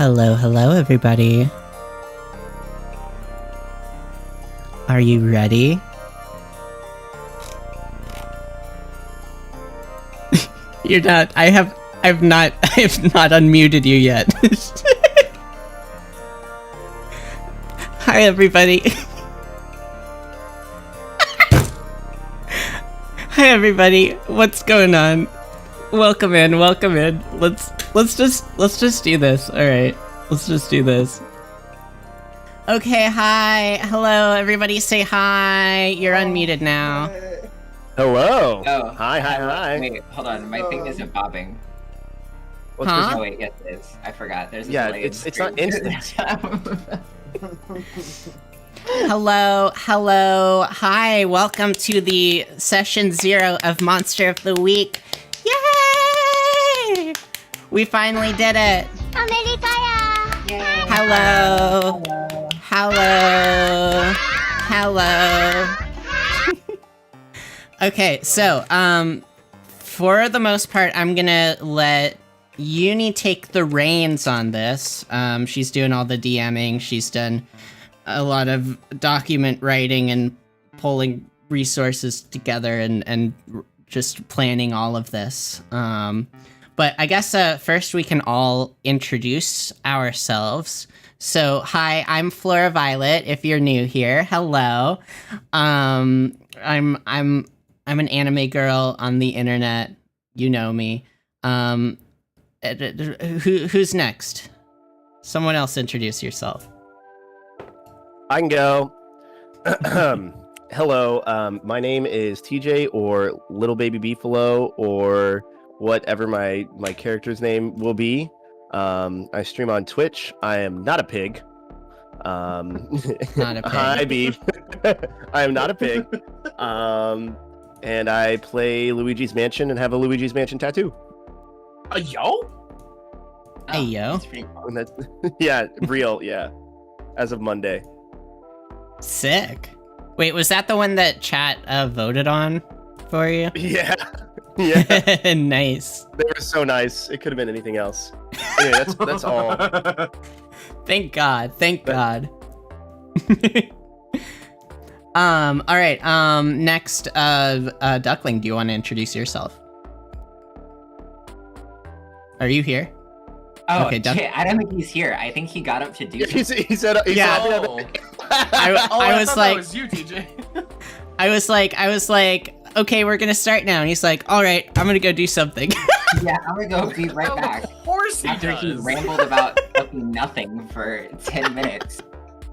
Hello, everybody. Are you ready? You're not. I have not unmuted you yet. Hi, everybody. Hi, everybody. What's going on? Welcome in. Let's just do this. All right. Let's just do this. Okay, hi. Hello, everybody say hi. You're unmuted now. Hello. Oh. Hi. Wait, hold on. My thing isn't bobbing. What's Huh? Oh, wait, yes it is. I forgot. There's a Yeah, delay. it's not instant. Hello. Hi, welcome to the session 0 of Monster of the Week. Yay! We finally did it. Yay. Hello. Okay, so, for the most part, I'm gonna let Uni take the reins on this. She's doing all the DMing, she's done a lot of document writing and pulling resources together and just planning all of this. But I guess first we can all introduce ourselves. So, hi, I'm Floraviolet, if you're new here. Hello. I'm an anime girl on the internet. You know me. Who's next? Someone else introduce yourself. I can go. Hello. My name is TJ or Little Baby Beefalo or whatever my character's name will be. I stream on Twitch. I am not a pig. Not a pig. Hi, Beef. I am not a pig. And I play Luigi's Mansion and have a Luigi's Mansion tattoo. Yo? Hey, yo. That's pretty cool. And that's, yeah, real, yeah. As of Monday. Sick. Wait, was that the one that chat voted on for you? Yeah. Yeah. Nice. They were so nice. It could have been anything else. Anyway, that's all. Thank God. All right. Next, Duckling, do you want to introduce yourself? Are you here? Oh, Okay, shit, I don't think he's here. I think he got up to do Yeah, something. he said, Yeah. Oh. I was thought like, that was you, TJ. I was like, okay, we're gonna start now. And he's like, all right, I'm gonna go do something. Yeah, I'm gonna go be right back. Of course he After he does. rambled about fucking nothing for 10 minutes.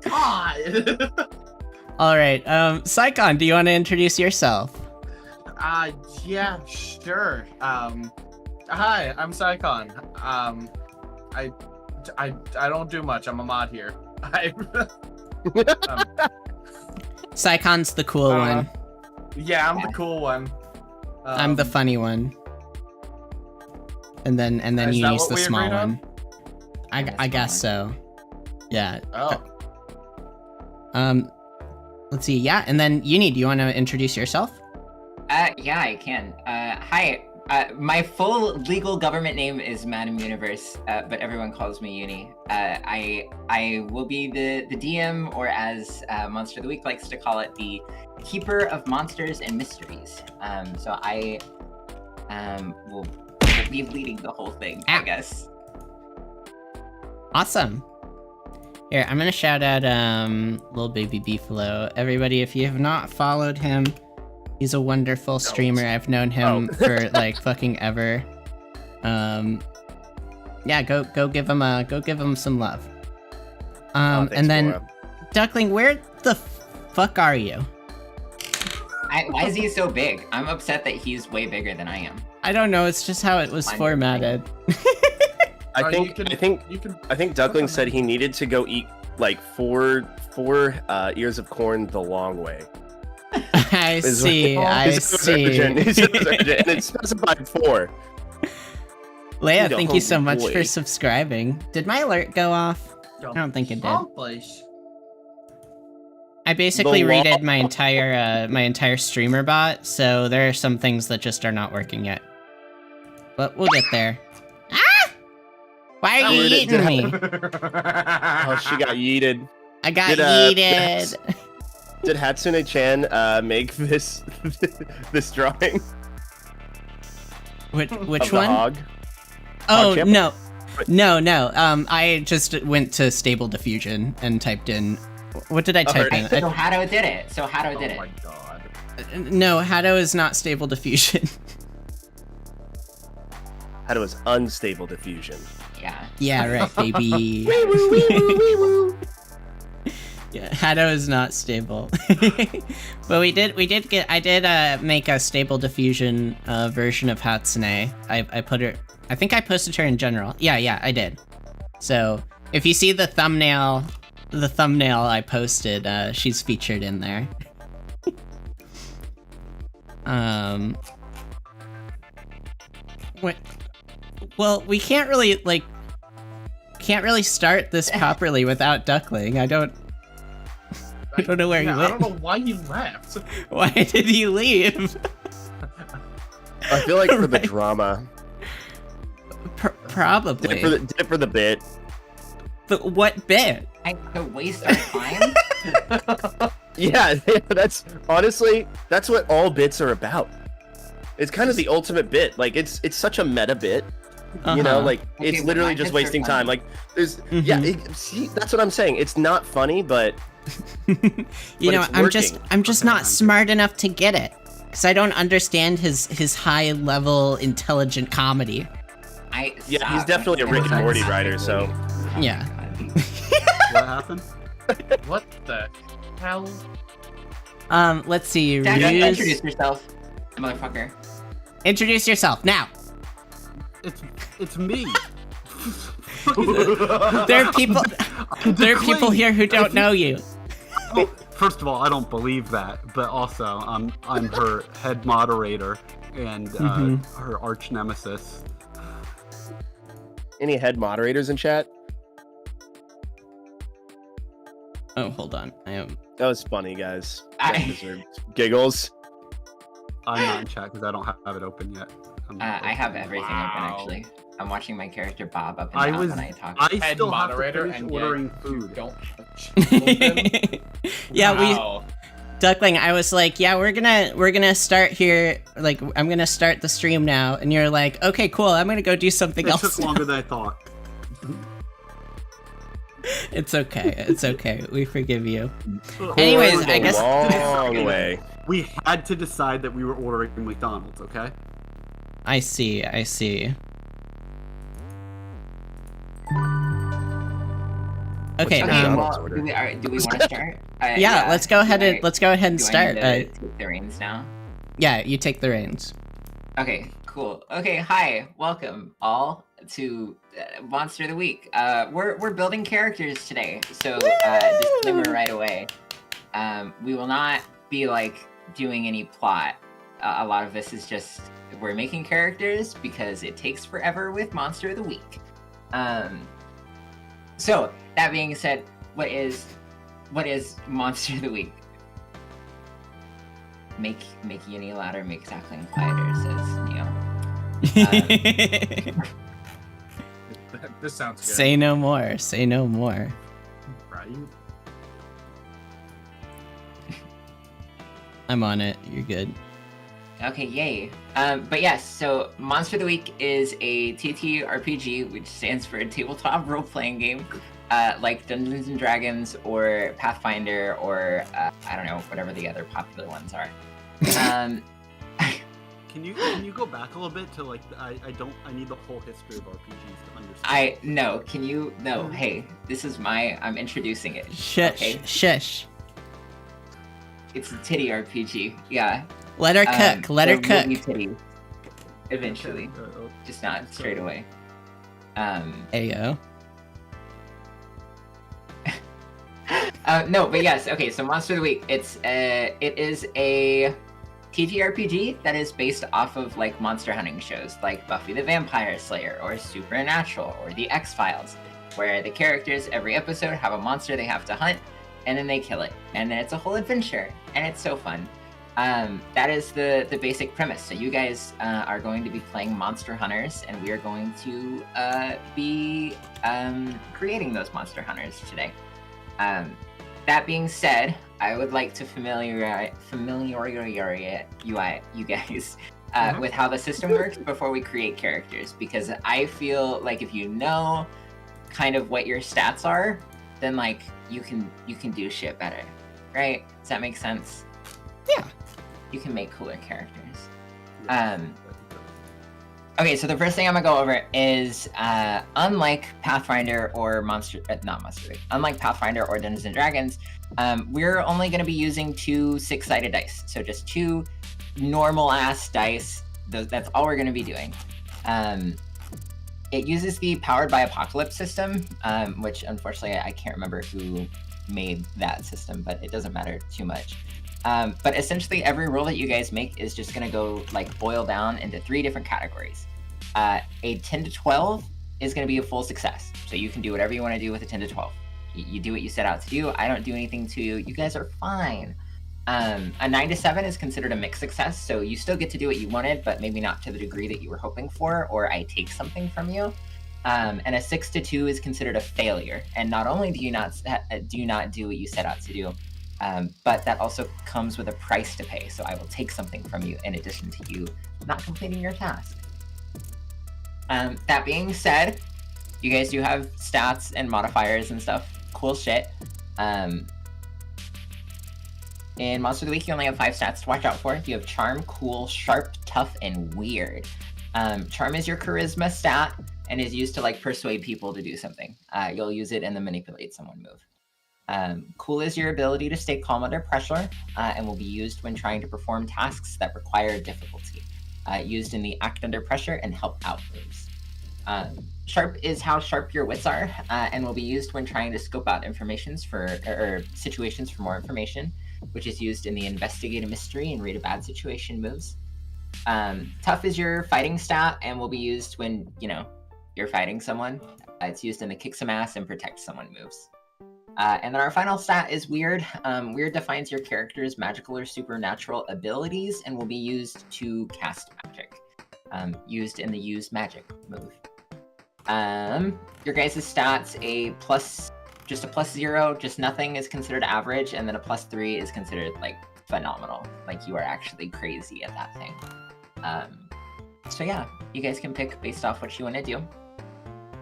God. All right, Saikon, do you want to introduce yourself? Yeah, sure. Hi, I'm Saikon. I don't do much. I'm a mod here. Saikon's the cool one. Yeah, I'm the cool one. I'm the funny one. And then Is that Uni's what the we small agreed on? one. I guess so. Yeah. Oh. Let's see. Yeah, and then Uni, do you want to introduce yourself? Yeah, I can. Hi. My full legal government name is Madam Universe, but everyone calls me Uni. I will be the DM, or as Monster of the Week likes to call it, the Keeper of Monsters and Mysteries. So I will be leading the whole thing, I guess. Awesome. Here, I'm gonna shout out Little Baby Beefalo. Everybody, if you have not followed him, he's a wonderful streamer. I've known him for like fucking ever. Yeah, go give him some love. And then Duckling, where the fuck are you? Why is he so big? I'm upset that he's way bigger than I am. I don't know. It's just how it was Fine. formatted. I think Duckling said he needed to go eat like four ears of corn the long way. I see. And it's specified 4. Leia, Need a thank you so hungry much boy. for subscribing. Did my alert go off? I don't think it did. Accomplish. I basically The law- redid my entire streamer bot, so there are some things that just are not working yet. But we'll get there. Why are you Dude, eating me? Oh, she got yeeted. I got Did, yeeted. Did Hatsune-chan make this this drawing Which of one? the hog? Oh, Hog no. No. I just went to Stable Diffusion and typed in. What did I type in? So Hado did it. So Hado did Oh my it. god. No, Hado is not Stable Diffusion. How to was unstable diffusion. Yeah. Yeah, right, baby. Yeah, Hado is not stable. But I did make a Stable Diffusion version of Hatsune. I put her. I think I posted her in general. Yeah, I did. So if you see the thumbnail I posted, she's featured in there. What? Well, we can't really start this properly without Duckling. I don't know where he I went. don't know why he left. Why did he leave? I feel like for the Right. drama. Probably. Did it for the bit. But what bit? To waste our time? Yeah, that's honestly that's what all bits are about. It's kind of the ultimate bit. Like it's such a meta bit. You know, Uh-huh. like Okay, it's but literally my just bits are wasting time. funny. Like there's Mhm. see, that's what I'm saying. It's not funny, but You know, it's I'm just working. not smart enough to get it. Because I don't understand his high level intelligent comedy. Yeah, he's definitely a Rick and Morty writer, so Yeah. What happened? What the hell? Let's see. Dad, Ryu's- introduce yourself, motherfucker. Introduce yourself now. It's me. There are people there are people here who don't know you. Oh, first of all, I don't believe that, but also I'm her head moderator and her arch nemesis. any head moderators in chat? Oh, hold on. I am That was funny, guys. I- That deserved giggles. I'm not in chat because I don't have it open yet. I have everything open Wow. actually. I'm watching my character bob up and I down was- when I talk. I Head still have to moderator finish and ordering yet food. You don't open? Yeah, Wow. Duckling, I was like, yeah, we're gonna start here. Like, I'm gonna start the stream now, and you're like, okay, cool. I'm gonna go do something It else. took longer than I thought. It's okay. It's okay. We forgive you. Ugh. Anyways, Going I a guess- long way. We had to decide that we were ordering McDonald's, okay? I see. Okay. What's Okay, McDonald's well, order? do we want to start? Yeah, let's go ahead Do and I start. need to take the reins now? Yeah, you take the reins. Okay, cool. Okay, hi, welcome all to Monster of the Week. We're building characters today, so disclaimer right away. We will not be like doing any plot. A lot of this is just we're making characters because it takes forever with Monster of the Week. So that being said, what is Monster of the Week? Make Uni louder, make Tackling quieter, says Neo. This sounds good. Say no more. Say no more. Right? I'm on it. You're good. Okay, yay. But yes, so Monster of the Week is a TTRPG, which stands for tabletop role-playing game, like Dungeons and Dragons or Pathfinder or I don't know, whatever the other popular ones are. Can you go back a little bit to like I need the whole history of RPGs to understand. No, hey, this is I'm introducing it. Shush. Okay. Shush. It's a titty RPG, yeah. Let her cook. Let her there will be cook. titty eventually, just not straight away. Ayo. No, but yes, okay, so Monster of the Week, it is a TTRPG that is based off of like monster hunting shows like Buffy the Vampire Slayer or Supernatural or The X-Files, where the characters every episode have a monster they have to hunt and then they kill it. And then it's a whole adventure and it's so fun. That is the basic premise. So you guys are going to be playing monster hunters, and we are going to be creating those monster hunters today. That being said, I would like to familiarize you guys with how the system works before we create characters, because I feel like if you know kind of what your stats are, then like you can do shit better, right? Does that make sense? Yeah. You can make cooler characters. Okay, so the first thing I'm gonna go over is unlike Pathfinder or unlike Pathfinder or Dungeons and Dragons, we're only gonna be using 2 6-sided dice. So just 2 normal ass dice. That's all we're gonna be doing. It uses the Powered by Apocalypse system, which unfortunately I can't remember who made that system, but it doesn't matter too much. But essentially every roll that you guys make is just gonna go like boil down into 3 different categories. A 10 to 12 is gonna be a full success. So you can do whatever you wanna do with a 10 to 12. You do what you set out to do. I don't do anything to you. You guys are fine. A 9 to 7 is considered a mixed success. So you still get to do what you wanted, but maybe not to the degree that you were hoping for, or I take something from you. And a 6 to 2 is considered a failure. And not only do you not do what you set out to do, but that also comes with a price to pay. So I will take something from you in addition to you not completing your task. That being said, you guys do have stats and modifiers and stuff. Cool shit. In Monster of the Week, you only have 5 stats to watch out for. You have Charm, Cool, Sharp, Tough, and Weird. Charm is your charisma stat and is used to like persuade people to do something. You'll use it in the Manipulate Someone move. Cool is your ability to stay calm under pressure and will be used when trying to perform tasks that require difficulty. Used in the Act Under Pressure and Help Out moves. Sharp is how sharp your wits are and will be used when trying to scope out situations for more information, which is used in the Investigate a Mystery and Read a Bad Situation moves. Tough is your fighting stat and will be used when, you're fighting someone. It's used in the Kick Some Ass and Protect Someone moves. And then our final stat is Weird. Weird defines your character's magical or supernatural abilities and will be used to cast magic. Used in the Use Magic move. Your guys' stats, a +0, just nothing is considered average, and then a +3 is considered like phenomenal. Like you are actually crazy at that thing. So yeah, you guys can pick based off what you want to do.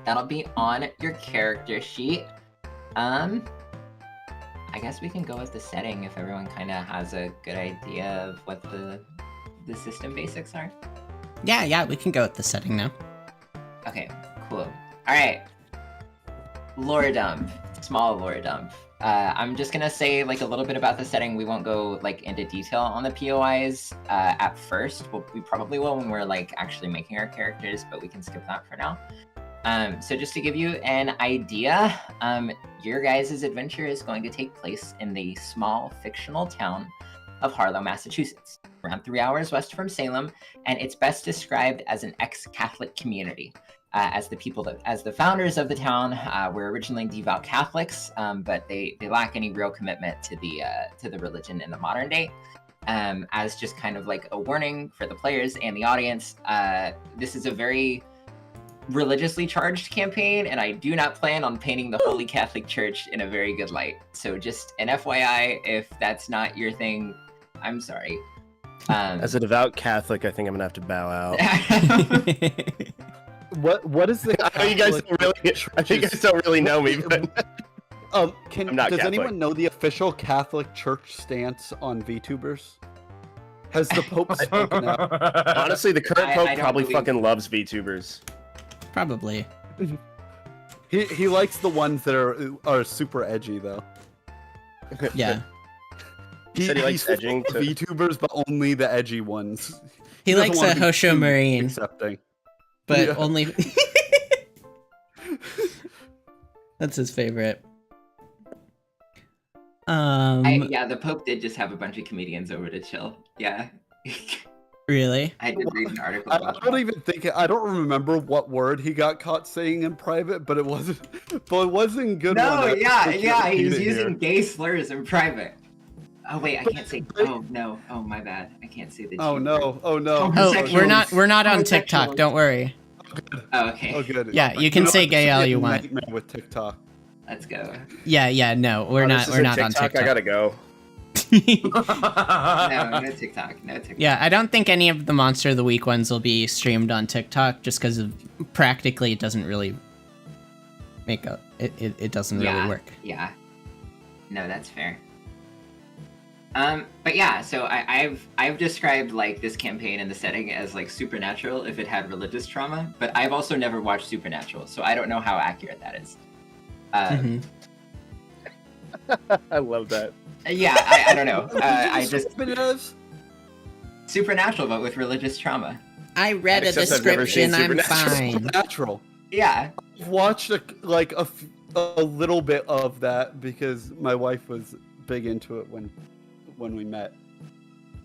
That'll be on your character sheet. I guess we can go with the setting if everyone kind of has a good idea of what the system basics are. Yeah, we can go with the setting now. Okay, cool. Alright. Lore dump. Small lore dump. I'm just gonna say like a little bit about the setting. We won't go like into detail on the POIs at first. We probably will when we're like actually making our characters, but we can skip that for now. So just to give you an idea, your guys' adventure is going to take place in the small fictional town of Harlow, Massachusetts, around 3 hours west from Salem, and it's best described as an ex-Catholic community. As the founders of the town were originally devout Catholics, but they lack any real commitment to the religion in the modern day. As just kind of like a warning for the players and the audience, this is a very religiously charged campaign, and I do not plan on painting the Holy Catholic Church in a very good light. So just an FYI, if that's not your thing, I'm sorry. As a devout Catholic, I think I'm gonna have to bow out. What is the? I know you guys don't really know me, but I'm not does Catholic. anyone know the official Catholic Church stance on VTubers? Has the Pope spoken out? Honestly, the current Pope I don't probably believe- fucking loves VTubers. Probably. He likes the ones that are super edgy though. Yeah. Said he likes edging too. VTubers, but only the edgy ones. He doesn't likes wanna a be Hosho too Marine, accepting. but Yeah. only... That's his favorite. Yeah, the Pope did just have a bunch of comedians over to chill. Yeah. Really? I did read an article I about don't that. even think I don't remember what word he got caught saying in private, but it wasn't good. No, one. yeah, I can't he was repeat it using here. gay slurs in private. Oh wait, I can't say. Oh no. Oh my bad. I can't say the. G Oh word. no! Oh no! Oh, Oh, Homosexuals. we're not on TikTok. Homosexuals. Don't worry. Oh, okay. Oh good. Yeah, you can know say what? This gay would all be a you want. nightmare with TikTok. Let's go. Yeah. No, we're not. This We're isn't not on TikTok. TikTok. I gotta go. No, no TikTok. No TikTok. Yeah, I don't think any of the Monster of the Week ones will be streamed on TikTok just because of practically it doesn't really make a it doesn't really work. Yeah. No, that's fair. But yeah, so I've described like this campaign and the setting as like Supernatural if it had religious trauma, but I've also never watched Supernatural, so I don't know how accurate that is. Mhm. I love that. Yeah, I don't know. I just Bananas? Supernatural, but with religious trauma. I read a Except I've never description. seen I'm Supernatural. fine. Supernatural. Yeah. I've watched a little bit of that because my wife was big into it when we met.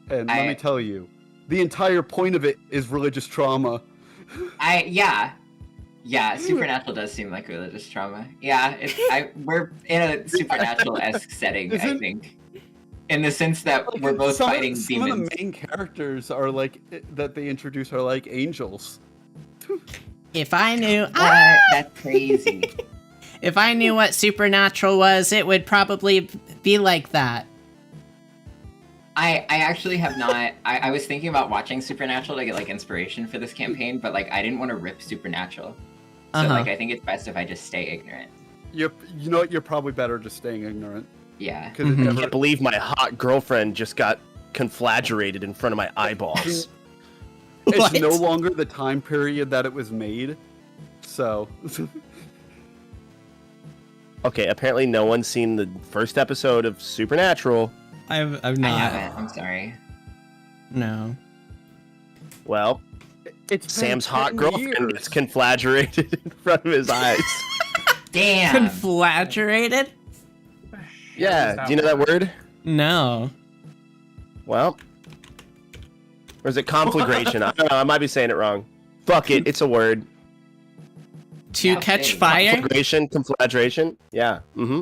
And let me tell you, the entire point of it is religious trauma. Yeah, Supernatural does seem like religious trauma. Yeah, we're in a Supernatural-esque setting, I think. In the sense that we're both fighting some demons. of the main characters are like that they introduce are like angels. If I knew, That's crazy. if I knew what Supernatural was, it would probably be like that. I actually have not. I was thinking about watching Supernatural to get like inspiration for this campaign, but like I didn't want to rip Supernatural. So like I think it's best if I just stay ignorant. You know what? You're probably better just staying ignorant. Yeah. Because Mhm. I can't believe my hot girlfriend just got conflagrated in front of my eyeballs. it's What? no longer the time period that it was made. So Okay, apparently no one's seen the first episode of Supernatural. I've I not. haven't. I'm sorry. No. Well, it's been Sam's hot 10 girlfriend years. gets conflagrated in front of his eyes. Damn. Conflagrated? Yeah, do you know that word? No. Well, or is it conflagration? I don't know, I might be saying it wrong. Fuck it, it's a word. To Yeah, catch hey, fire? Conflagration? Yeah.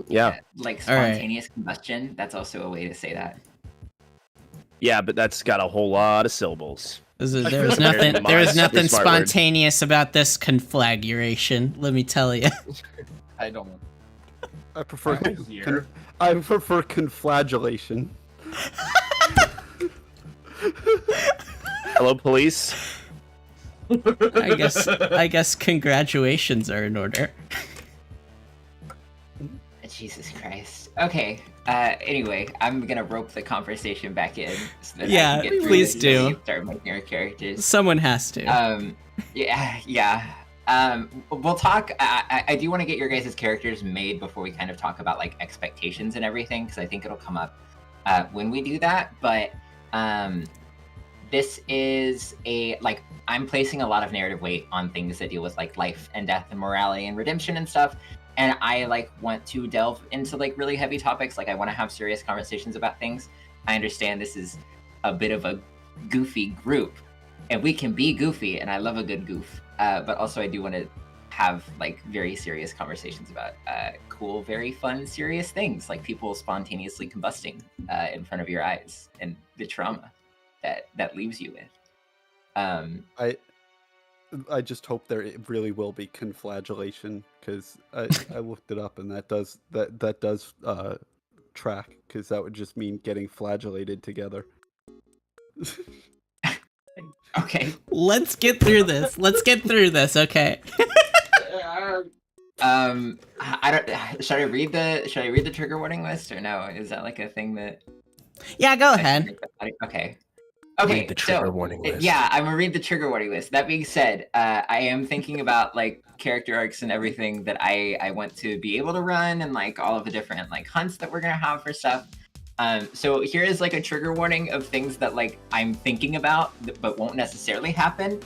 Yeah. Like All right. spontaneous combustion. That's also a way to say that. Yeah, but that's got a whole lot of syllables. There was Very nothing. There was modest, nothing smart word. spontaneous about this conflagration. Let me tell you. I don't. I prefer Easier. I prefer conflagellation. Hello, police. I guess congratulations are in order. Jesus Christ. Okay. Anyway, I'm gonna rope the conversation back in. So that Yeah, I can get through please this do. and start making our characters. Someone has to. Yeah. We'll talk. I do want to get your guys' characters made before we kind of talk about like expectations and everything, because I think it'll come up when we do that. But this is I'm placing a lot of narrative weight on things that deal with like life and death and morality and redemption and stuff. And I want to delve into like really heavy topics. Like I want to have serious conversations about things. I understand this is a bit of a goofy group, and we can be goofy, and I love a good goof. But also I do want to have like very serious conversations about cool, very fun, serious things, like people spontaneously combusting in front of your eyes and the trauma that leaves you with. I just hope there really will be conflagellation, because I looked it up and that does track, because that would just mean getting flagellated together. Okay. Let's get through this. Okay. I don't. Should I read the trigger warning list or no? Is that like a thing that? Yeah, go ahead. Okay. Read the trigger warning list. Yeah, I'm gonna read the trigger warning list. That being said, I am thinking about like character arcs and everything that I want to be able to run, and like all of the different like hunts that we're gonna have for stuff. So here is like a trigger warning of things that like I'm thinking about but won't necessarily happen,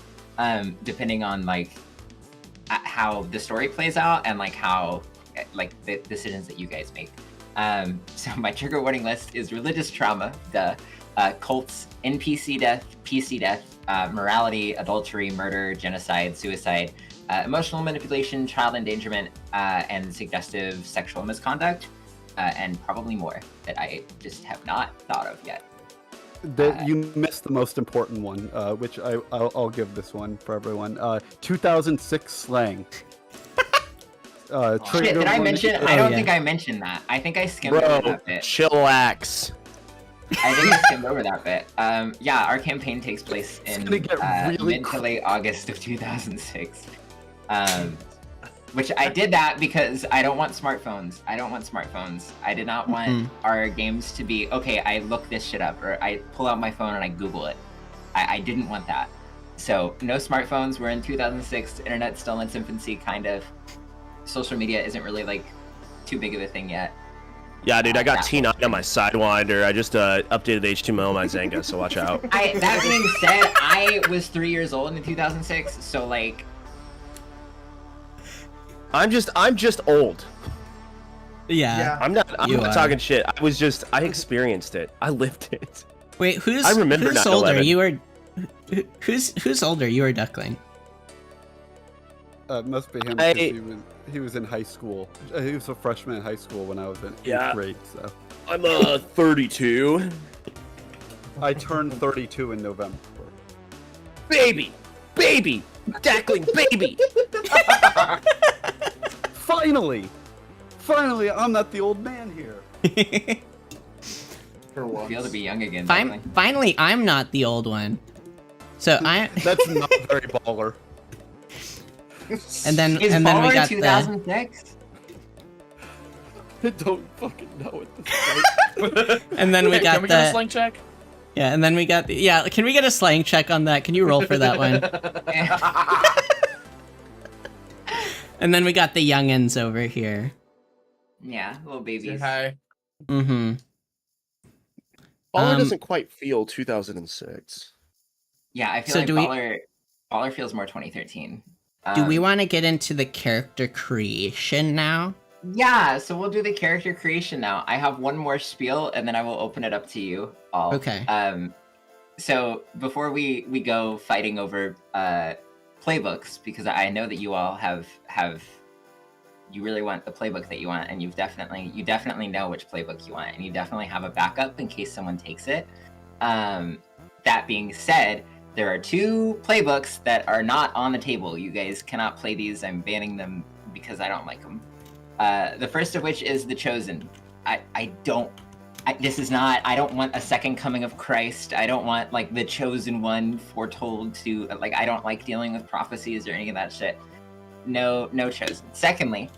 depending on like how the story plays out and like how like the decisions that you guys make. So my trigger warning list is religious trauma, cults, NPC death, PC death, morality, adultery, murder, genocide, suicide, emotional manipulation, child endangerment, and suggestive sexual misconduct. and probably more that I just have not thought of yet. You missed the most important one, which I'll give this one for everyone. 2006 slang. Shit, did I mention? I don't think I mentioned that. I think I skimmed over Bro, that bit. chillax. I think I skimmed over that bit. Yeah, our campaign takes place in gonna get really mid to late August of 2006. Which I did that because I don't want smartphones. I did not want our games to be, okay, I look this shit up, or I pull out my phone and I Google it. I didn't want that. So, no smartphones. We're in 2006. Internet's still in its infancy, kind of. Social media isn't really, like, too big of a thing yet. Yeah, dude, I got T9 on my Sidewinder. I just updated HTML on my Zynga, so watch out. That being said, I was 3 years old in 2006, so, like... I'm just old. Yeah. I'm not talking shit. I experienced it. I lived it. Wait, who's I remember who's 9/11. older? You were who's older? You or Duckling? Must be him because he was in high school. He was a freshman in high school when I was in 8th grade. So I'm 32. I turned 32 in November. Baby, Duckling, baby. Finally, I'm not the old man here. For once. Feel to be young again. Duckling. Finally, I'm not the old one. So I. That's not very baller. And then Is and then we Baller got 2006? I don't fucking know at this point. and then we got Can we get a slang check? Yeah, and then we got Can we get a slang check on that? Can you roll for that one? And then we got the youngins over here. Yeah, little Say babies. hi. Mm-hmm. Baller doesn't quite feel 2006. Yeah, I feel So like do we- Baller feels more 2013. Do we want to get into the character creation now? Yeah, so we'll do the character creation now. I have one more spiel, and then I will open it up to you all. Okay. So before we go fighting over playbooks, because I know that you all have you really want the playbook that you want, and you definitely know which playbook you want, and you definitely have a backup in case someone takes it. That being said, there are 2 playbooks that are not on the table. You guys cannot play these. I'm banning them because I don't like them. The first of which is The Chosen. I don't want a second coming of Christ. I don't want, like, the chosen one foretold to, like, I don't like dealing with prophecies or any of that shit. No Chosen. Secondly,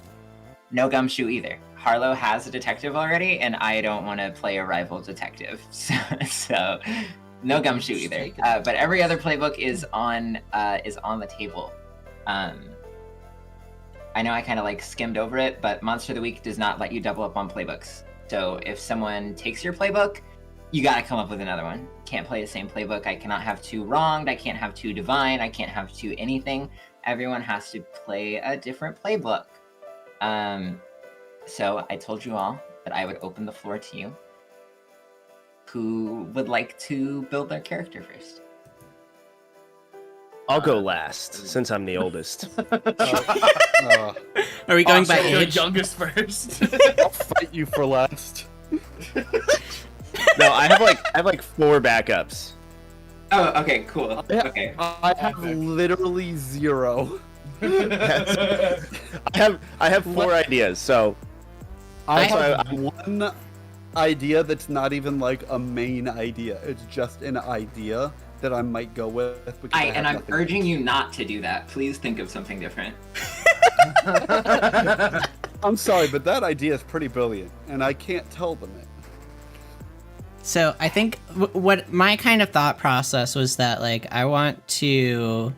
no Gumshoe either. Harlow has a detective already, and I don't want to play a rival detective. So no Gumshoe either. But every other playbook is on the table. I know I kind of like skimmed over it, but Monster of the Week does not let you double up on playbooks. So if someone takes your playbook, you gotta come up with another one. Can't play the same playbook. I cannot have 2 wronged. I can't have 2 divine. I can't have 2 anything. Everyone has to play a different playbook. So I told you all that I would open the floor to you. Who would like to build their character first? I'll go last, since I'm the oldest. Are we going by So age? youngest first. I'll fight you for last. No, I have like 4 backups. Oh, okay, cool. Okay. I have literally 0. I have 4 ideas, so I That's why have one idea that's not even like a main idea. It's just an idea that I might go with. Because I'm urging you not to do that. Please think of something different. I'm sorry, but that idea is pretty brilliant, and I can't tell them it. So I think what my kind of thought process was that, like, I want to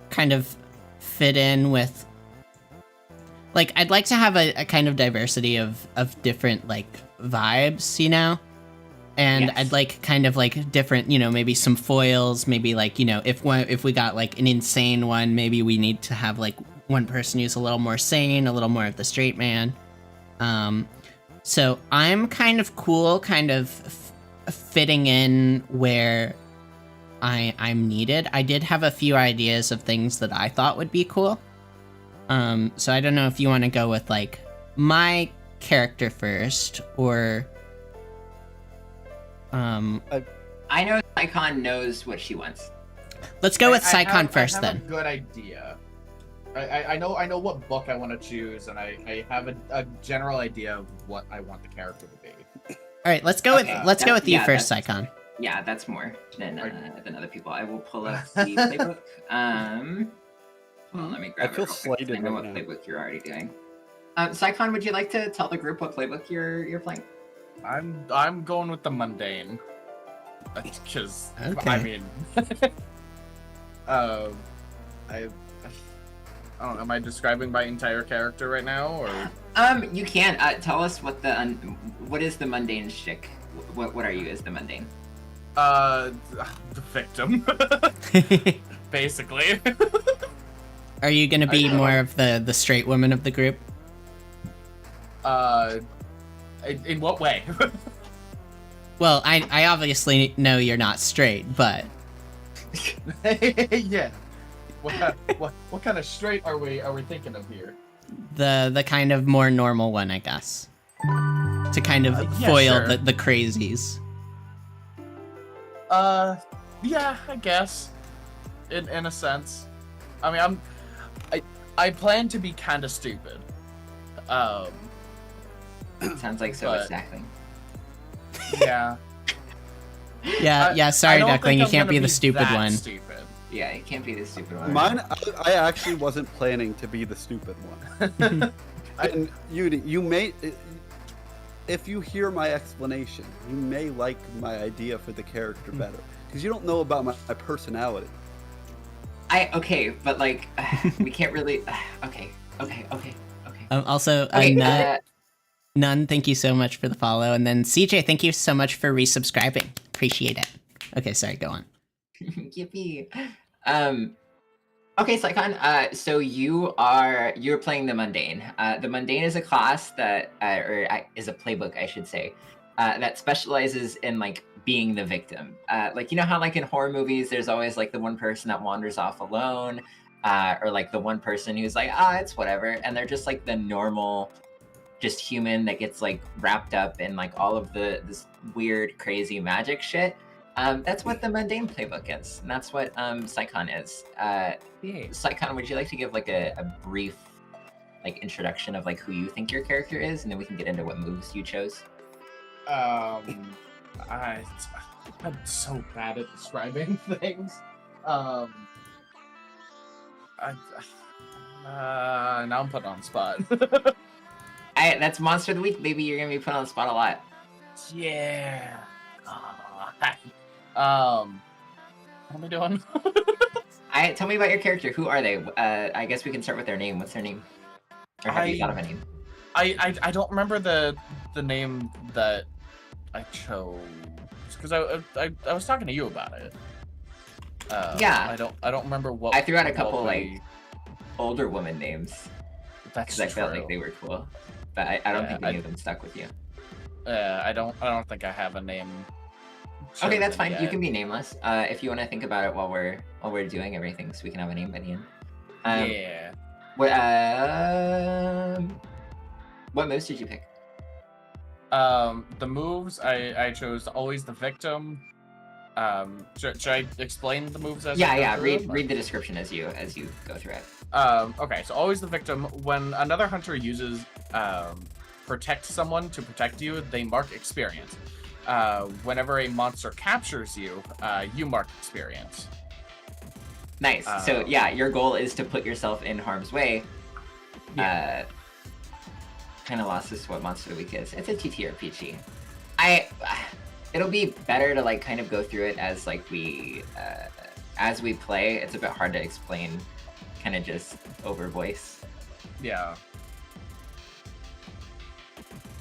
kind of fit in with, like, I'd like to have a kind of diversity of different, like, vibes, you know? And Yes. I'd like kind of like different, you know, maybe some foils, maybe like, you know, if we got like an insane one, maybe we need to have like one person who's a little more sane, a little more of the straight man. So I'm kind of cool, kind of fitting in where I'm needed. I did have a few ideas of things that I thought would be cool. So I don't know if you want to go with like my character first, or I know Icon knows what she wants. let's go with I Psycon first have then. a good idea. I know what book I want to choose, and I have a general idea of what I want the character to be. All right, let's go with you yeah, first, that's- Psycon. Yeah, that's more than other people. I will pull up the playbook. Hold on, let me grab I feel it real quick, 'cause slighted I know right what now. playbook you're already doing. Psycon, would you like to tell the group what playbook you're playing? I'm going with the mundane. Because Okay. I mean, I don't know. Am I describing my entire character right now, or? You can tell us what what is the mundane shtick? What are you as the mundane? The victim, basically. Are you gonna be I- more of the straight woman of the group? In what way? Well, I obviously know you're not straight, but Yeah. What kind of straight are we thinking of here? the kind of more normal one, I guess, to kind of Yeah, foil sure. the crazies. Yeah, I guess. In a sense. I mean, I plan to be kind of stupid. Sounds like so But- exactly. Yeah. Yeah, sorry, I don't Duckling, think you I'm can't gonna be the stupid that one. Stupid. Yeah, it can't be the stupid one. Mine, I actually wasn't planning to be the stupid one. And you may, if you hear my explanation, you may like my idea for the character better because you don't know about my personality. Okay, but like we can't really. Okay. Also, Okay. None, thank you so much for the follow, and then CJ, thank you so much for resubscribing. Appreciate it. Okay, sorry, go on. Yippee. Okay, Psycon. So you're playing the mundane. The mundane is a class that, is a playbook, I should say, that specializes in like being the victim. Like you know how like in horror movies, there's always like the one person that wanders off alone, or like the one person who's like, it's whatever, and they're just like the normal, just human that gets like wrapped up in like all of this weird, crazy magic shit. That's what the mundane playbook is, and that's what Psycon is. Psycon, would you like to give like a brief like introduction of like who you think your character is, and then we can get into what moves you chose? I'm so bad at describing things. Now I'm put on the spot. That's Monster of the Week, baby. You're gonna be put on the spot a lot. Yeah. What am I doing? Tell me about your character. Who are they? I guess we can start with their name. What's their name? Or have you thought of a name? I don't remember the name that I chose because I was talking to you about it. Yeah. I don't remember what I threw out a couple what like older woman names that's because I felt true. like they were cool, but I don't Yeah, think any of them stuck with you. I don't think I have a name. Okay, that's chosen fine. yet. You can be nameless. If you want to think about it while we're doing everything, so we can have a name by the end. Yeah. What moves did you pick? The moves I chose always the victim. Should I explain the moves as I go Yeah. through them, or- Read the description as you go through it. Okay, so always the victim. When another hunter uses protect someone to protect you, they mark experience. Whenever a monster captures you, you mark experience. Nice. So yeah, your goal is to put yourself in harm's way. Yeah. Kind of lost this what Monster of the Week is. It's a TTRPG. It'll be better to like kind of go through it as like as we play. It's a bit hard to explain, kind of just over voice. Yeah.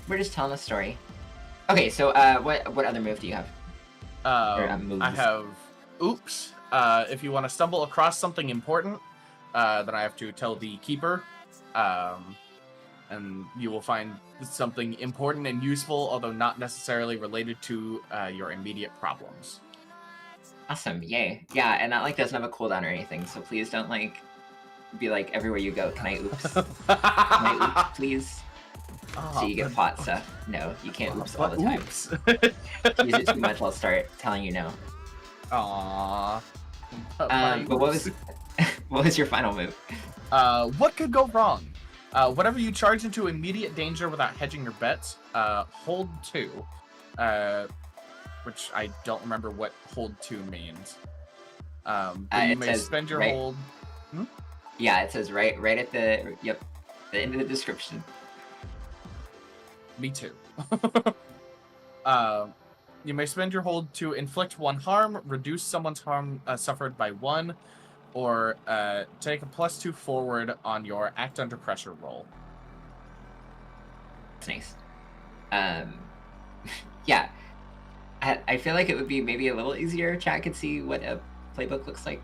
We're just telling a story. Okay, so what other move do you have? Moves. I have oops. If you want to stumble across something important, then I have to tell the keeper, and you will find something important and useful, although not necessarily related to your immediate problems. Awesome, yay. Yeah, and that like doesn't have a cooldown or anything, so please don't like be like everywhere you go. Can I oops? Can I oops, please? So you get plot stuff. No, you can't oops all the time. Oops. Use it too much, I'll start telling you no. Aww. But what was your final move? What could go wrong? Whatever you charge into immediate danger without hedging your bets, hold 2. Which I don't remember what hold 2 means. But you may spend your hold. Yeah, it says right at the end of the description. Me too. You may spend your hold to inflict 1 harm, reduce someone's harm suffered by 1, or take a +2 forward on your act under pressure roll. That's nice. Yeah. I feel like it would be maybe a little easier if chat could see what a playbook looks like.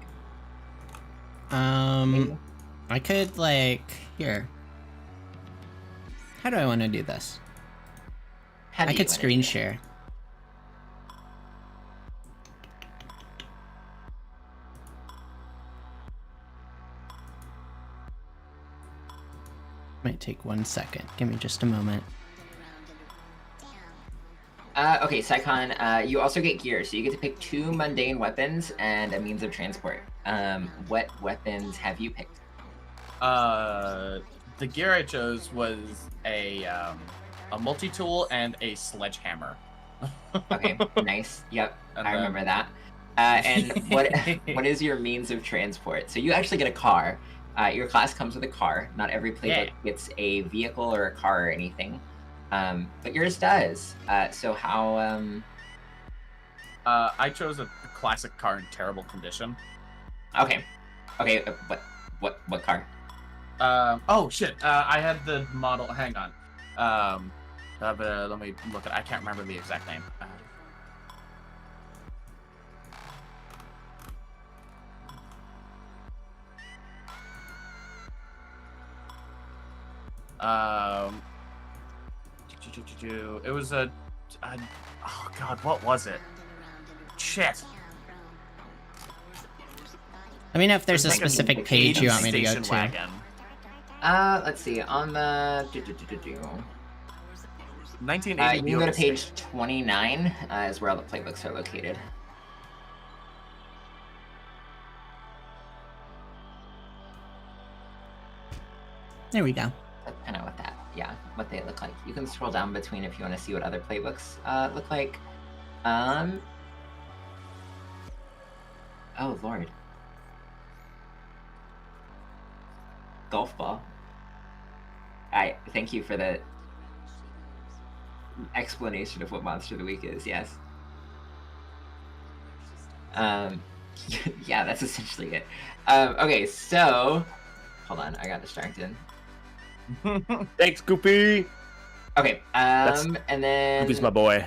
I could, like, here. How do I want to do this? I could screen share. Might take 1 second. Give me just a moment. Okay, Saikon, you also get gear, so you get to pick 2 mundane weapons and a means of transport. What weapons have you picked? The gear I chose was a multi-tool and a sledgehammer. Okay, nice. Yep, I remember that. And what is your means of transport? So you actually get a car. Your class comes with a car. Not every playbook gets a vehicle or a car or anything. But yours does. So how? I chose a classic car in terrible condition. Okay. What car? Oh shit. I had the model. Hang on. But let me look at. I can't remember the exact name. It was a oh god, what was it? Shit. Let me know if there's a specific page you want me to go to. Wagon. Let's see. On the 1980. you can go to page 29. Is where all the playbooks are located. There we go. That's kind of what they look like. You can scroll down between if you want to see what other playbooks look like. Oh lord. Golf ball. I thank you for the explanation of what Monster of the Week is. Yes. Yeah, that's essentially it. Okay, so hold on, I got distracted. Thanks, Goopy. Okay, and then Goopy's my boy.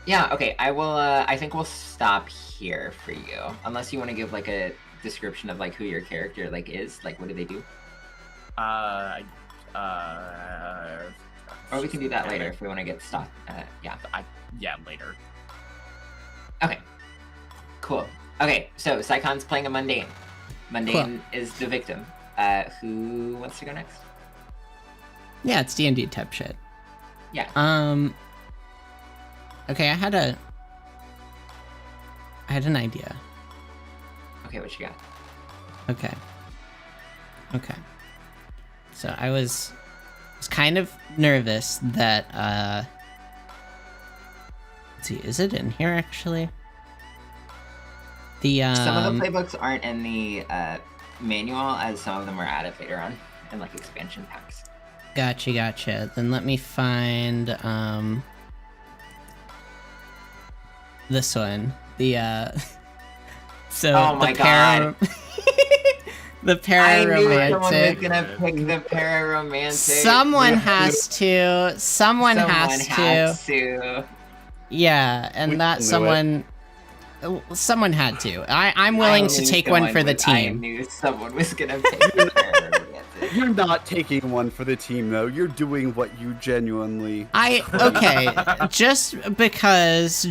Yeah, okay, I will I think we'll stop here for you. Unless you want to give like a description of like who your character like is, like what do they do? Or we can do that later if we want to get stopped. Yeah, later. Okay. Cool. Okay, so Saikon's playing a mundane. Mundane is the victim. Who wants to go next? Yeah, it's D&D type shit. Yeah. Okay, I had an idea. Okay, what you got? Okay. So I was kind of nervous that let's see, is it in here actually? Some of the playbooks aren't in the manual, as some of them are added later on in like expansion packs. Gotcha. Then let me find this one. So oh my god. The pararomantic. I knew someone was gonna pick the pararomantic. Someone has to. Someone has to. Yeah, and that someone. Someone had to. I'm willing to take one for the team. I knew someone was gonna pick the pararomantic. You're not taking one for the team, though. You're doing what you genuinely. Okay. just because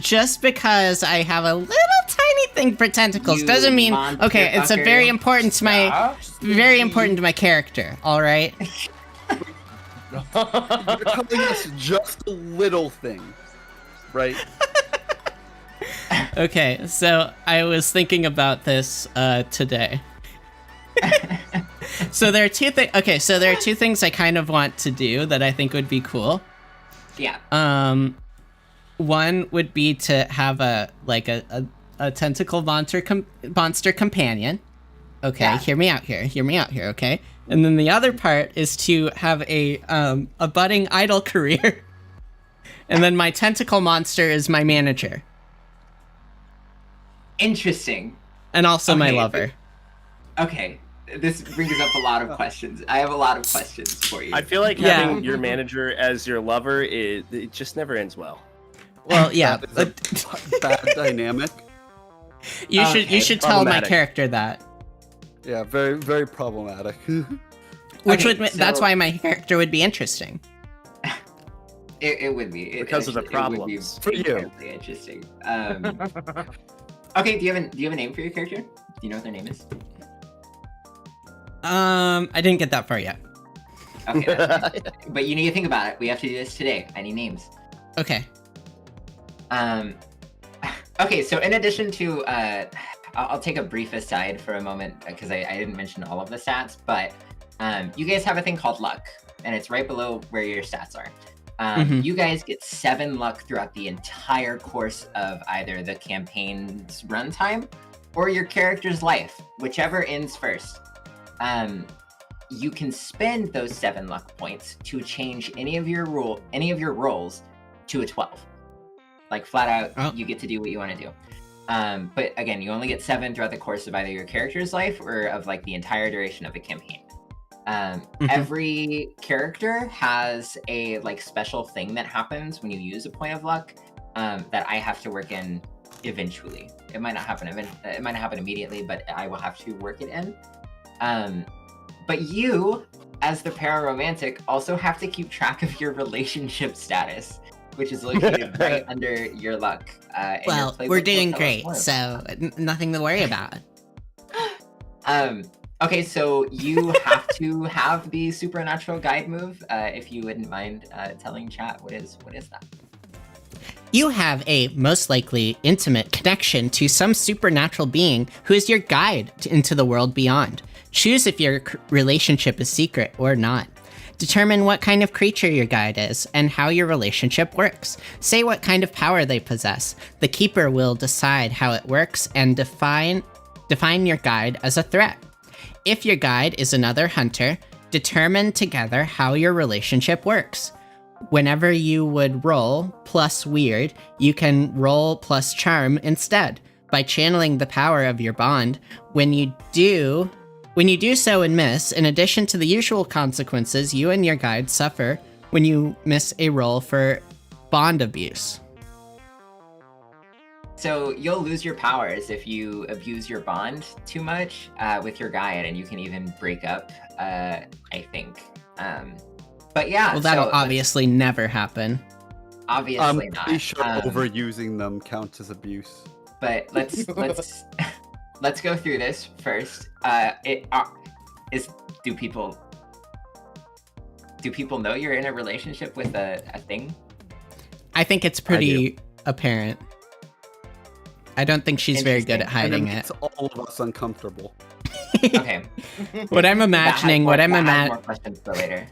I have a little tiny thing for tentacles doesn't mean okay. It's a very important to my character. All right. You're telling us just a little thing, right? Okay, so I was thinking about this today. So there are two things. Okay, so there are two things I kind of want to do that I think would be cool. Yeah. One would be to have a tentacle monster companion. Okay, Yeah. Hear me out here. Okay, and then the other part is to have a budding idol career, and then my tentacle monster is my manager Interesting. and also my Okay. lover. Okay. This brings up a lot of questions. I have a lot of questions for you. I feel like Yeah. having your manager as your lover, it just never ends well. Well, yeah, That is a bad dynamic. you Okay, should tell my problematic. character that. Yeah, very, very problematic. Which Okay, would that's so- why my character would be interesting. It would be Because of the it would be problems. For you. incredibly interesting. Okay, do you have a name for your character? Do you know what their name is? I didn't get that far yet. Okay, that's fine. But you need to think about it. We have to do this today. I need names. Okay. Okay, so in addition to, I'll take a brief aside for a moment because I didn't mention all of the stats, but you guys have a thing called luck, and it's right below where your stats are. You guys get 7 luck throughout the entire course of either the campaign's runtime or your character's life, whichever ends first. You can spend those 7 luck points to change any of your rolls to a 12. Like flat out, Oh. you get to do what you want to do. But again, you only get 7 throughout the course of either your character's life or of like the entire duration of the campaign. Every character has a like special thing that happens when you use a point of luck that I have to work in eventually. It might not happen. It might not happen immediately, but I will have to work it in. But you, as the pararomantic, also have to keep track of your relationship status, which is located right under your luck. And your Well, playbook we're will doing tell us great, more. so nothing to worry about. Okay, so you have to have the supernatural guide move. If you wouldn't mind telling chat, what is that? You have a most likely intimate connection to some supernatural being who is your guide into the world beyond. Choose if your relationship is secret or not. Determine what kind of creature your guide is and how your relationship works. Say what kind of power they possess. The keeper will decide how it works and define your guide as a threat. If your guide is another hunter, determine together how your relationship works. Whenever you would roll plus weird, you can roll plus charm instead. By channeling the power of your bond, when you do so and miss, in addition to the usual consequences you and your guide suffer when you miss a roll for bond abuse. So you'll lose your powers if you abuse your bond too much with your guide, and you can even break up, I think. But yeah, Well, that'll so obviously never happen. obviously I'm not. pretty sure overusing them counts as abuse. But let's let's go through this first. Do people know you're in a relationship with a thing? I think it's pretty apparent. I don't think she's very good at And hiding it it. makes all of us uncomfortable. Okay. What I'm imagining, That has more questions for later.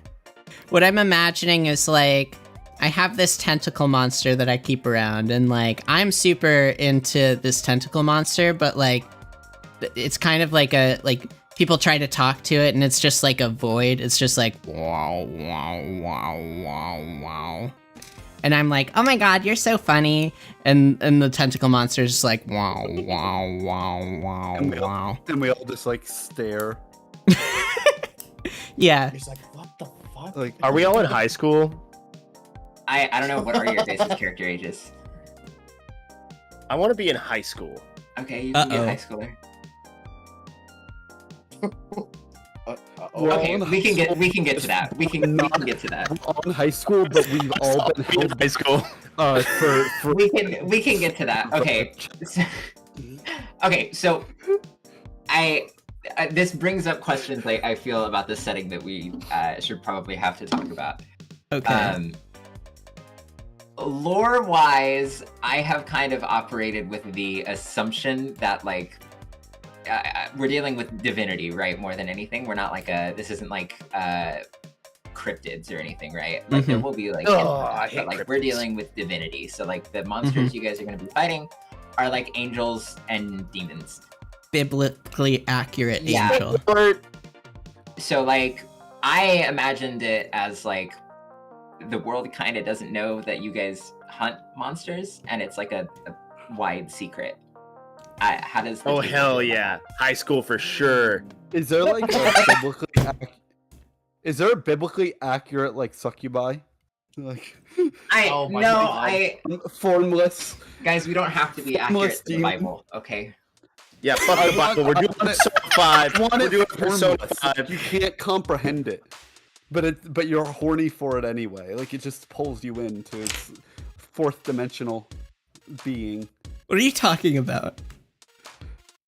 what I'm imagining is like I have this tentacle monster that I keep around, and like I'm super into this tentacle monster, but like it's kind of like people try to talk to it and it's just like a void. It's just like wow wow wow wow wow. And I'm like, oh my god, you're so funny. And the tentacle monster is just like wow wow wow wow wow. And we all just like stare. Yeah. He's like, what the fuck? Like, Are we all in high school? I don't know, what are your guys' character ages? I want to be in high school. Okay, you can be a Uh-oh. high schooler. We're all Okay, in we can high get to that. We can get to that. We're all in high school, but we've all been Be in held high school. for We can get to that. Okay. Okay, so this brings up questions like I feel about the setting that we should probably have to talk about. Okay. Lore-wise, I have kind of operated with the assumption that, like, we're dealing with divinity, right? More than anything. We're not like this isn't like cryptids or anything, right? Like, there will be, like, but, like, we're dealing with divinity. So, like, the monsters you guys are going to be fighting are, like, angels and demons. Biblically accurate angel. So, like, I imagined it as, like, the world kind of doesn't know that you guys hunt monsters, and it's like a wide secret. How does? Oh hell yeah! High school for sure. Is there like is there a biblically accurate like succubi? Like formless. Guys, we don't have to be accurate to the Bible, okay? Yeah, fuck the Bible. We're doing Persona 5. We're doing Persona 5. You can't comprehend it. But you're horny for it anyway. Like, it just pulls you into its fourth dimensional being. What are you talking about?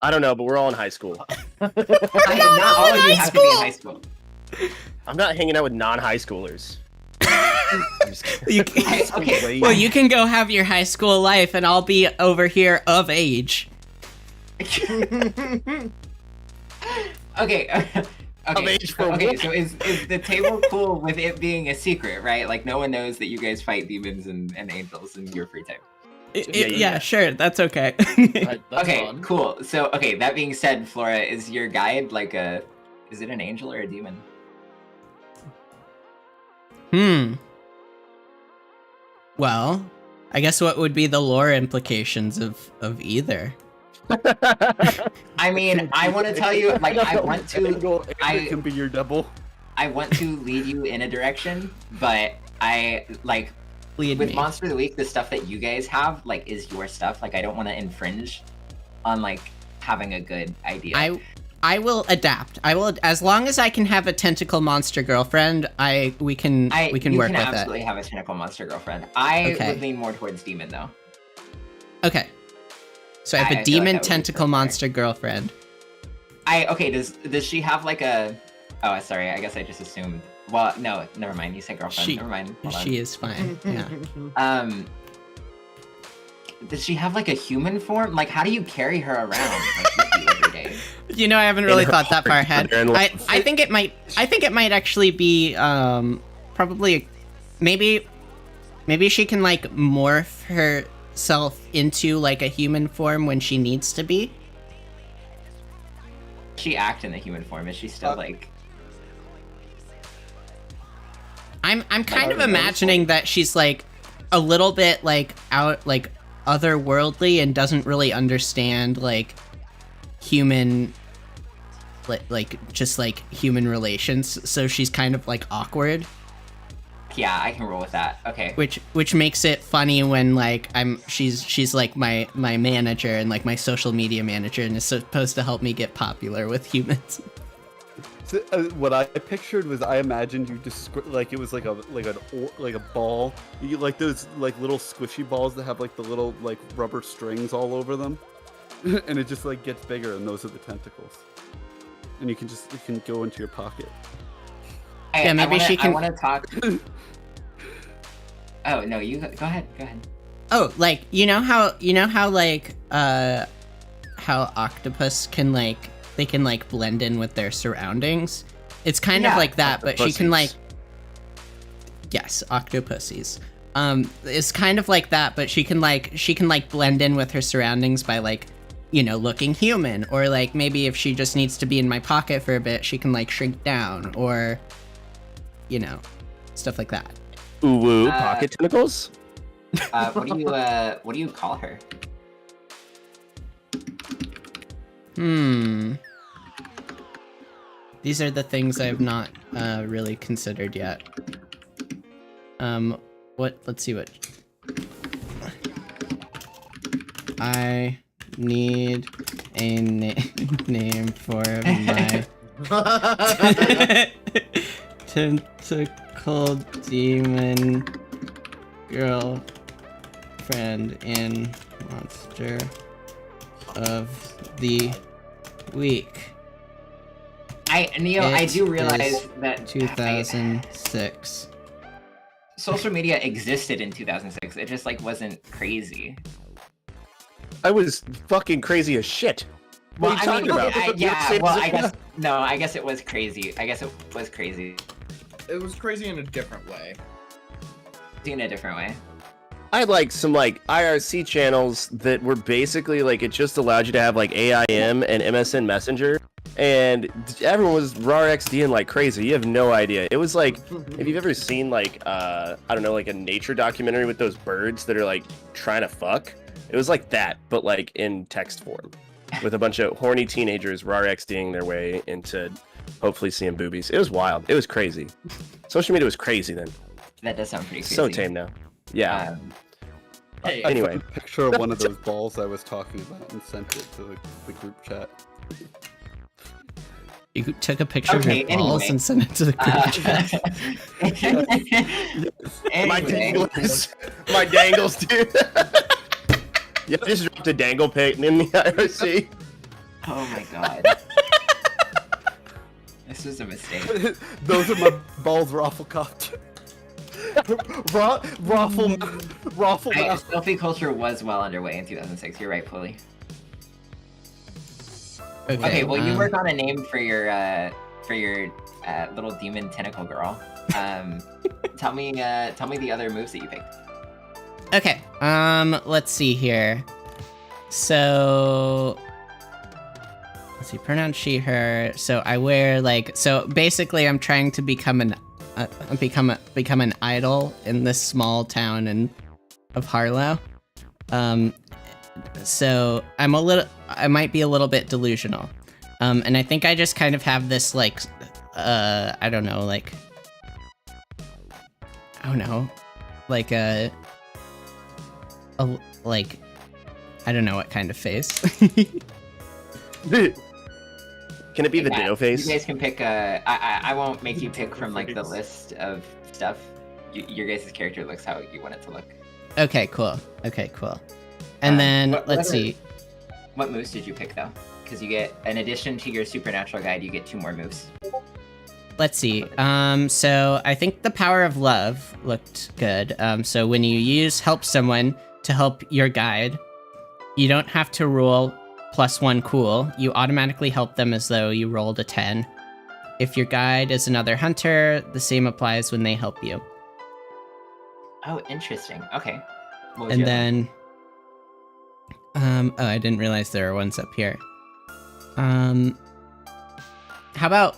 I don't know, but we're all in high school. Not all of you have to be in high school. I'm not hanging out with non-high schoolers. Okay. Well, you can go have your high school life, and I'll be over here of age. Okay. Okay, so is the table cool with it being a secret, right? Like, no one knows that you guys fight demons and angels in your free time. Yeah, sure, that's okay. That's okay, fun. cool. So, okay, that being said, Flora, is your guide like is it an angel or a demon? Well, I guess what would be the lore implications of either? I mean, I want to tell you, like, I can be your double. I want to lead you in a direction, but I, like, Lead with me. Monster of the Week, the stuff that you guys have, like, is your stuff. Like, I don't want to infringe on, like, having a good idea. I will adapt. I will, as long as I can have a tentacle monster girlfriend. We can work with You it. can absolutely have a tentacle monster girlfriend. I would lean more towards demon, though. Okay. So I have a I feel like demon that would be tentacle perfect. monster girlfriend. Okay, does she have like a? Oh, sorry. I guess I just assumed. Well, no, never mind. You said girlfriend. Never mind. Hold on. She is fine. Yeah. Does she have like a human form? Like, how do you carry her around like, with you every day? You know, I haven't really thought that far ahead. I think it might actually be probably maybe she can like morph herself into like a human form when she needs to be. She act in the human form. Is she still like? I'm kind of imagining that she's like a little bit like out like otherworldly and doesn't really understand like human like just like human relations, so she's kind of like awkward. Yeah, I can roll with that. Okay. Which makes it funny when like she's like my manager and like my social media manager and is supposed to help me get popular with humans. So, what I pictured was I imagined you like it was like a ball. You like those like little squishy balls that have like the little like rubber strings all over them, and it just like gets bigger, and those are the tentacles. And it can go into your pocket. Hey, yeah, maybe she can. I want to talk. Oh no, you go ahead. Go ahead. Oh, like you know how like how octopus can like they can like blend in with their surroundings. It's kind of like that, but she can like octopussies. It's kind of like that, but she can like blend in with her surroundings by like, you know, looking human, or like maybe if she just needs to be in my pocket for a bit, she can like shrink down, or you know, stuff like that. Ooh woo, pocket tentacles? What do you call her? These are the things I've not really considered yet. Let's see what. I need a name for my tentacle demon girlfriend in Monster of the Week. Neo, I do realize that 2006. social media existed in 2006. It just like wasn't crazy. I was fucking crazy as shit. What are you talking about? I guess it was crazy. I guess it was crazy It was crazy in a different way. in a different way. I had like some like IRC channels that were basically like it just allowed you to have like AIM and MSN Messenger, and everyone was RARXDing like crazy. You have no idea. It was like if you've ever seen like I don't know, like a nature documentary with those birds that are like trying to fuck. It was like that, but like in text form, with a bunch of horny teenagers RARXDing their way into hopefully seeing boobies. It was wild. It was crazy. Social media was crazy then. That does sound pretty crazy. So tame now. Yeah. Hey, Anyway. I took a picture of one of those balls I was talking about and sent it to the group chat. You took a picture of Okay, your balls anyway. and sent it to the group chat. My Anyway, dangles. My dangles, dude. Yeah, I just dropped a dangle pic in the IRC. oh my god. This was a mistake. Those are my balls, Rafflecopter. Raffle mouth. Selfie culture was well underway in 2006. You're right, Pulley. Okay, well, you work on a name for your little demon tentacle girl. Tell me the other moves that you picked. Okay, let's see here. So, let's see, pronoun she, her. So I wear so basically I'm trying to become an idol in this small town of Harlow. So I might be a little bit delusional. And I think I just kind of have this I don't know, I don't know what kind of face. Can it be the Yeah, ditto face? You guys can pick. I won't make you pick from the list of stuff. Your guys' character looks how you want it to look. Okay, cool. And then let's see. What moves did you pick though? Because you get, in addition to your supernatural guide, you get 2 more moves. Let's see. So I think the power of love looked good. So when you use help someone to help your guide, you don't have to roll +1 cool. You automatically help them as though you rolled a 10. If your guide is another hunter, the same applies when they help you. Oh, interesting. Okay. What was And your other then, oh, I didn't realize there are ones up here. How about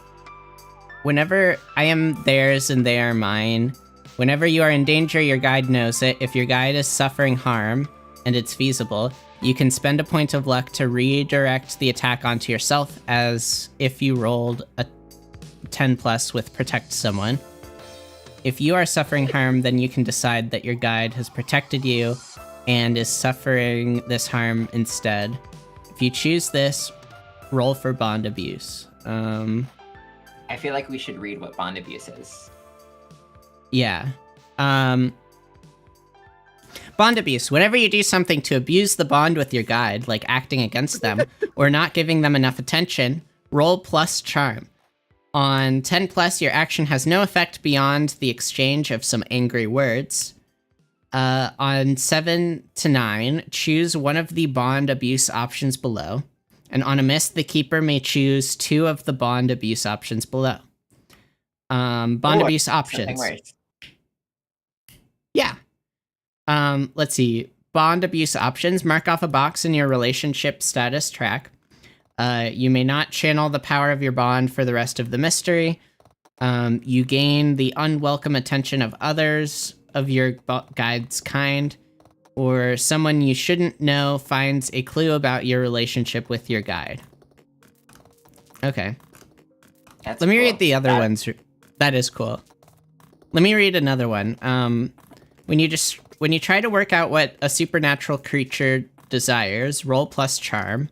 whenever I am theirs and they are mine, whenever you are in danger, your guide knows it. If your guide is suffering harm and it's feasible, you can spend a point of luck to redirect the attack onto yourself as if you rolled a 10+ with protect someone. If you are suffering harm, then you can decide that your guide has protected you and is suffering this harm instead. If you choose this, roll for bond abuse. I feel like we should read what bond abuse is. Yeah. Bond abuse. Whenever you do something to abuse the bond with your guide, like acting against them or not giving them enough attention, roll plus charm. On 10+, your action has no effect beyond the exchange of some angry words. On 7 to 9, choose one of the bond abuse options below. And on a miss, the keeper may choose 2 of the bond abuse options below. Bond abuse options. Yeah. Let's see. Bond abuse options. Mark off a box in your relationship status track. You may not channel the power of your bond for the rest of the mystery. You gain the unwelcome attention of others of your guide's kind, or someone you shouldn't know finds a clue about your relationship with your guide. Okay. That's Let me cool. read the other ones. That is cool. Let me read another one. When you try to work out what a supernatural creature desires, roll plus charm.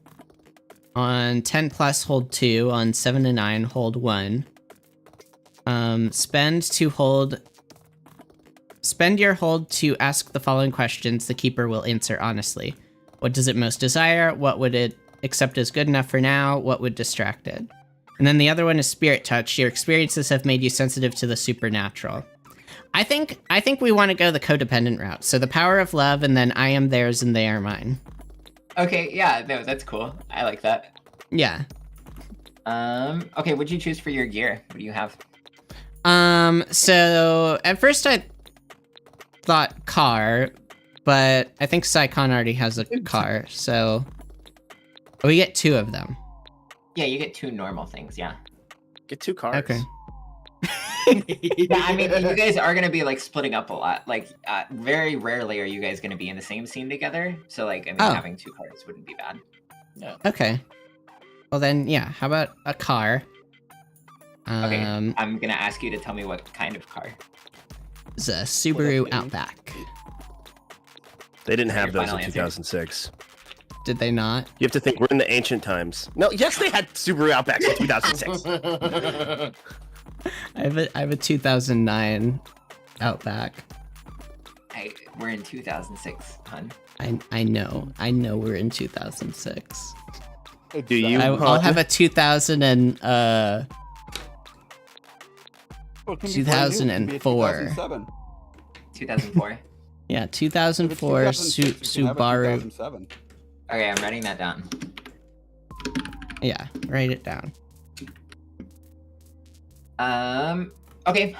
On 10+, hold 2. On 7 to 9, hold 1. Spend your hold to ask the following questions. The keeper will answer honestly. What does it most desire? What would it accept as good enough for now? What would distract it? And then the other one is spirit touch. Your experiences have made you sensitive to the supernatural. I think we want to go the codependent route. So the power of love, and then I am theirs and they are mine. Okay, yeah, no, that's cool. I like that. Yeah. Okay, what'd you choose for your gear? What do you have? So at first I thought car, but I think Psycon already has a car, so we get 2 of them. Yeah, you get 2 normal things, yeah. Get 2 cars. Okay. Yeah, I mean, you guys are gonna be like splitting up a lot. Like, very rarely are you guys gonna be in the same scene together. So, like, I mean, having 2 cars wouldn't be bad. Yeah. Okay. Well then, yeah. How about a car? Okay, I'm gonna ask you to tell me what kind of car. It's a Subaru Outback. They didn't have Your those in final answer? 2006. Did they not? You have to think we're in the ancient times. No, yes, they had Subaru Outbacks in 2006. I have a 2009 Outback. We're in 2006, hun. I know we're in 2006. Do you? I'll have a 2000 and Well, it can be brand new, it can be a 2004. 2007. 2004. Yeah, If it's 2004 2006, you can have a Subaru. 2007. Okay, I'm writing that down. Yeah, write it down. Okay.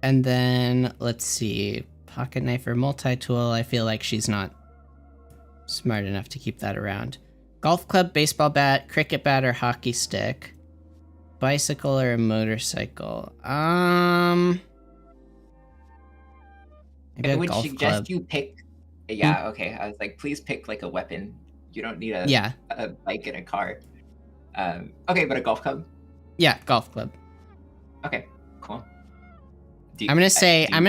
And then let's see, pocket knife or multi-tool. I feel like she's not smart enough to keep that around. Golf club, baseball bat, cricket bat, or hockey stick. Bicycle or a motorcycle. I Maybe a would golf suggest club. you pick. Yeah, okay. I was like, please pick like a weapon. You don't need a Yeah, a bike and a car. Okay, but a golf club. yeah, golf club. Okay, cool. I'm gonna say golf?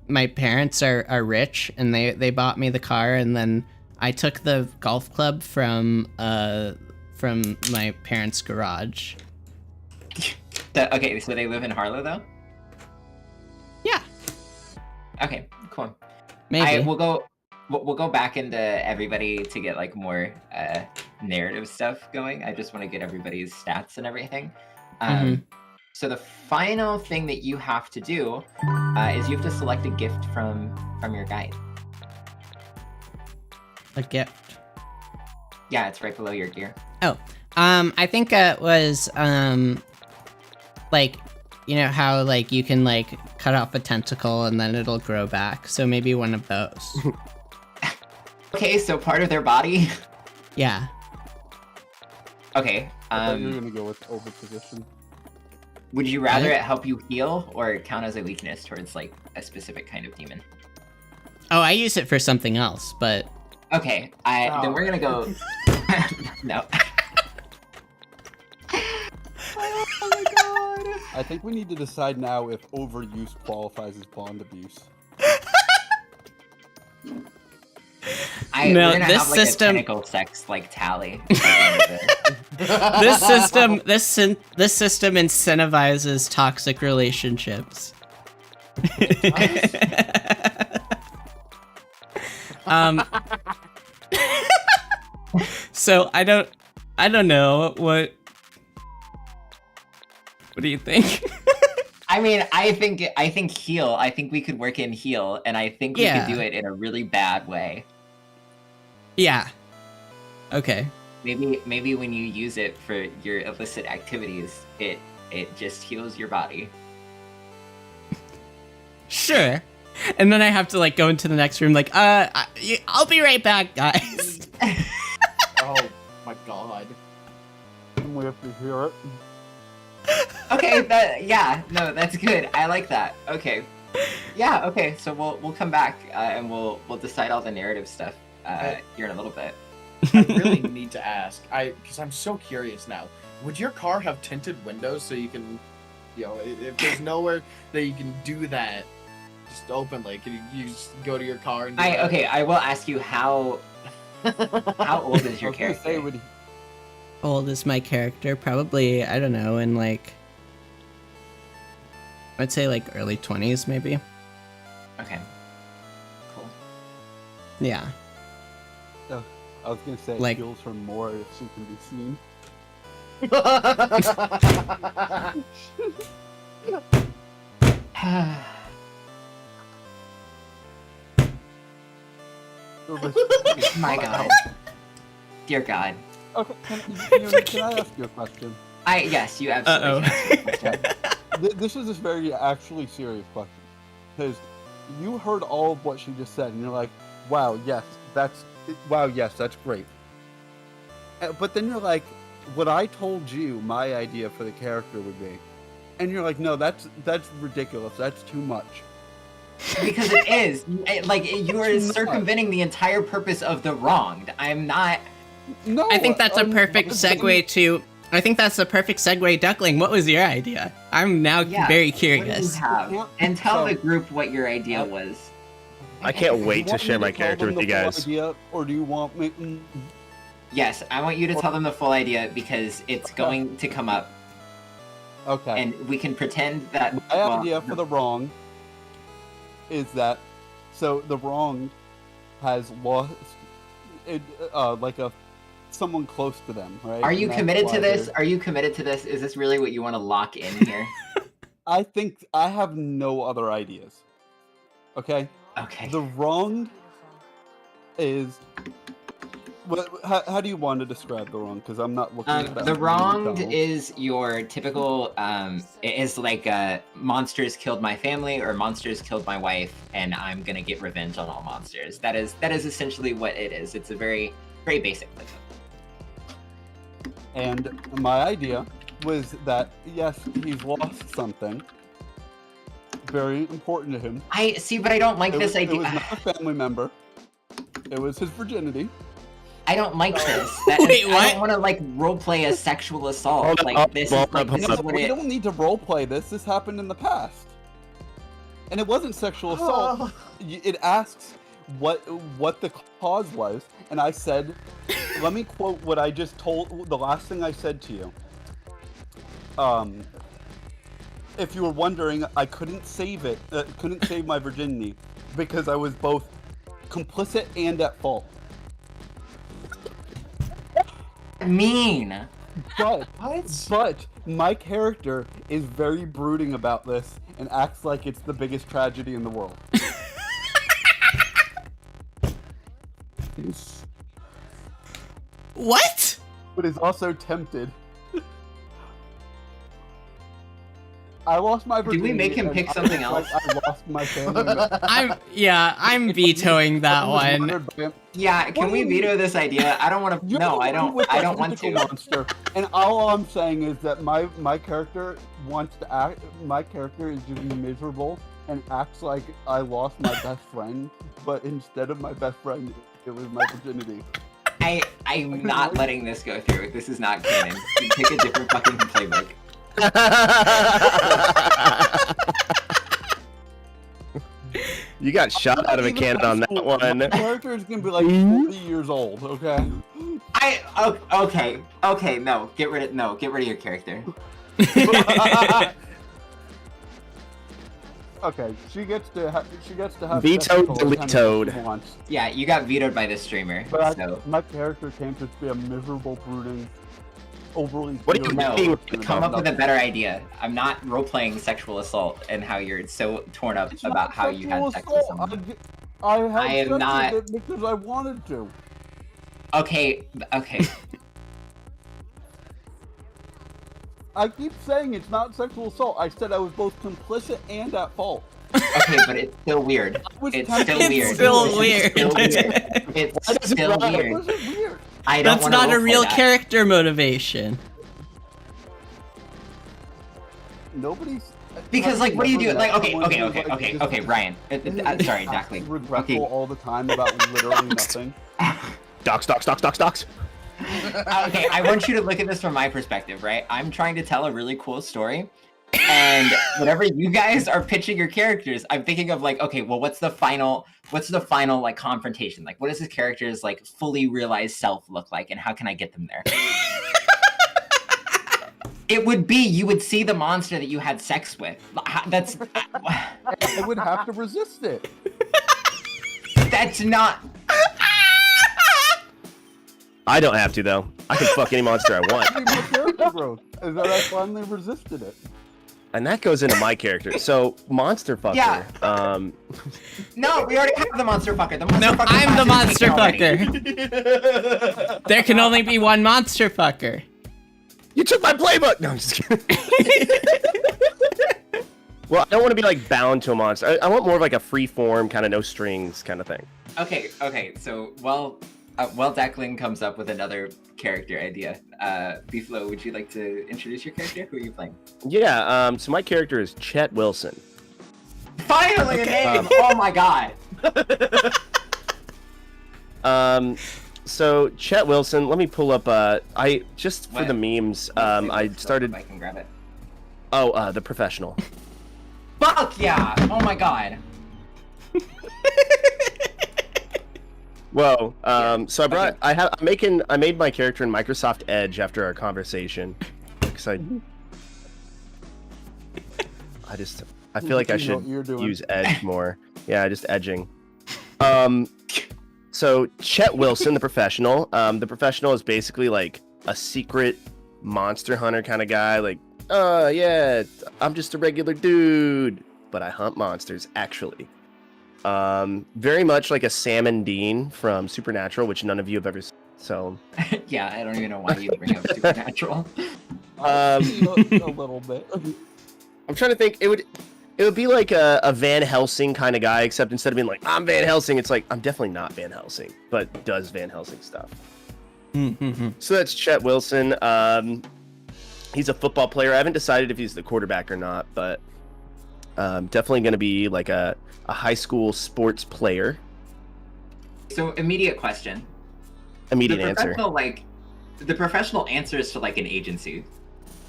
my parents are rich and they bought me the car, and then I took the golf club from my parents' garage. Okay, so they live in Harlow though. Yeah, Okay, cool. maybe. We'll go back into everybody to get like more narrative stuff going. I just want to get everybody's stats and everything. So the final thing that you have to do is you have to select a gift from your guide. A gift. Yeah, it's right below your gear. Oh, I think it was like, you know how like you can like cut off a tentacle and then it'll grow back. So maybe one of those. Okay, so part of their body. Yeah. Okay. I thought you were gonna go with overposition. Would you rather it help you heal or count as a weakness towards like a specific kind of demon? Oh, I use it for something else, but Okay, then we're gonna go. No. Oh my god! I think we need to decide now if overuse qualifies as bond abuse. We're No, gonna this have, like, system- a tentacle sex like tally. At the end of it. this system incentivizes toxic relationships. So I don't know what do you think? I mean, I think heal. I think we could work in heal, and I think we Yeah. could do it in a really bad way. Yeah. Okay. Maybe when you use it for your illicit activities, it just heals your body. Sure. And then I have to like go into the next room like, I'll be right back, guys. Oh my god. We have to hear it. Okay, no, that's good. I like that. Okay. Yeah, okay, so we'll come back and we'll decide all the narrative stuff here in a little bit. I really need to ask. Because I'm so curious now. Would your car have tinted windows so you can, you know, if there's nowhere that you can do that, just openly, can you just go to your car and do that? Okay, I will ask you how old is your I was gonna say, character? would How old is my character? Probably, I don't know, in like, I'd say like early 20s maybe. Okay. Cool. Yeah. I was gonna say Like- fuels for more if she can be seen. My God. Dear God. Okay, can I ask you a question? Yes, you absolutely can. This is a very actually serious question. Because you heard all of what she just said, and you're like, wow, yes, that's great. But then you're like, what I told you my idea for the character would be. And you're like, no, that's ridiculous. That's too much. Because it is. You are circumventing the entire purpose of the wronged. I'm not... No, I think that's a perfect segue to... I think that's the perfect segue, Duckling. What was your idea? I'm now very curious. What do you have? And tell the group what your idea was. I can't wait to share my character with you guys. Idea, or do you want me... Yes, I want you to tell them the full idea because it's going to come up. Okay. And we can pretend that... My idea for the wrong is that... So, the wronged has lost... someone close to them, right? Are you committed to this? Are you committed to this? Is this really what you want to lock in here? I think I have no other ideas. Okay? Okay. The wronged is... How do you want to describe the wrong? Because I'm not looking at that. The wronged is your typical, it is like, monsters killed my family or monsters killed my wife, and I'm gonna get revenge on all monsters. That is essentially what it is. It's a very, very basic thing. And my idea was that, yes, he's lost something very important to him. I see, but I don't like this idea. It was not a family member. It was his virginity. I don't like this. Wait, what? I don't want to like roleplay a sexual assault. We don't need to roleplay this. This happened in the past, and it wasn't sexual assault. It asks what the cause was, and I said, let me quote what I just told. The last thing I said to you. If you were wondering, I couldn't save my virginity because I was both complicit and at fault. Mean. But my character is very brooding about this and acts like it's the biggest tragedy in the world. What? But is also tempted. I lost my virginity. Did we make him pick something else? I lost my family. I'm vetoing that one. Yeah, can we veto this idea? I don't want to. No, I don't want to. Monster. And all I'm saying is that my character wants to act. My character is just miserable and acts like I lost my best friend, but instead of my best friend, it was my virginity. I'm not letting this go through. This is not canon. You pick a different fucking playbook. You got shot out of a cannon on that one. My character is gonna be like 40 years old, okay? Okay, no, get rid of your character. Okay, she gets to have vetoed, deletoed. Yeah, you got vetoed by this streamer. But so. My character can't just be a miserable, brooding, overly. What do you know? Come up with a better idea. I'm not role-playing sexual assault and how you're so torn up about how you had sex with someone. I am not it because I wanted to. Okay. I keep saying it's not sexual assault. I said I was both complicit and at fault. Okay, but it's still weird. It's still weird. It's still weird. I don't That's not a real character motivation. Nobody's. Because, like, what do you do? Like, okay, Ryan. Sorry, Duckling. Regretful all the time about literally nothing. Docs. Okay, I want you to look at this from my perspective, right? I'm trying to tell a really cool story, and whenever you guys are pitching your characters, I'm thinking of like, okay, well, what's the final like confrontation? Like, what does this character's like fully realized self look like, and how can I get them there? It would be you would see the monster that you had sex with. That's. I would have to resist it. That's not. I don't have to though. I can fuck any monster I want. character growth is that I finally resisted it. And that goes into my character. So, monster fucker. Yeah. No, we already have the monster fucker. The monster No, fucker I'm the class is monster taken already. fucker. There can only be one monster fucker. You took my playbook! No, I'm just kidding. Well, I don't want to be like bound to a monster. I want more of like a free form, kind of no strings kind of thing. Okay. So while Declan comes up with another character idea, Beeflo, would you like to introduce your character? Who are you playing? Yeah. So my character is Chet Wilson. Finally, a name! Oh my god. So Chet Wilson. Let me pull up. I just for What? the memes. I started. I can grab it. Oh, the professional. Fuck yeah! Oh my god. Whoa. So I made my character in Microsoft Edge after our conversation. Because I feel like I should use Edge more. Yeah, just edging. So Chet Wilson, the professional. The professional is basically like a secret monster hunter kind of guy. Like, yeah, I'm just a regular dude, but I hunt monsters actually. Very much like a Sam and Dean from Supernatural, which none of you have ever seen. So Yeah, I don't even know why you bring up Supernatural. A little bit. I'm trying to think. It would be like a Van Helsing kind of guy, except instead of being like I'm Van Helsing, it's like I'm definitely not Van Helsing, but does Van Helsing stuff. So that's Chet Wilson. He's a football player. I haven't decided if he's the quarterback or not, but definitely going to be like a high school sports player. So immediate question. Immediate answer. The professional answers to like an agency.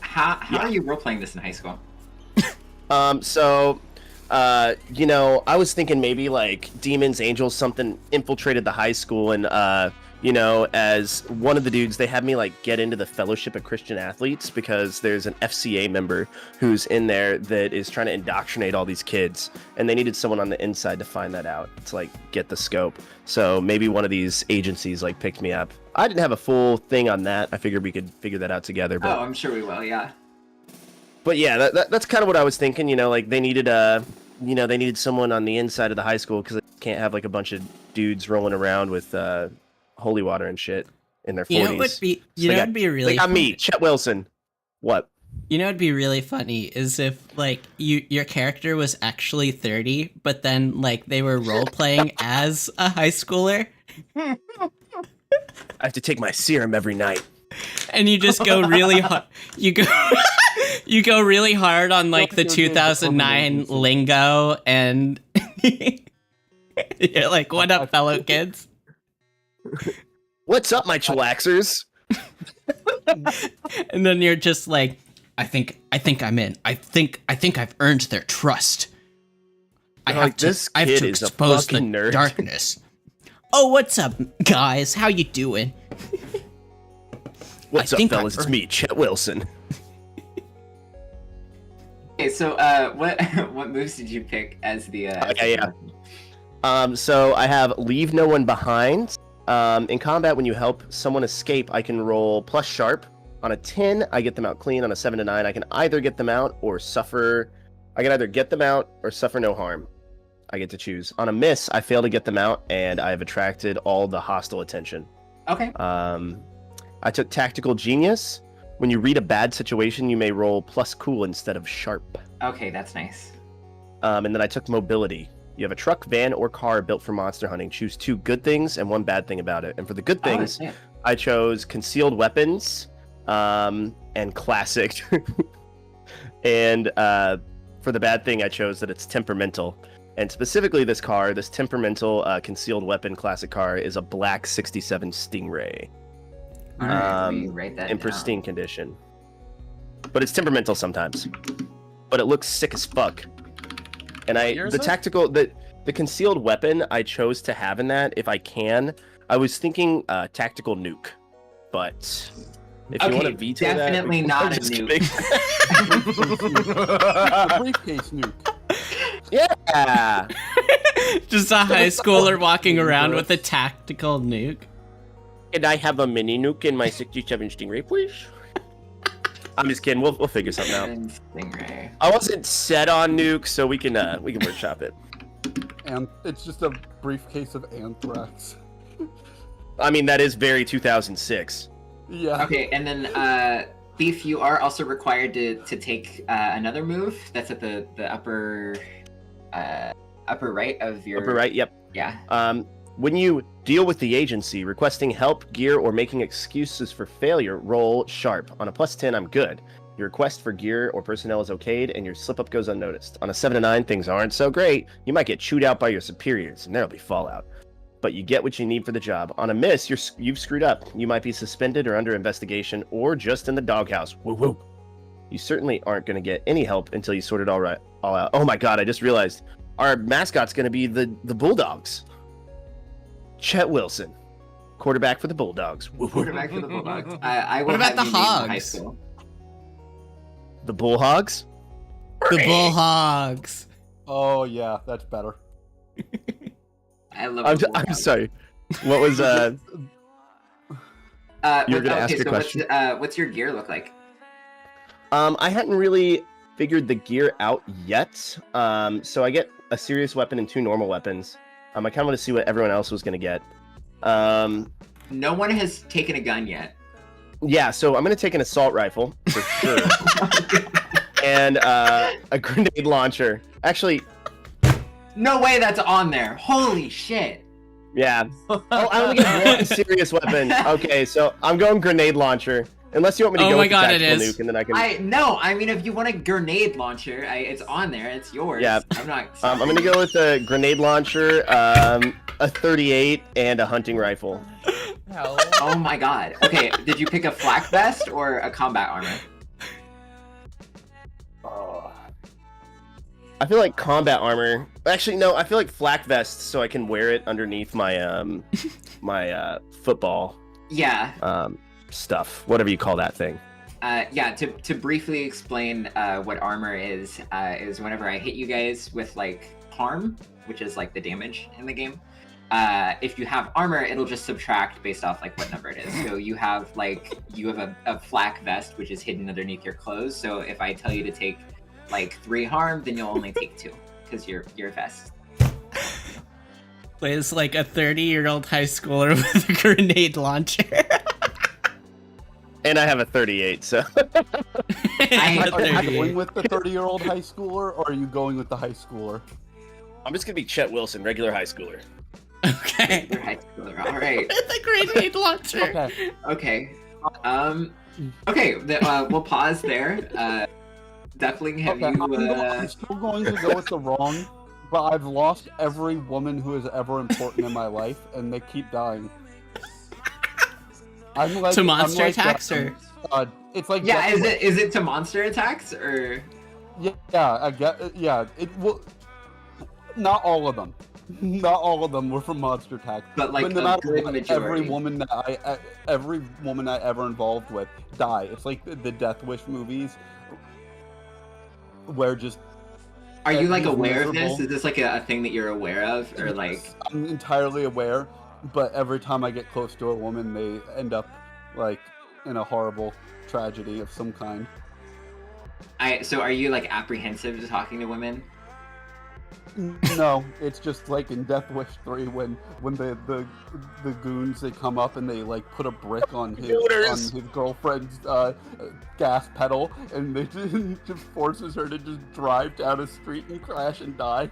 How are you role playing this in high school? I was thinking maybe like demons, angels, something infiltrated the high school, and as one of the dudes, they had me like get into the Fellowship of Christian Athletes because there's an FCA member who's in there that is trying to indoctrinate all these kids, and they needed someone on the inside to find that out, to like get the scope. So maybe one of these agencies like picked me up. I didn't have a full thing on that. I figured we could figure that out together. But... Oh, I'm sure we will. Yeah. But yeah, that's kind of what I was thinking. Like they needed they needed someone on the inside of the high school because they can't have like a bunch of dudes rolling around with holy water and shit in their 40s. You know what would be really they got funny? me, Chet Wilson. What? You know what'd be really funny is if like your character was actually 30, but then like they were role playing as a high schooler. I have to take my serum every night. And you just go really hard. You go really hard on like the 2009 lingo, and you're like, "What up, fellow kids?" What's up, my chillaxers? And then you're just like, I think I'm in. I think I've earned their trust. I have to expose the nerd. darkness. Oh, what's up, guys? How you doing? What's up, fellas? It's me, Chet Wilson. Okay, so what moves did you pick as the? So I have leave no one behind. In combat, when you help someone escape, I can roll plus sharp. On a 10, I get them out clean. On a 7 to 9, I can either get them out or suffer. I can either get them out or suffer no harm. I get to choose. On a miss, I fail to get them out, and I have attracted all the hostile attention. Okay. I took tactical genius. When you read a bad situation, you may roll plus cool instead of sharp. Okay, that's nice. And then I took mobility. You have a truck, van, or car built for monster hunting. Choose 2 good things and 1 bad thing about it. And for the good things, I chose concealed weapons, and classic. And for the bad thing, I chose that it's temperamental. And specifically this car, this temperamental concealed weapon classic car, is a black 67 Stingray. All right, let me write that in down. pristine condition. But it's temperamental sometimes. But it looks sick as fuck. And the concealed weapon I chose to have in that, if I can. I was thinking tactical nuke. But if you want to veto definitely that, not a nuke. A briefcase nuke. Yeah. Just a high schooler walking around with a tactical nuke. Can I have a mini nuke in my 67 Stingray, please? I'm just kidding. We'll figure something out. And Stingray. I wasn't set on nuke, so we can workshop it. And it's just a briefcase of anthrax. I mean, that is very 2006. Yeah. Okay, and then Thief, you are also required to take another move. That's at the upper right of your Upper right. Yep. Yeah. When you deal with the agency, requesting help, gear, or making excuses for failure, roll sharp. On a +10, I'm good. Your request for gear or personnel is okayed, and your slip-up goes unnoticed. On a 7 to 9, things aren't so great. You might get chewed out by your superiors, and there'll be fallout. But you get what you need for the job. On a miss, you've screwed up. You might be suspended or under investigation, or just in the doghouse. Woo woo. You certainly aren't going to get any help until you sort it all out. Oh my god, I just realized. Our mascot's going to be the Bulldogs. Chet Wilson, quarterback for the Bulldogs. Woo woo. Quarterback for the Bulldogs. I will What about have the you named in high Hogs? school. The Bullhogs? The Bullhogs. Oh yeah, that's better. I love I'm the I'm Bulldogs. sorry. What was You were gonna ask a so question. What's your gear look like? I hadn't really figured the gear out yet. So I get a serious weapon and 2 normal weapons. I kind of want to see what everyone else was gonna get. No one has taken a gun yet. Yeah, so I'm gonna take an assault rifle for sure, and a grenade launcher. Actually, No way that's on there. Holy shit. yeah. Oh, I only get 1 serious weapon. Okay, so I'm going grenade launcher. Unless you want me to Oh go my with God, the it tactical is. nuke, and then I can. I mean, if you want a grenade launcher, it's on there. It's yours. Yeah. I'm not. I'm gonna go with a grenade launcher, a 38, and a hunting rifle. Hell. Oh my god. Okay, did you pick a flak vest or a combat armor? I feel like combat armor. Actually, no. I feel like flak vest, so I can wear it underneath my my football Yeah. stuff, whatever you call that thing. Yeah. To briefly explain what armor is whenever I hit you guys with like harm, which is like the damage in the game. If you have armor, it'll just subtract based off like what number it is. So you have a flak vest, which is hidden underneath your clothes. So if I tell you to take like 3 harm, then you'll only take 2 because you're a vest. Plays like a 30-year-old high schooler with a grenade launcher. And I have a 38, so. Are you going with the 30-year-old high schooler, or are you going with the high schooler? I'm just gonna be Chet Wilson, regular high schooler. Okay. You're a high schooler. All right. The grenade launcher. Okay. Okay. We'll pause there. Definitely have Okay. you. I'm still going to go with the wrong, but I've lost every woman who is ever important in my life, and they keep dying. I'm like, To monster I'm like, attacks, or it's like Yeah, Death is it to monster attacks or? Wish. Yeah, I get. Yeah, it will. Not all of them. Not all of them were from monster attacks. But like no a matter good what, majority. every woman I ever involved with die. It's like the Death Wish movies, where just. Are you like he's aware of this? miserable. Is this like a thing that you're aware of, or like? I'm entirely aware, but every time I get close to a woman, they end up like in a horrible tragedy of some kind. So are you like apprehensive to talking to women? No, it's just like in Death Wish 3 when the goons, they come up and they like put a brick on his girlfriend's gas pedal, and they just forces her to just drive down a street and crash and die.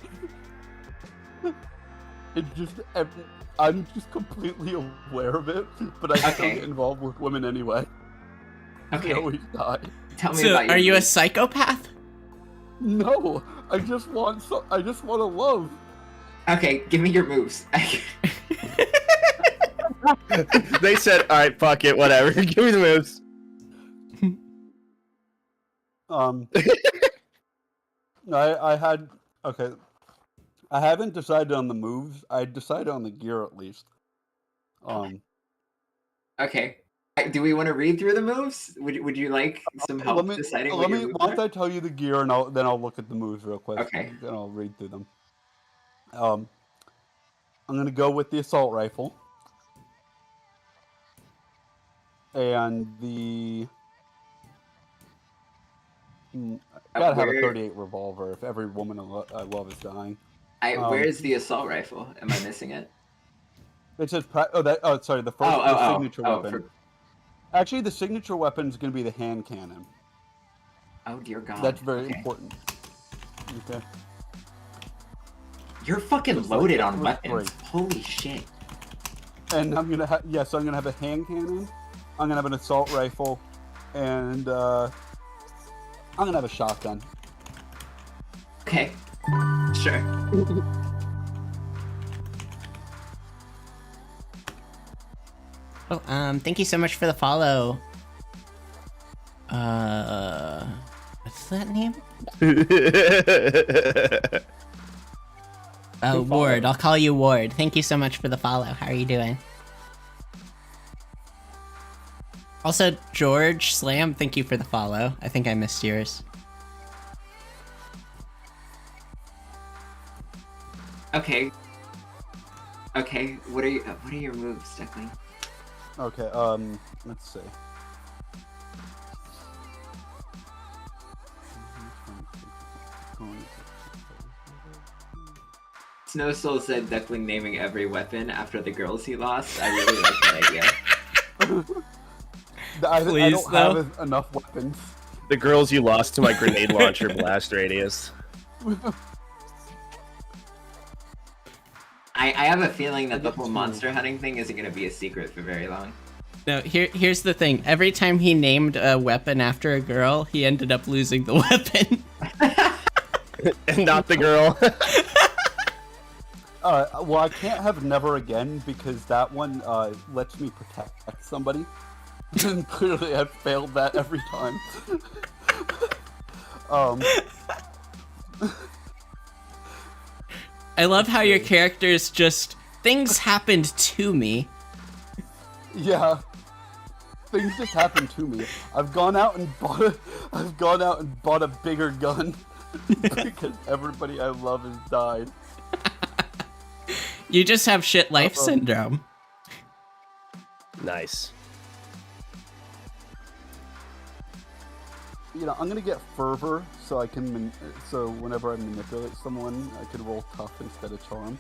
I'm just completely aware of it, but I still Okay. get involved with women anyway. Okay. They always die. Tell me so about your. are you a moves. psychopath? No, I just want to love. Okay, give me your moves. They said, all right, fuck it, whatever. Give me the moves. I had okay. I haven't decided on the moves. I decided on the gear at least. Okay. Do we want to read through the moves? Would you like some help deciding what your moves once are? I tell you the gear, and then I'll look at the moves real quick. Okay. Then I'll read through them. I'm gonna go with the assault rifle, and Gotta have a Where- 38 revolver if every woman I love is dying. Where is the assault rifle? Am I missing it? It says sorry, the first the signature weapon. Actually, the signature weapon is going to be the hand cannon. Oh dear God. That's very important. Okay. You're fucking Just loaded like on weapons. Holy shit. And I'm gonna have so I'm gonna have a hand cannon. I'm gonna have an assault rifle, and I'm gonna have a shotgun. Okay. Sure. Oh, thank you so much for the follow. What's that name? Ward. I'll call you Ward. Thank you so much for the follow. How are you doing? Also, George Slam, thank you for the follow. I think I missed yours. Okay. Okay. What are your moves, Declan? Okay. Let's see. Snow Soul said Duckling naming every weapon after the girls he lost. I really like that idea. I Please, don't have enough weapons. The girls you lost to my grenade launcher blast radius. I have a feeling that the whole monster hunting thing isn't going to be a secret for very long. No, here's the thing. Every time he named a weapon after a girl, he ended up losing the weapon. And not the girl. Well, I can't have never again because that one lets me protect somebody. And clearly I've failed that every time. I love how your character's just, things happened to me. Yeah. Things just happened to me. I've gone out and bought a bigger gun because everybody I love has died. You just have shit life syndrome. Nice. You know, I'm gonna get fervor so I can so whenever I manipulate someone, I could roll tough instead of charm.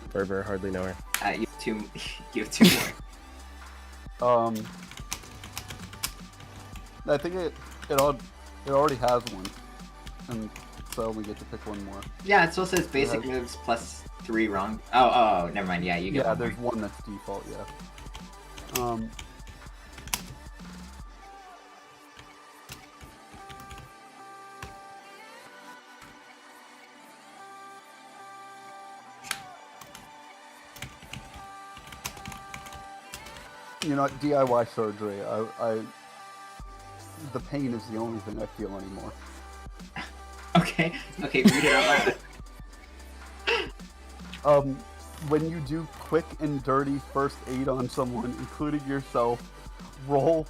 Fervor, hardly know her. You have two more. I think it already has one, and so we get to pick one more. Yeah, it still says basic moves plus 3 wrong. Oh, never mind. Yeah, you get one there's more. one that's default. Yeah. You know, DIY surgery. The pain is the only thing I feel anymore. Okay, read it out loud. When you do quick and dirty first aid on someone, including yourself, roll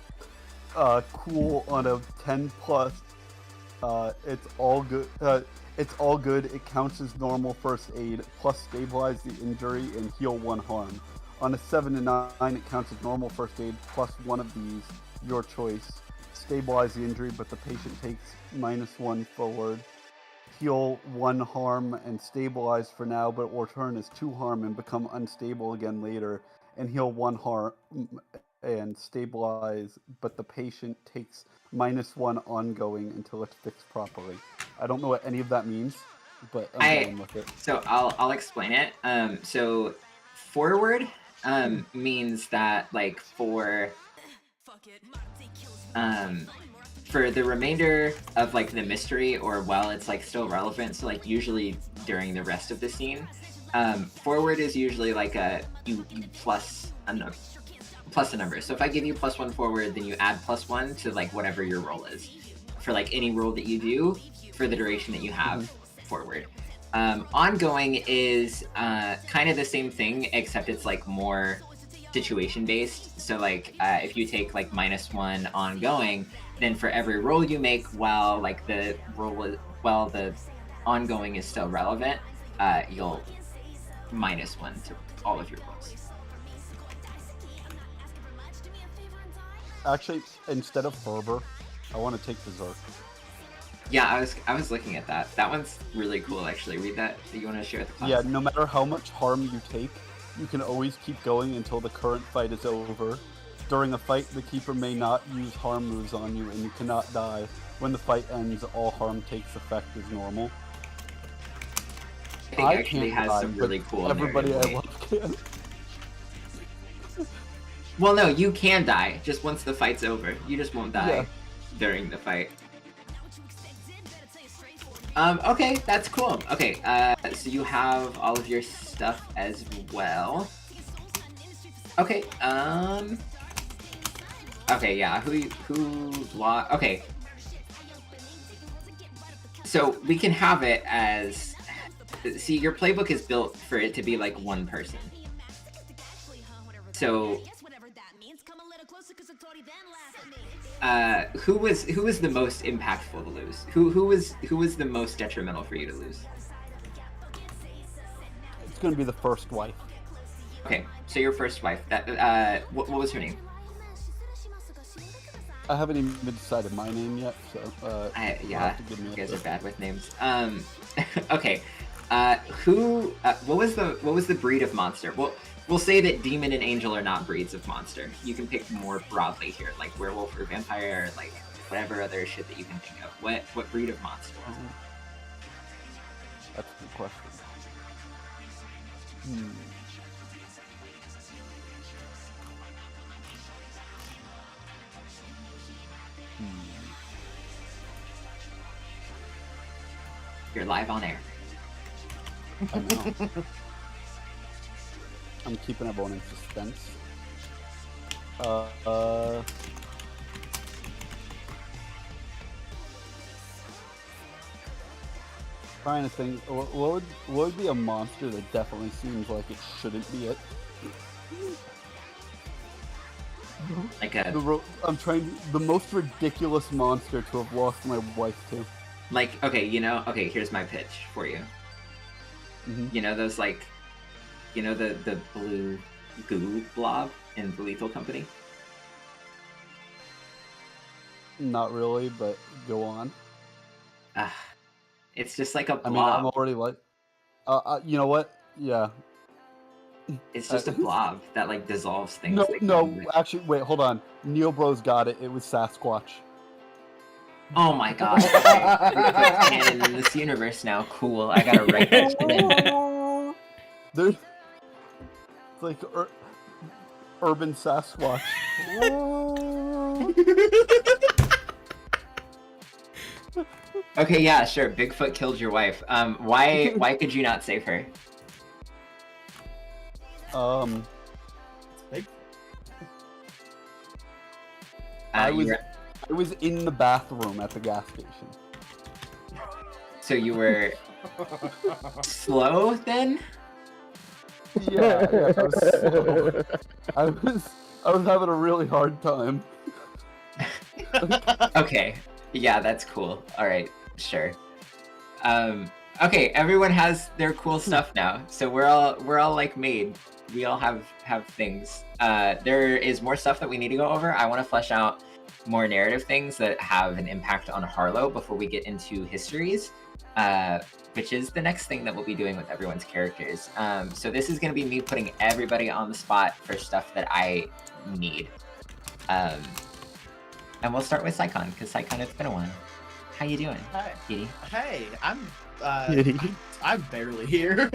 cool on a 10 plus. It's all good. It's all good. It counts as normal first aid. Plus stabilize the injury and heal 1 harm. On a 7 to 9, it counts as normal first aid. Plus one of these, your choice. Stabilize the injury, but the patient takes -1 forward. Heal 1 harm and stabilize for now, but will return as 2 harm and become unstable again later. And heal 1 harm and stabilize, but the patient takes -1 ongoing until it's fixed properly. I don't know what any of that means, but I'm going with it. So I'll explain it. So forward means that like for the remainder of like the mystery or while it's like still relevant, so like usually during the rest of the scene, forward is usually like you plus a number. So if I give you +1 forward, then you add +1 to like whatever your roll is for like any roll that you do for the duration that you have forward. Ongoing is kind of the same thing, except it's like more situation based. So like if you take like -1 ongoing, then for every roll you make while like the ongoing is still relevant, you'll -1 to all of your rolls. Actually, instead of fervor, I want to take berserk. Yeah, I was looking at that. That one's really cool, actually. Read that. Do you want to share with the class? Yeah, no matter how much harm you take, you can always keep going until the current fight is over. During a fight, the keeper may not use harm moves on you, and you cannot die. When the fight ends, all harm takes effect as normal. I think it actually has some really cool everybody I narrative love can. Well, no, you can die, just once the fight's over. You just won't die during the fight. Okay, that's cool. Okay, so you have all of your stuff as well. Okay, okay, yeah, okay. So, we can have it as... See, your playbook is built for it to be like one person. So... who was the most impactful to lose? Who was the most detrimental for you to lose? It's gonna be the first wife. Okay, so your first wife. That what was her name? I haven't even decided my name yet, so yeah, you guys are bad with names. Okay, what was the breed of monster? Well, we'll say that demon and angel are not breeds of monster. You can pick more broadly here, like werewolf or vampire, or like whatever other shit that you can think of. What breed of monster was it? That's a good question. You're live on air. I know. I'm keeping everyone in suspense. Trying to think, what would be a monster that definitely seems like it shouldn't be it? Like the most ridiculous monster to have lost my wife to. Like, okay, here's my pitch for you. You know those, like, the blue goo blob in the Lethal Company? Not really, but go on. It's just like a blob. I mean, I'm already like, you know what? Yeah. It's just a blob that, like, dissolves things. No, actually, wait, hold on. Neo Bros got it. It was Sasquatch. Oh my god. Canon in this universe now. Cool. I gotta write that shit in. There's like urban Sasquatch. Okay, yeah, sure. Bigfoot killed your wife. Why could you not save her? I was in the bathroom at the gas station. So you were slow then? Yeah, I was slow. I was having a really hard time. Okay. Yeah, that's cool. All right, sure. Okay, everyone has their cool stuff now. So we're all like made. We all have things. There is more stuff that we need to go over. I want to flesh out more narrative things that have an impact on Harlow before we get into histories, which is the next thing that we'll be doing with everyone's characters. So this is going to be me putting everybody on the spot for stuff that I need. And we'll start with Saikon, because Saikon, it's been a while. How you doing? Hi. Kitty? Hey, I'm barely here.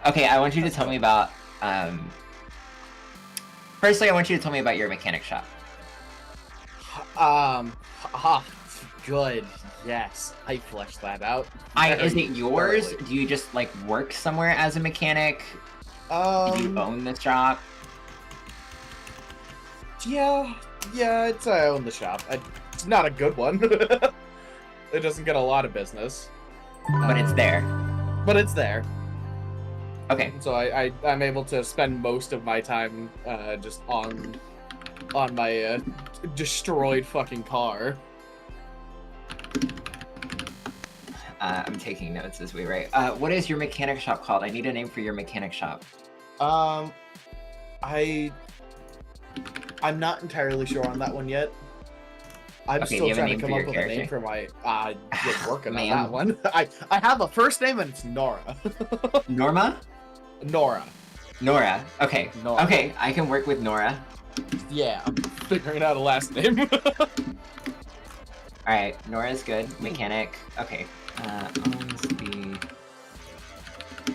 Okay, I want you to tell me about, firstly, I want you to tell me about your mechanic shop. Good. Yes, I fleshed that out. Is it yours? Do you just, like, work somewhere as a mechanic? Do you own the shop? Yeah, I own the shop. It's not a good one. It doesn't get a lot of business. But it's there. But it's there. Okay. So I'm able to spend most of my time just on my destroyed fucking car. I'm taking notes as we write. What is your mechanic shop called? I need a name for your mechanic shop. I'm not entirely sure on that one yet. I'm Okay, do still you have a trying to name come for up your with a name character? for my. Been working on Man. that one. I have a first name and it's Nora. Norma? Nora. Nora. Okay. Nora. Okay, I can work with Nora. Yeah, I'm figuring out a last name. Alright, Nora's good. Mechanic. Okay. Owns the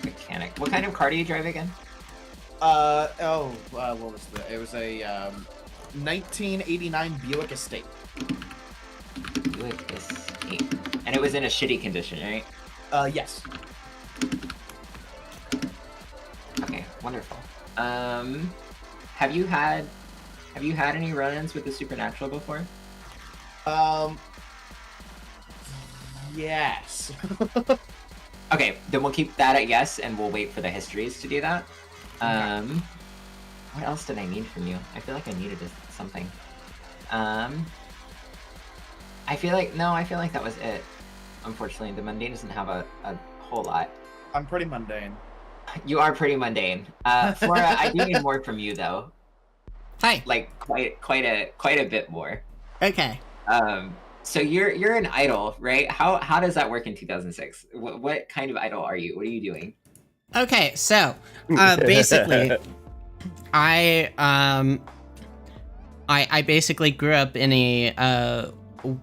mechanic. What kind of car do you drive again? what was it was a 1989 Buick Estate. Buick Escape. And it was in a shitty condition, right? Yes. Okay, wonderful. Have you had any run-ins with the supernatural before? Yes. Okay, then we'll keep that at yes, and we'll wait for the histories to do that. What else did I need from you? I feel like I needed something. I feel like that was it. Unfortunately, the mundane doesn't have a whole lot. I'm pretty mundane. You are pretty mundane. Flora, I do need more from you though. Hi. Like quite a bit more. Okay. So you're an idol, right? How does that work in 2006? What kind of idol are you? What are you doing? Okay, so basically, I basically grew up in a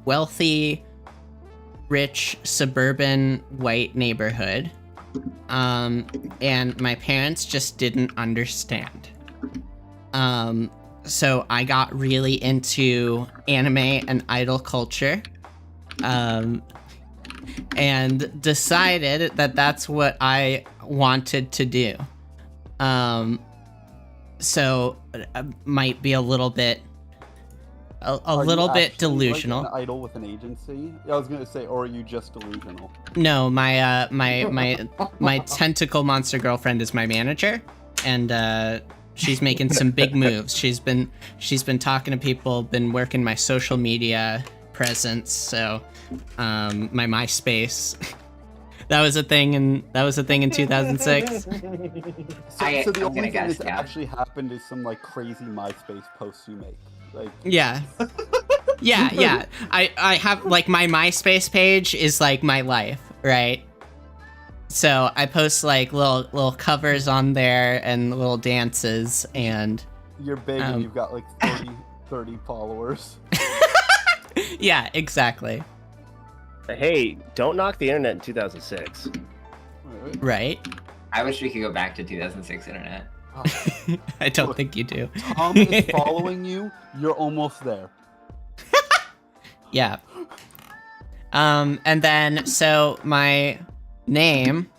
wealthy, rich suburban white neighborhood, and my parents just didn't understand. So I got really into anime and idol culture, and decided that that's what I wanted to do. So might be a little bit, a little bit delusional. Like an idol with an agency? I was gonna say, or are you just delusional? No, my tentacle monster girlfriend is my manager, and she's making some big moves. She's been talking to people, been working my social media presence. So, my MySpace. That was a thing in 2006. So the I'm only gonna thing guess, that's yeah. actually happened is some like crazy MySpace posts you make. Like Yeah. Yeah. I have like my MySpace page is like my life, right? So I post like little covers on there and little dances, and you're big and you've got like 30 followers. yeah, exactly. Hey, don't knock the internet in 2006. Right? I wish we could go back to 2006 internet. I don't Look, think you do. Tom is following you. You're almost there. Yeah. And then so my name.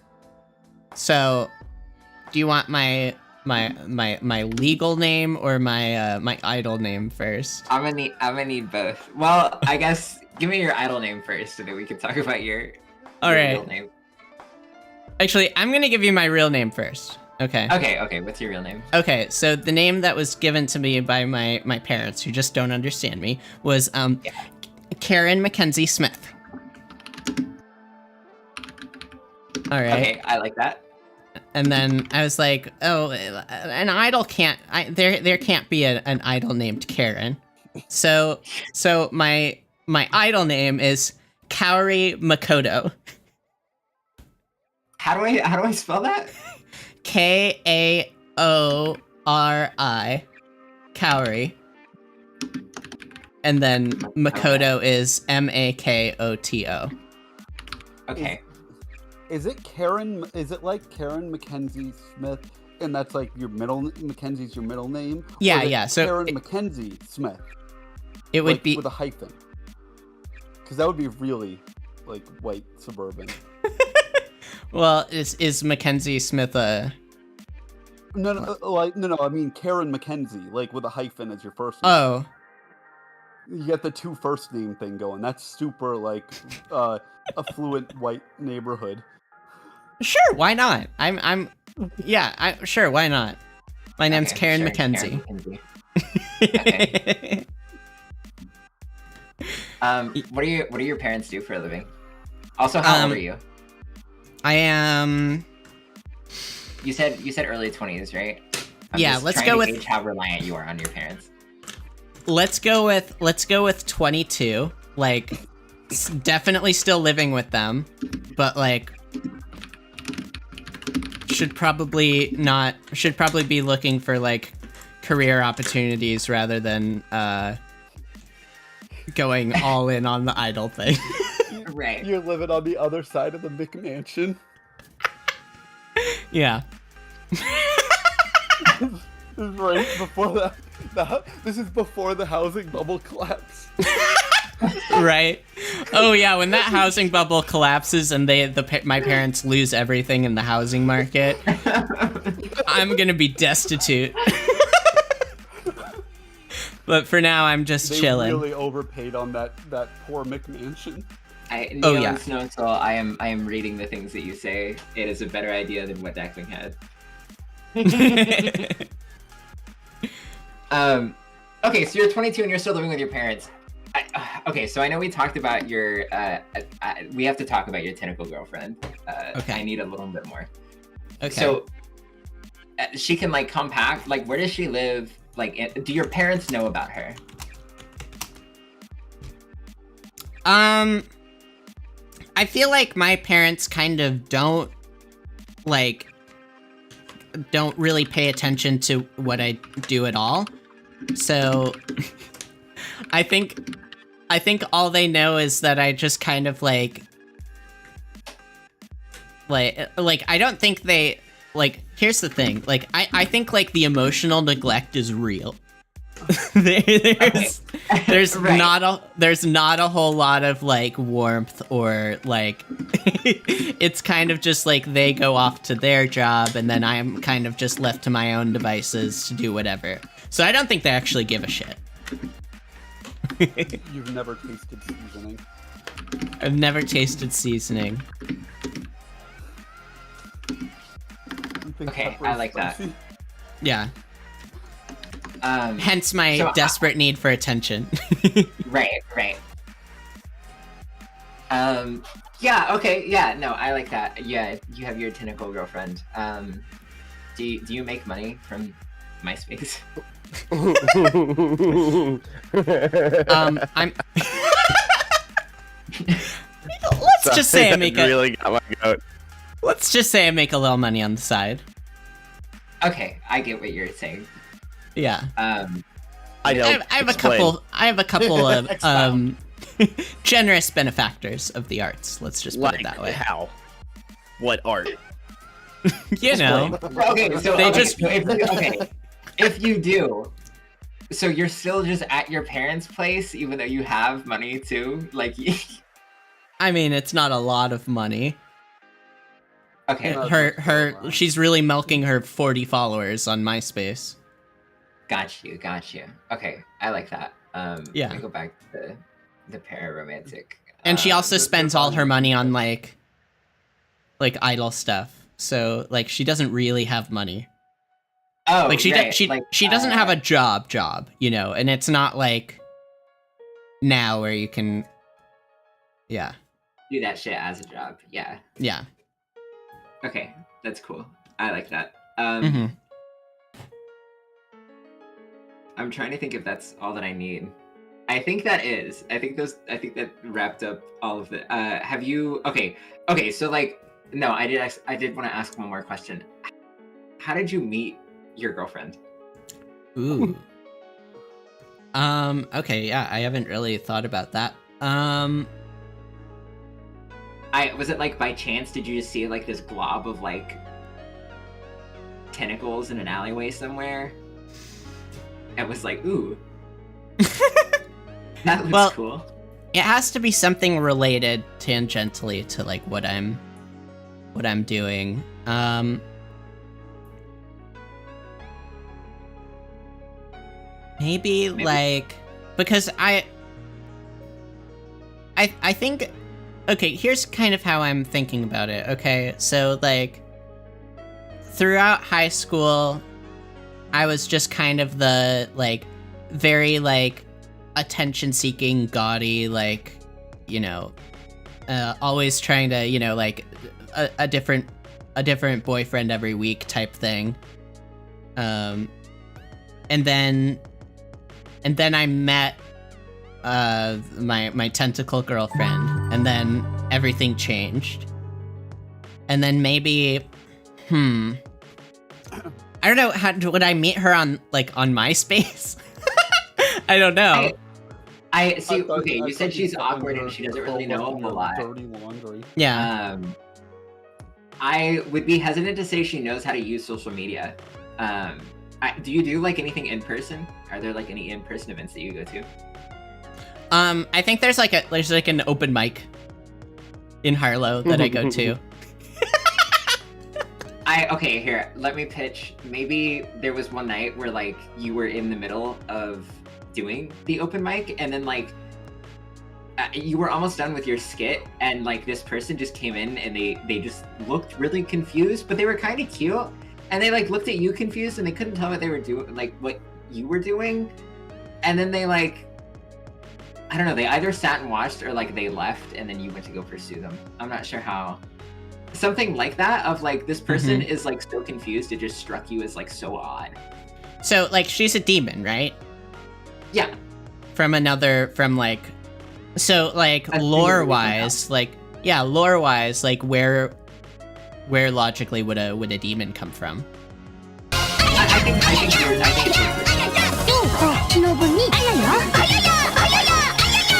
So, do you want my legal name or my idol name first? I'm gonna need both. Well, I guess give me your idol name first, so that we can talk about your real name. Actually, I'm gonna give you my real name first. Okay. Okay. What's your real name? Okay, so the name that was given to me by my parents, who just don't understand me, was Karen Mackenzie Smith. All right. Okay, I like that. And then I was like, oh, an idol can't. There can't be an idol named Karen. So my idol name is Kaori Makoto. How do I spell that? Kaori. Kaori. And then Makoto is Makoto. Okay. Is it Karen? Is it like Karen Mackenzie Smith, and that's like your middle? Mackenzie's your middle name. Yeah, Or is it yeah. So Karen Mackenzie Smith. it would like, be with a hyphen. Because that would be really like white suburban. well. Is Mackenzie Smith a? No. I mean Karen Mackenzie, like with a hyphen as your first name. Oh. You get the two first name thing going. That's super like affluent white neighborhood. Sure, why not? Sure, why not? My name's Okay, Karen sure, Mackenzie. Karen Mackenzie. Okay. What do your parents do for a living? Also, how old are you? I am. You said early 20s, right? Yeah, just let's trying go to with- gauge how reliant you are on your parents. let's go with 22. Like, definitely still living with them, but like should probably be looking for like career opportunities rather than going all in on the idol thing. Right. You're living on the other side of the McMansion. Yeah. This is right before this is before the housing bubble collapse. Right. Oh yeah, when that housing bubble collapses and my parents lose everything in the housing market, I'm gonna be destitute. But for now, I'm just chilling. They really overpaid on that poor McMansion. Neon Snow Soul, I am reading the things that you say. It is a better idea than what Declan had. Okay, so you're 22 and you're still living with your parents. Okay, so I know we talked about your. We have to talk about your tentacle girlfriend. Okay. I need a little bit more. Okay. So she can like come back. Like, where does she live? Like, do your parents know about her? I feel like my parents kind of don't really pay attention to what I do at all. So I think all they know is that I just kind of like I don't think they like. Here's the thing, like I think like the emotional neglect is real. there's Right. not a whole lot of like warmth or like it's kind of just like they go off to their job and then I'm kind of just left to my own devices to do whatever. So I don't think they actually give a shit. You've never tasted seasoning. I've never tasted seasoning. You think Okay, pepper I is like that. spicy? Yeah. Hence my so, desperate need for attention. Right. Yeah. Okay. Yeah. No, I like that. Yeah. You have your tentacle girlfriend. Do you make money from MySpace? I'm. Let's just say I make really got my goat. Let's just say I make a little money on the side. Okay, I get what you're saying. Yeah. I know. I have Explain. a couple of Expound. generous benefactors of the arts. Let's just put Like it that way. how? What art? You know. Okay, so They okay, just- so if you do, so you're still just at your parents' place, even though you have money too. Like, I mean, it's not a lot of money. okay, She's really milking her 40 followers on MySpace. got you. Okay, I like that. Yeah. Let me go back to the pararomantic. And she also they're spends all her fun. money on like idle stuff. So like she doesn't really have money. Oh, Like she right, she doesn't have a job, you know, and it's not like now where you can yeah. do that shit as a job. Yeah. Yeah. Okay, that's cool. I like that. Mhm. I'm trying to think if that's all that I need. I think that is. I think that wrapped up all of the. Have you? Okay. So like, no, I did want to ask one more question. How did you meet your girlfriend? Ooh. Okay, yeah, I haven't really thought about that. Was it like by chance? Did you just see like this glob of like tentacles in an alleyway somewhere? It was like, ooh. That looks Well, cool. it has to be something related tangentially to like what I'm doing. Maybe like because I think okay, here's kind of how I'm thinking about it. Okay, so like throughout high school I was just kind of the like very like attention seeking, gaudy, like, you know, always trying to, you know, like a different boyfriend every week type thing. And then and then I met my tentacle girlfriend, and then everything changed. And then maybe, I don't know, would I meet her on MySpace? I don't know. I see. Okay, you said she's awkward and she doesn't really know a lot. Dirty laundry. Yeah. I would be hesitant to say she knows how to use social media. Do you do like anything in person? Are there like any in-person events that you go to? I think there's like an open mic in Harlow that I go to. Okay, here, let me pitch. Maybe there was one night where like you were in the middle of doing the open mic, and then like you were almost done with your skit, and like this person just came in and they just looked really confused, but they were kind of cute, and they like looked at you confused and they couldn't tell what they were doing, like what you were doing, and then they like, I don't know, they either sat and watched or like they left and then you went to go pursue them. I'm not sure how. Something like that, of like this person is like so confused, it just struck you as like so odd. So like she's a demon, right? Yeah. From like, so like lore wise, like where logically would a demon come from? I think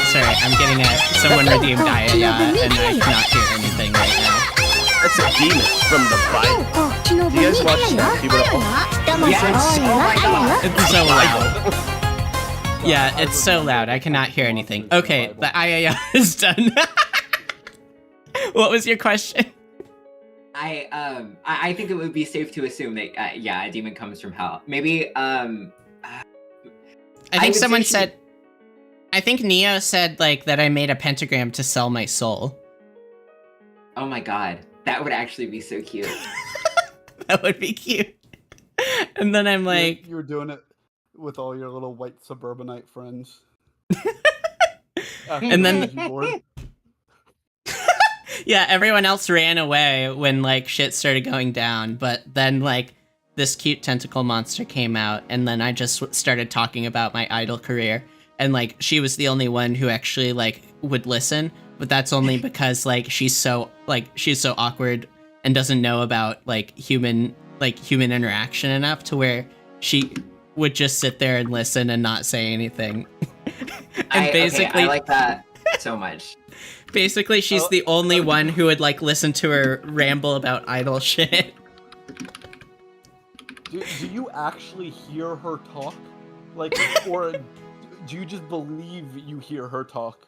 Sorry, I'm getting someone redeemed Aya, and I cannot hear anything right now. That's a demon from the Bible. Do you guys watch that? Yes. Oh my god. It's so loud. Yeah, it's so loud. I cannot hear anything. Okay, the Aya is done. What was your question? I think it would be safe to assume that a demon comes from hell. Maybe I think someone said. I think Neo said like that I made a pentagram to sell my soul. Oh my god, that would actually be so cute. That would be cute. And then I'm like, you were doing it with all your little white suburbanite friends. And then yeah, everyone else ran away when like shit started going down, but then like this cute tentacle monster came out, and then I just started talking about my idol career, and like she was the only one who actually like would listen, but that's only because like she's so awkward and doesn't know about like human interaction enough to where she would just sit there and listen and not say anything. And I like that so much. Basically, she's the only one who would like listen to her ramble about idol shit. Do you actually hear her talk? Like, or do you just believe you hear her talk?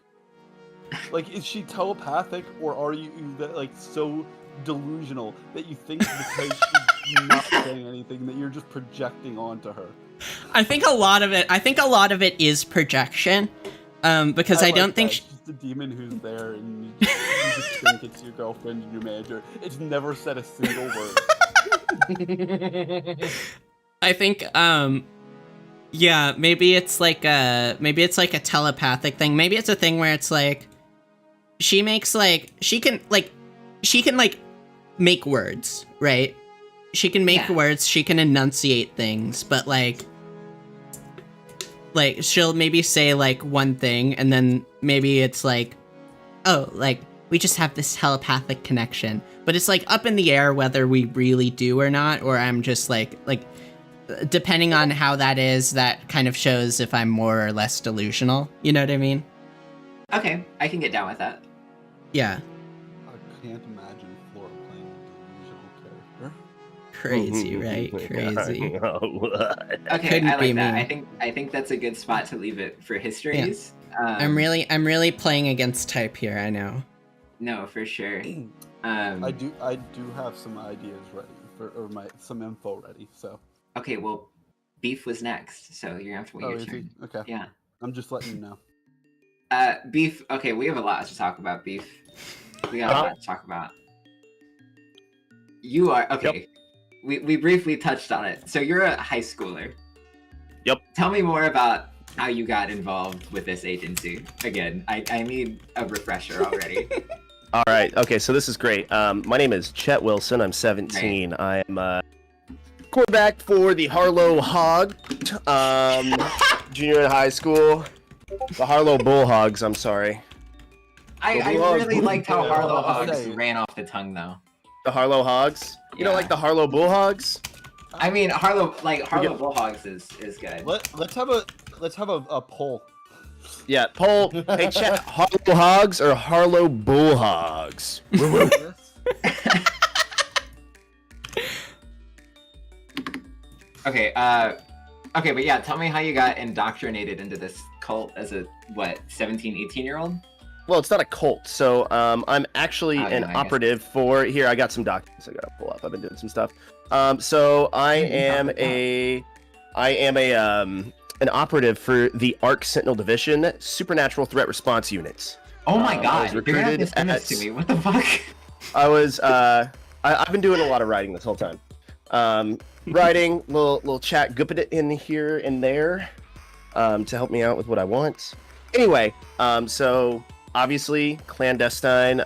Like, is she telepathic, or are you like so delusional that you think because she's not saying anything that you're just projecting onto her? I think a lot of it is projection. Because I don't think it's just a demon who's there, and you just think it's your girlfriend and your manager. It's never said a single word. I think yeah, maybe it's like a telepathic thing. Maybe it's a thing where it's like she can make words, right? She can make words, she can enunciate things, but like she'll maybe say like one thing, and then maybe it's like, oh, like we just have this telepathic connection, but it's like up in the air whether we really do or not, or I'm just like depending on how that is, that kind of shows if I'm more or less delusional. You know what I mean? Okay, I can get down with that. Yeah. I can't imagine Flora playing a delusional character. Crazy, right? Crazy. Okay, Couldn't I be like that. me. I think that's a good spot to leave it for histories. I'm really playing against type here. I know. No, for sure. I do have some ideas ready some info ready. So. Okay, well, Beef was next, so you're gonna have to wait your turn. Okay. Yeah. I'm just letting you know. Beef. Okay, we have a lot to talk about, Beef. We got a lot to talk about. You are okay. Yep. We briefly touched on it. So you're a high schooler. Yep. Tell me more about how you got involved with this agency. Again, I need a refresher already. All right. Okay. So this is great. My name is Chet Wilson. I'm 17. Right. I'm quarterback for the Harlow Hog, junior in high school. The Harlow Bullhogs, I'm sorry. I Bullhogs. really liked how Harlow Hogs Say. ran off the tongue, though. The Harlow Hogs? You don't Yeah. like the Harlow Bullhogs? I mean, Harlow Bullhogs is good. Let's have a poll. Yeah, poll. Hey, chat, Harlow Hogs or Harlow Bullhogs? Okay, okay, but yeah, tell me how you got indoctrinated into this cult as a, 17, 18-year-old? Well, it's not a cult. So, I'm actually Oh, an yeah, I guess. operative for... Here, I got some documents I gotta pull up. I've been doing some stuff. So, I am an operative for the ARC Sentinel Division Supernatural Threat Response Units. Oh my I was god, you're gonna have to recruited send this at- to me. What the fuck? I was, I've been doing a lot of writing this whole time. Writing, little chat, gooping it in here and there, to help me out with what I want. Anyway, so obviously clandestine,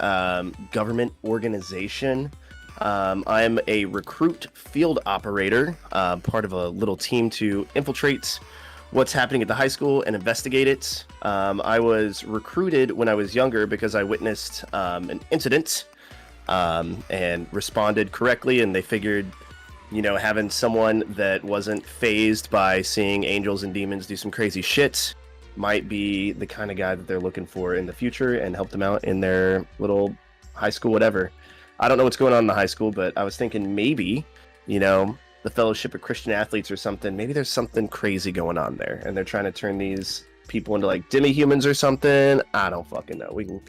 government organization. I'm a recruit field operator, part of a little team to infiltrate what's happening at the high school and investigate it. I was recruited when I was younger because I witnessed an incident and responded correctly, and they figured, you know, having someone that wasn't phased by seeing angels and demons do some crazy shit might be the kind of guy that they're looking for in the future, and help them out in their little high school whatever. I don't know what's going on in the high school, but I was thinking maybe, you know, the Fellowship of Christian Athletes or something, maybe there's something crazy going on there, and they're trying to turn these people into like demi-humans or something. I don't fucking know. We can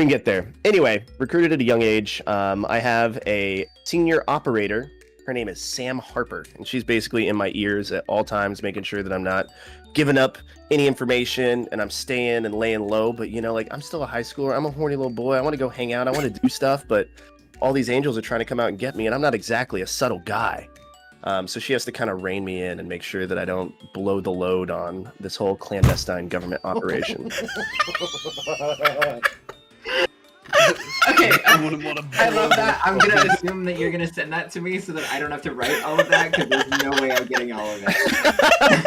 get there. Anyway, recruited at a young age. I have a senior operator. Her name is Sam Harper, and she's basically in my ears at all times, making sure that I'm not giving up any information and I'm staying and laying low. But, you know, like, I'm still a high schooler. I'm a horny little boy. I want to go hang out. I want to do stuff, but all these angels are trying to come out and get me, and I'm not exactly a subtle guy. So she has to kind of rein me in and make sure that I don't blow the load on this whole clandestine government operation. Okay, I wouldn't want to. I love that. I'm gonna assume that you're gonna send that to me so that I don't have to write all of that, because there's no way I'm getting all of it.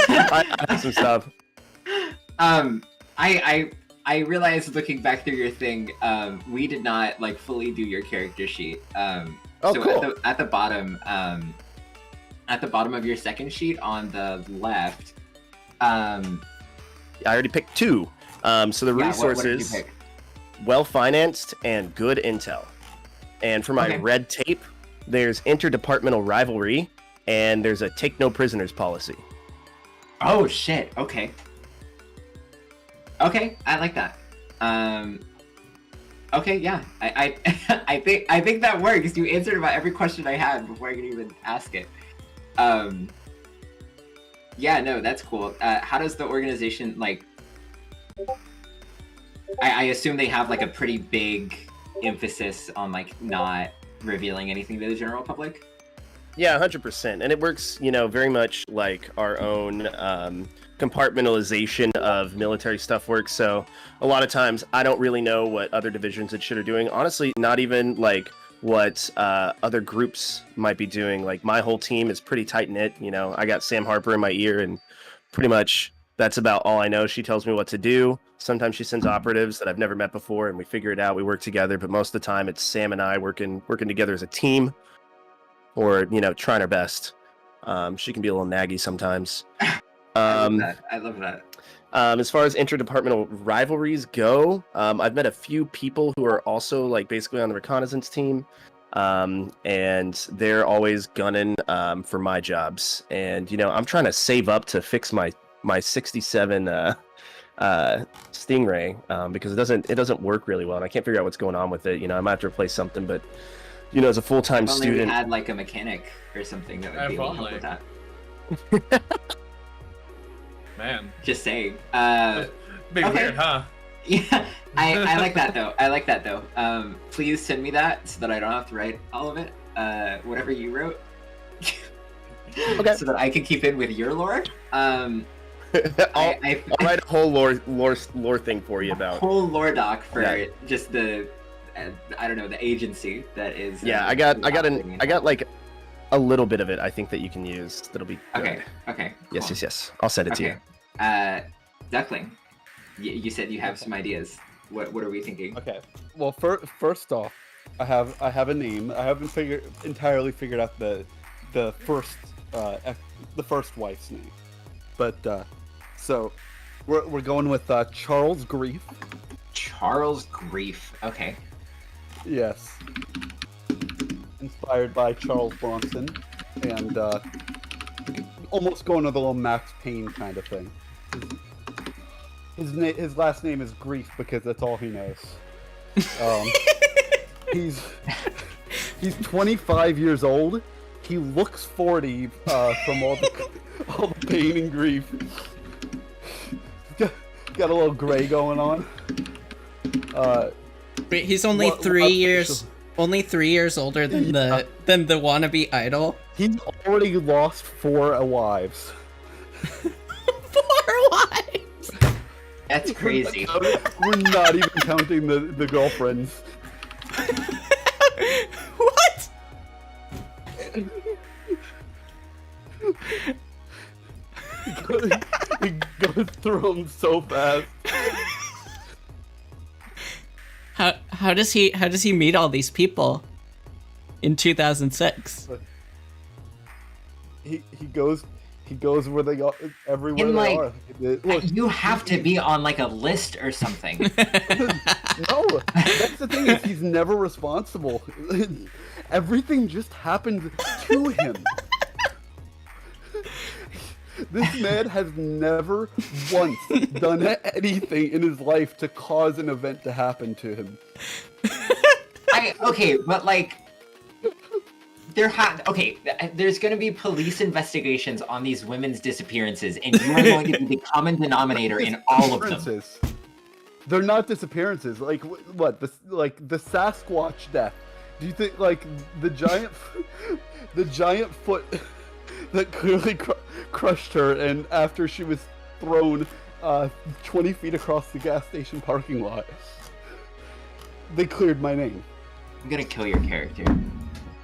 I have some stuff. I realized looking back through your thing, we did not like fully do your character sheet. Oh, So cool. at the bottom of your second sheet on the left, I already picked two. So the what did you resources, pick? well-financed and good intel. And for my Okay. red tape, there's interdepartmental rivalry, and there's a take no prisoners policy. Oh shit. Okay. Okay, I like that. Okay, yeah. I think that works. You answered about every question I had before I could even ask it. Yeah, no, that's cool. How does the organization like? I assume they have like a pretty big emphasis on like not revealing anything to the general public. Yeah, 100%. And it works, you know, very much like our own compartmentalization of military stuff works. So a lot of times I don't really know what other divisions and shit are doing. Honestly, not even like what other groups might be doing. Like, my whole team is pretty tight knit. You know, I got Sam Harper in my ear, and pretty much that's about all I know. She tells me what to do. Sometimes she sends operatives that I've never met before, and we figure it out. We work together, but most of the time it's Sam and I working together as a team, or, you know, trying our best. She can be a little naggy sometimes. I love that. As far as interdepartmental rivalries go, I've met a few people who are also like basically on the reconnaissance team, and they're always gunning for my jobs. And, you know, I'm trying to save up to fix my 67 Stingray, because it doesn't work really well, and I can't figure out what's going on with it. You know, I might have to replace something, but, you know, as a full-time If only we student, had like a mechanic or something that would be able to help with that. Man, Just saying. big Okay. weird, huh? Yeah, I like that though. I like that though. Please send me that so that I don't have to write all of it. Whatever you wrote. Okay. So that I can keep in with your lore. I'll I write a whole lore thing for you about. whole lore doc for Yeah. just the I don't know, the agency that is. Yeah, I got like a little bit of it. I think that you can use. That'll be good. Okay. Okay. Yes, cool. yes, yes. I'll send it to you. Duckling, you said you have some ideas. What are we thinking? Okay. Well, first off, I have a name. I haven't entirely figured out the first wife's name, but so we're going with Charles Grief. Charles Grief. Okay. Yes. Inspired by Charles Bronson, and almost going with a little Max Payne kind of thing. His last name is Grief because that's all he knows. He's 25 years old. He looks 40 from all the pain and grief. Got a little gray going on. Wait, he's only 3 years. Only 3 years older than the wannabe idol. He's already lost 4 wives. 4 wives. That's crazy. We're not even counting the girlfriends. What? He goes through them so fast. How does he meet all these people in 2006? He goes where they go, everywhere And, they like, are. Look, You have to be on like a list or something. no, that's the thing is he's never responsible. Everything just happened to him. This man has never once done anything in his life to cause an event to happen to him. Okay, but like, there's gonna be police investigations on these women's disappearances, and you are going to be the common denominator in all of them. Disappearances. They're not disappearances. Like what? The Sasquatch death. Do you think like the giant foot that clearly crushed her, and after she was thrown 20 feet across the gas station parking lot, they cleared my name. I'm gonna kill your character.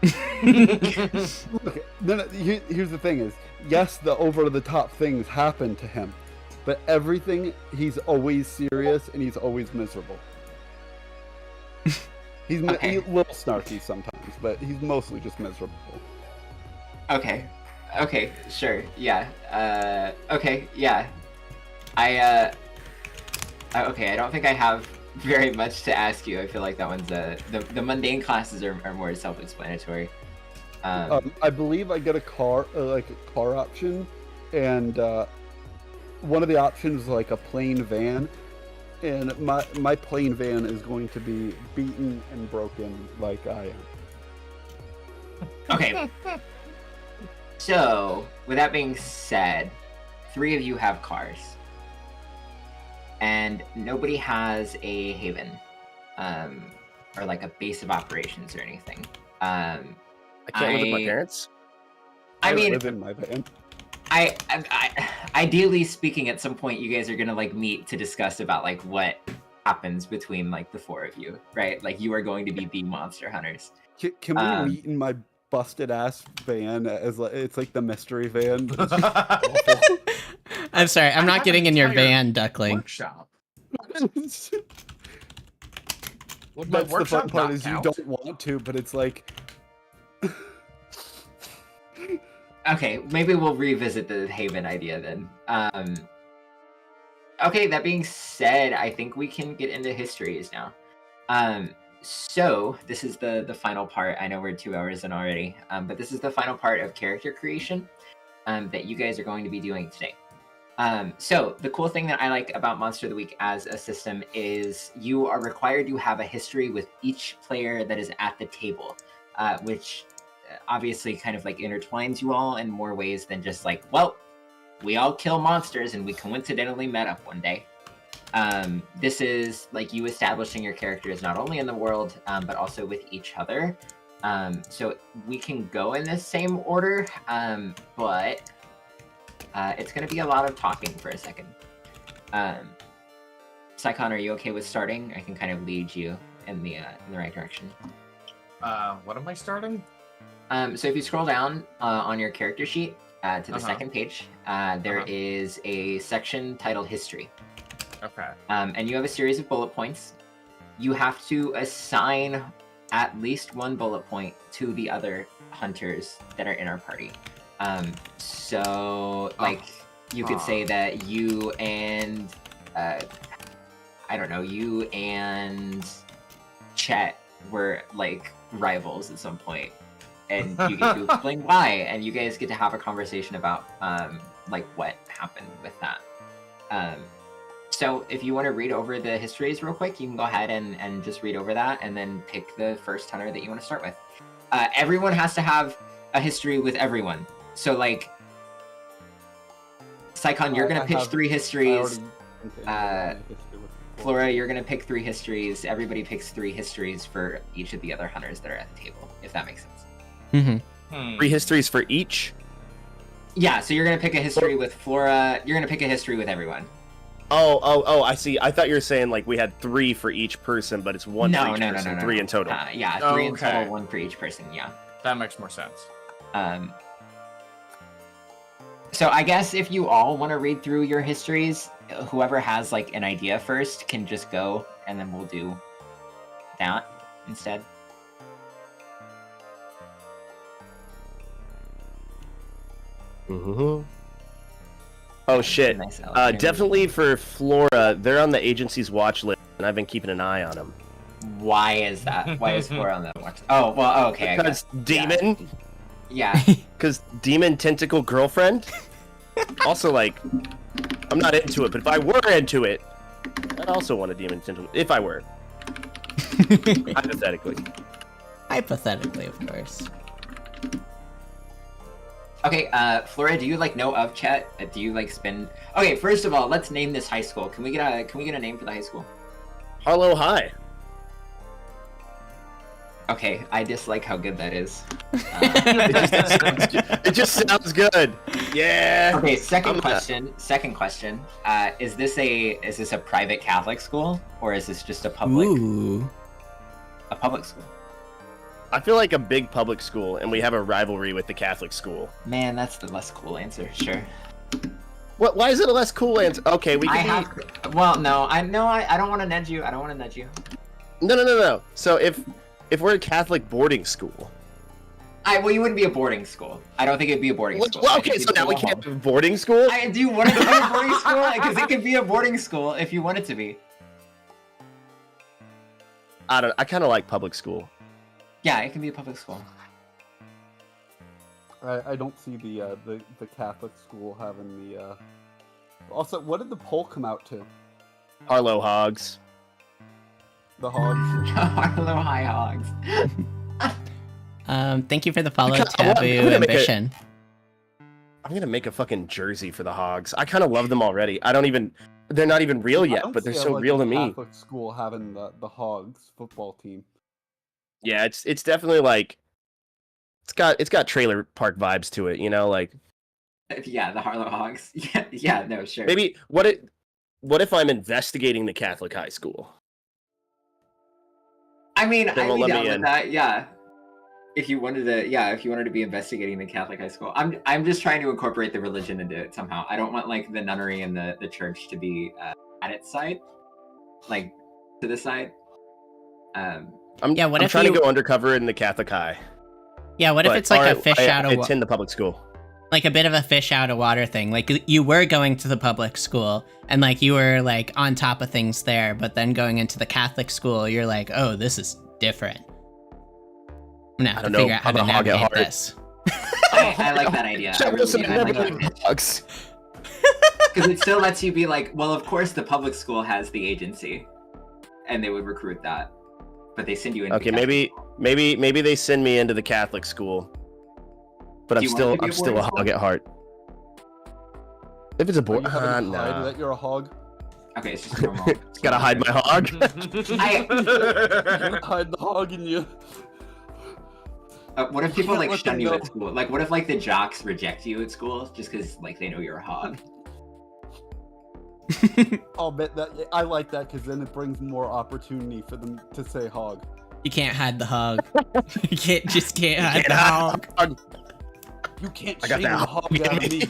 Okay, here's the thing is, yes, the over-the-top things happen to him, but everything, he's always serious and he's always miserable. He's a little snarky sometimes, but he's mostly just miserable. Okay, sure, yeah. Okay, yeah. Okay, I don't think I have very much to ask you. I feel like that one's the mundane classes are more self-explanatory. I believe I get a car option, and one of the options is like a plain van, and my plain van is going to be beaten and broken like I am. Okay. So, with that being said, 3 of you have cars. And nobody has a haven, or like a base of operations or anything. I can't live with my parents. I mean, live in my van. I ideally speaking, at some point, you guys are gonna like meet to discuss about like what happens between like the 4 of you, right? Like you are going to be the monster hunters. Can we meet in my busted ass van? As it's like the mystery van. It's just awful. I'm sorry, I'm not have getting an in your entire van, Duckling. Workshop. Would my That's the fun workshop part not is count? you don't want to, but it's like. Okay, maybe we'll revisit the haven idea then. Okay, that being said, I think we can get into histories now. So this is the final part. I know we're 2 hours in already, but this is the final part of character creation that you guys are going to be doing today. So the cool thing that I like about Monster of the Week as a system is you are required to have a history with each player that is at the table, which obviously kind of like intertwines you all in more ways than just like, well, we all kill monsters and we coincidentally met up one day. This is like you establishing your characters not only in the world, but also with each other. So we can go in the same order, but it's going to be a lot of talking for a second. Saikon, are you okay with starting? I can kind of lead you in the right direction. What am I starting? So if you scroll down on your character sheet to the Uh-huh. second page, there is a section titled History. Okay. And you have a series of bullet points. You have to assign at least one bullet point to the other hunters that are in our party. So, like, you could say that you and, I don't know, you and Chet were, like, rivals at some point. And you get to explain why, and you guys get to have a conversation about, like, what happened with that. So if you want to read over the histories real quick, you can go ahead and just read over that and then pick the first hunter that you want to start with. Everyone has to have a history with everyone. So like, Saikon, you're going to pitch 3 histories. Flora, you're going to pick 3 histories. Everybody picks 3 histories for each of the other hunters that are at the table, if that makes sense. Mm-hmm. 3 histories for each? Yeah, so you're going to pick a history with Flora. You're going to pick a history with everyone. Oh, I see. I thought you were saying like we had 3 for each person, but it's 1 for each person. 3 in total. Yeah, 3 in total, 1 for each person, yeah. That makes more sense. So I guess if you all want to read through your histories, whoever has like an idea first can just go, and then we'll do that instead. Mm-hmm. Oh shit. Nice Definitely for Flora, they're on the agency's watch list, and I've been keeping an eye on them. Why is that? Why is Flora on that watch? Oh, well, okay. Because Demon? Yeah. Because Demon Tentacle Girlfriend? Also, like, I'm not into it, but if I were into it, I'd also want a Demon Tentacle. If I were. Hypothetically. Hypothetically, of course. Okay, Flora, do you like know of Chet? Do you like spend? Okay, first of all, let's name this high school. Can we get a name for the high school? Harlow High. Okay, I dislike how good that is. It just sounds good. Yeah. Okay, second question. Is this a private Catholic school, or is this just a public school? I feel like a big public school, and we have a rivalry with the Catholic school. Man, that's the less cool answer. Sure. What? Why is it a less cool answer? Okay, we can. Well, no, I don't want to nudge you. I don't want to nudge you. No. So if we're a Catholic boarding school. Well, you wouldn't be a boarding school. I don't think it'd be a boarding school. Well, okay, so now we can't have boarding school? Do you want it to be a boarding school? Because it could be a boarding school if you want it to be. I kind of like public school. Yeah, it can be a public school. I don't see the Catholic school having the. Also, what did the poll come out to? Harlow Hogs. The Hogs. Harlow High Hogs. Thank you for the follow, Taboo Ambition. I'm gonna make a fucking jersey for the Hogs. I kind of love them already. They're not even real yet, but they're so real to me. Catholic school having the Hogs football team. Yeah, it's definitely like it's got trailer park vibes to it, you know, like. Yeah, the Harlow Hogs. Yeah, no, sure. Maybe what if I'm investigating the Catholic high school? I mean, Then I'd we'll be let me down with in. that. Yeah. If you wanted to be investigating the Catholic high school, I'm just trying to incorporate the religion into it somehow. I don't want like the nunnery and the church to be at its side, like to the side. I'm if trying to go undercover in the Catholic high. Yeah, what if it's like a fish out of I attend the public school. like a bit of a fish out of water thing? Like you were going to the public school and like you were like on top of things there, but then going into the Catholic school, you're like, oh, this is different. I'm gonna have to figure out how to navigate this. I like that idea. I like that. Because it still lets you be like, well, of course the public school has the agency, and they would recruit that, but they send you into. Okay, maybe they send me into the Catholic school, but I'm still a hog at heart. If it's a boy, nah. That you're a hog. Okay, it's just normal. Gotta hide my hog. Hide the hog in you. What if people like shun you at school? Like, what if like the jocks reject you at school just because like they know you're a hog? I'll bet that I like that because then it brings more opportunity for them to say hog. You can't hide the hog. You can't hide the hog. You can't I got shame that the hog out of me.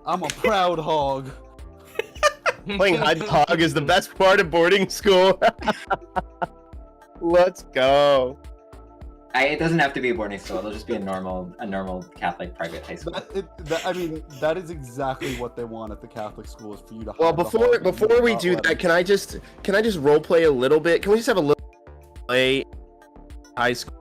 I'm a proud hog. Playing hide the hog is the best part of boarding school. Let's go. It doesn't have to be a boarding school. It'll just be a normal Catholic private high school. I mean, that is exactly what they want at the Catholic school, is for you to. Well, hide the hog before we and do not that, let can I just role play a little bit? Can we just have a little play high school?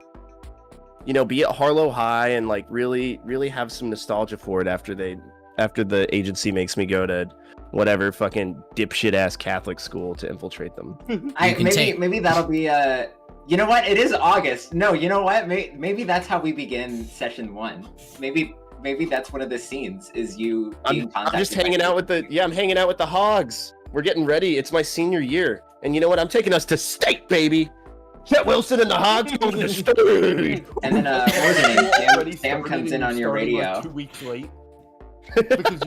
You know, be at Harlow High and like really have some nostalgia for it after the agency makes me go to whatever fucking dipshit ass Catholic school to infiltrate them. Maybe that'll be you know what? It is August. No, you know what? Maybe that's how we begin session 1. Maybe that's one of the scenes is you being I'm just hanging out with I'm hanging out with the hogs. We're getting ready. It's my senior year. And you know what? I'm taking us to state, baby. Chet Wilson and the hogs going to state. And then what was her name? Already Sam comes in started on your like radio. 2 weeks late. Because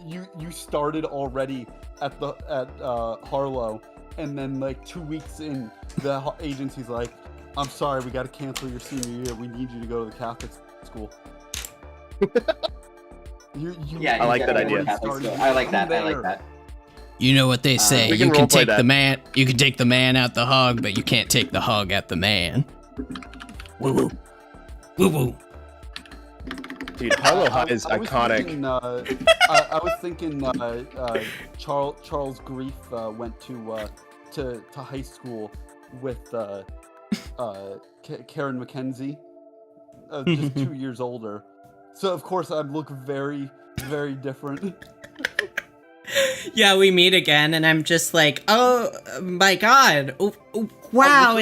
you started already at Harlow, and then like 2 weeks in, the agency's like, I'm sorry, we got to cancel your senior year. We need you to go to the Catholic school. Yeah, I like that idea. I like that. You know what they say. we can You can roleplay take that. the man. You can take the man out the hog, but you can't take the hog out the man. Woo woo. Woo woo. Dude, Harlow High is I was iconic. thinking, I was thinking Charles Grief went to high school with Karen McKenzie, just 2 years older. So of course I'd look very, very different. Yeah, we meet again, and I'm just like, oh my god, wow,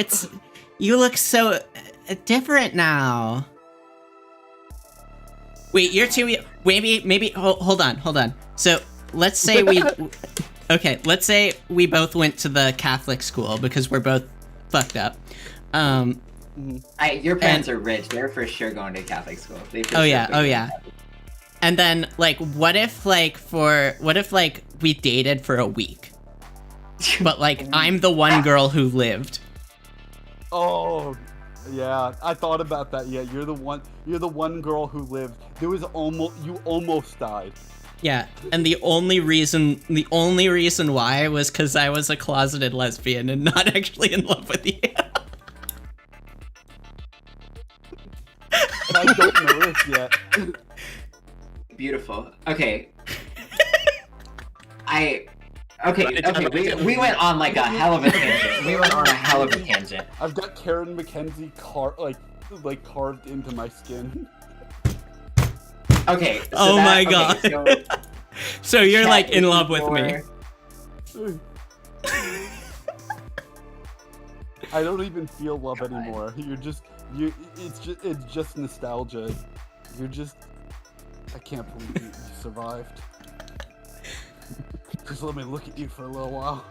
you look so different now. Wait, you're too. Maybe. Hold on. So let's say let's say we both went to the Catholic school because we're both fucked up. Your parents are rich. They're for sure going to Catholic school. Oh yeah. And then like, what if we dated for a week, but like I'm the one girl who lived. Oh. Yeah, I thought about that. Yeah, you're the one girl who lived. You almost died. Yeah, and the only reason why was because I was a closeted lesbian and not actually in love with you. I don't know this yet. Beautiful. Okay. We went on like a hell of a tangent. I've got Karen McKenzie carved into my skin. Okay. Oh my god. So you're like in love with me. I don't even feel love anymore. It's just nostalgia. I can't believe you survived. Just let me look at you for a little while.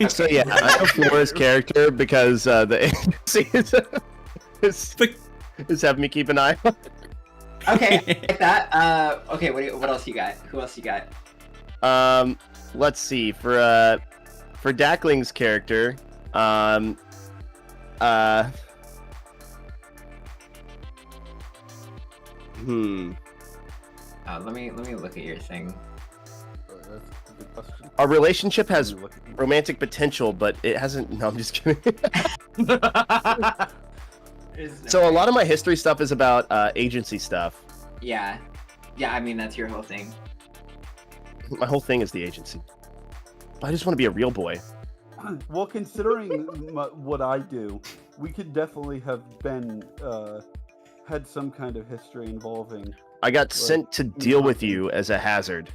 So yeah, I know Flora's character because the agency is having me keep an eye on. Okay, like that. Okay, what else you got? Who else you got? Let's see. For Dackling's character, Let me look at your thing. That's a good question. our relationship has romantic potential, but it hasn't. No, I'm just kidding. So a lot of my history stuff is about agency stuff. Yeah. I mean that's your whole thing. My whole thing is the agency. I just want to be a real boy. Well, considering what I do, we could definitely have been had some kind of history involving. I got sent to deal with you as a hazard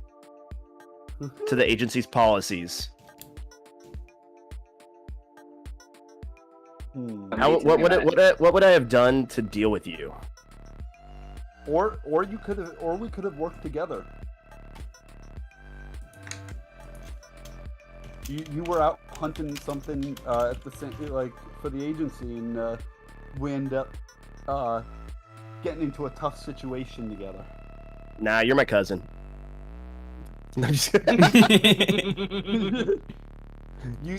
to the agency's policies. What would I have done to deal with you? Or we could have worked together. You were out hunting something at the for the agency, and we end up getting into a tough situation together. Nah, you're my cousin. No, just kidding.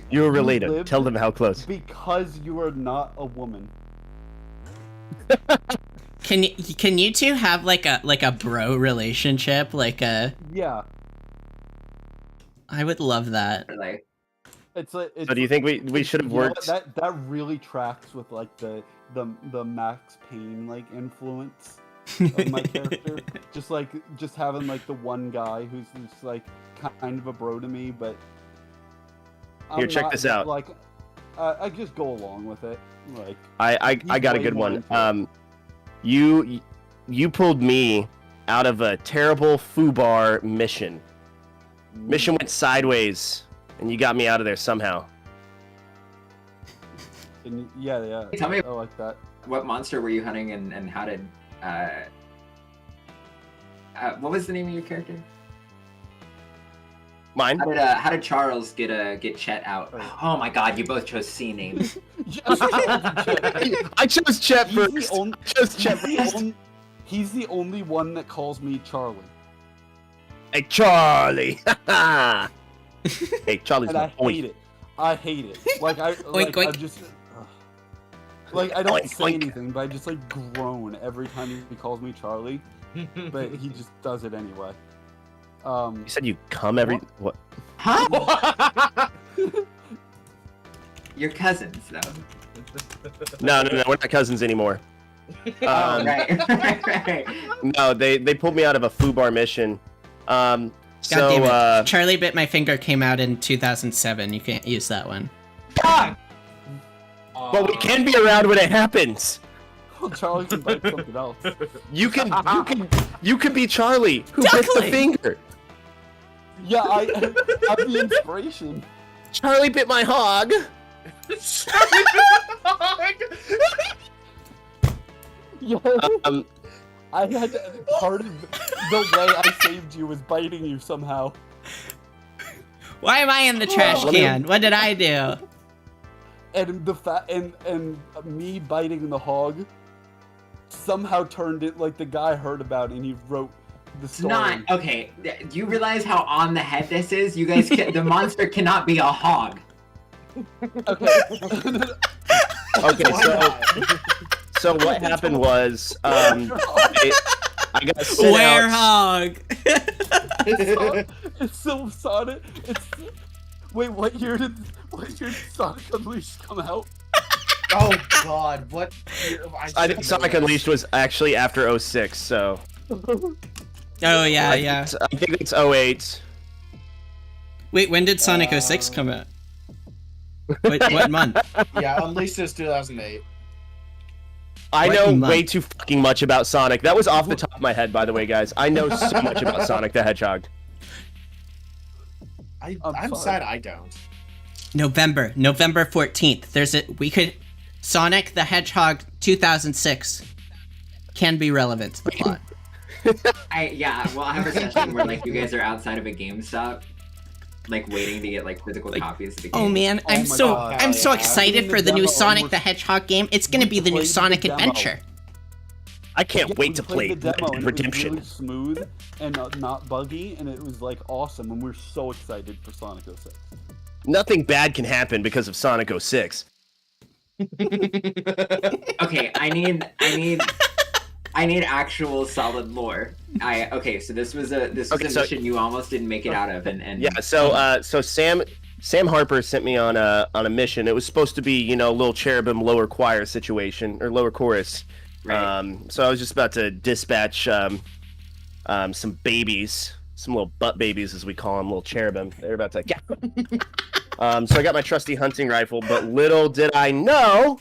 You're related. lived Tell them how close. because you are not a woman. Can you two have like a bro relationship? Like a Yeah. I would love that. Or, like, It's like. It's, So do you think we should have you know worked? what, that really tracks with like the Max Payne like influence of my character. Just having like the one guy who's just like kind of a bro to me, but Here, check not, this out. Like, I just go along with it. Like, I got a way good more one. into You pulled me out of a terrible FUBAR mission. Mission went sideways, and you got me out of there somehow. And yeah. Tell me- I like that. what monster were you hunting, and how did what was the name of your character? Mine? How did Charles get Chet out? Oh my God, you both chose C names. I chose Chet first. He's the only one that calls me Charlie. Hey, Charlie. Hey, Charlie's And my I boy. hate it. I hate it. Like I oink. I'm just like I don't Oink, say oink. anything, but I just like groan every time he calls me Charlie. But he just does it anyway. You said you come every what? Huh? Your cousins, though. No, we're not cousins anymore. Oh, right. No, they pulled me out of a FUBAR mission. God damn it. Charlie Bit My Finger came out in 2007. You can't use that one. Fuck! But we can be around when it happens. Well, Charlie can bite something else. You can be Charlie who bit the Duckling. finger. Yeah, I'm the inspiration. Charlie bit my hog. Yeah. I had part of the way I saved you was biting you somehow. Why am I in the trash let me- can? What did I do? And and me biting the hog somehow turned it like the guy heard about it and he wrote the It's story. not okay. Do you realize how on the head this is? You guys, the monster cannot be a hog. Okay. Okay, so what happened was I got sent out. Werehog! It's so Sonic. Wait, what year did Sonic Unleashed come out? Oh God, what? I think Sonic Unleashed was actually after 06, so Oh, yeah. I think it's 08. Wait, when did Sonic 06 come out? What month? Yeah, Unleashed is 2008. I What know month? way too fucking much about Sonic. That was off the top of my head, by the way, guys. I know so much about Sonic the Hedgehog. I'm sorry. sad I don't. November 14th. Sonic the Hedgehog 2006 can be relevant to the plot. We'll have a session where like you guys are outside of a GameStop, like waiting to get like physical copies of the game. Oh man, Oh I'm my so God. I'm so Hell yeah. excited I've for seen the the new demo Sonic and the Hedgehog game. It's gonna be the new played Sonic the demo. Adventure. I can't wait to We play played the demo and it Redemption. was really smooth and not buggy, and it was like awesome, and we're so excited for Sonic 06. Nothing bad can happen because of Sonic 06. Okay, I need actual solid lore. So this was a mission you almost didn't make it out of, and Yeah, so Sam Harper sent me on a mission. It was supposed to be, a little cherubim lower choir situation or lower chorus. Right. So I was just about to dispatch some babies, some little butt babies as we call them, little cherubim. They're about to so I got my trusty hunting rifle, but little did I know,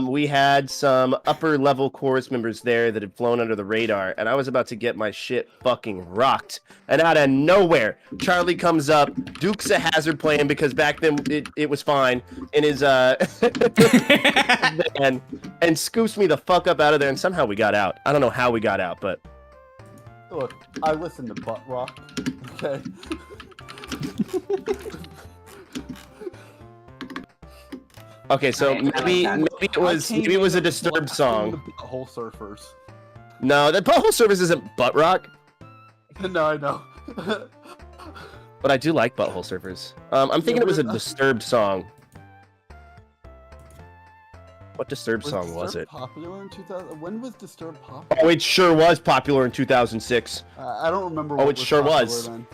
we had some upper level chorus members there that had flown under the radar, and I was about to get my shit fucking rocked. And out of nowhere, Charlie comes up, Dukes a Hazard playing because back then it was fine in his and scoops me the fuck up out of there, and somehow we got out. I don't know how we got out, but Look, I listen to butt rock. Okay. okay. So maybe it was a Disturbed song. The Butthole Surfers. No, that Butthole Surfers isn't butt rock. No, I know. But I do like Butthole Surfers. I'm thinking it was a Disturbed song. What Disturbed song was it? Popular in 2000? When was Disturbed popular? Oh, it sure was popular in 2006. I don't remember. Oh, what it sure popular was. Then.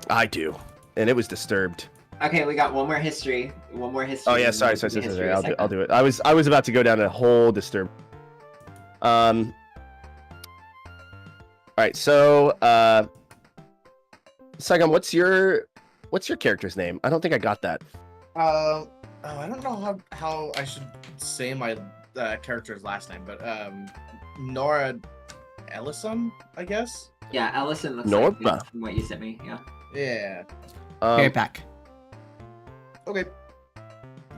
I do, and it was Disturbed. Okay, we got one more history. One more history. Oh yeah, sorry. History I'll do it. I was about to go down a whole Disturbed. All right, so Saigon, what's your character's name? I don't think I got that. I don't know how I should say my character's last name, but Nora Ellison, I guess. Yeah, Ellison looks Norma. like from what you sent me. Yeah. Yeah. Be right back. Okay.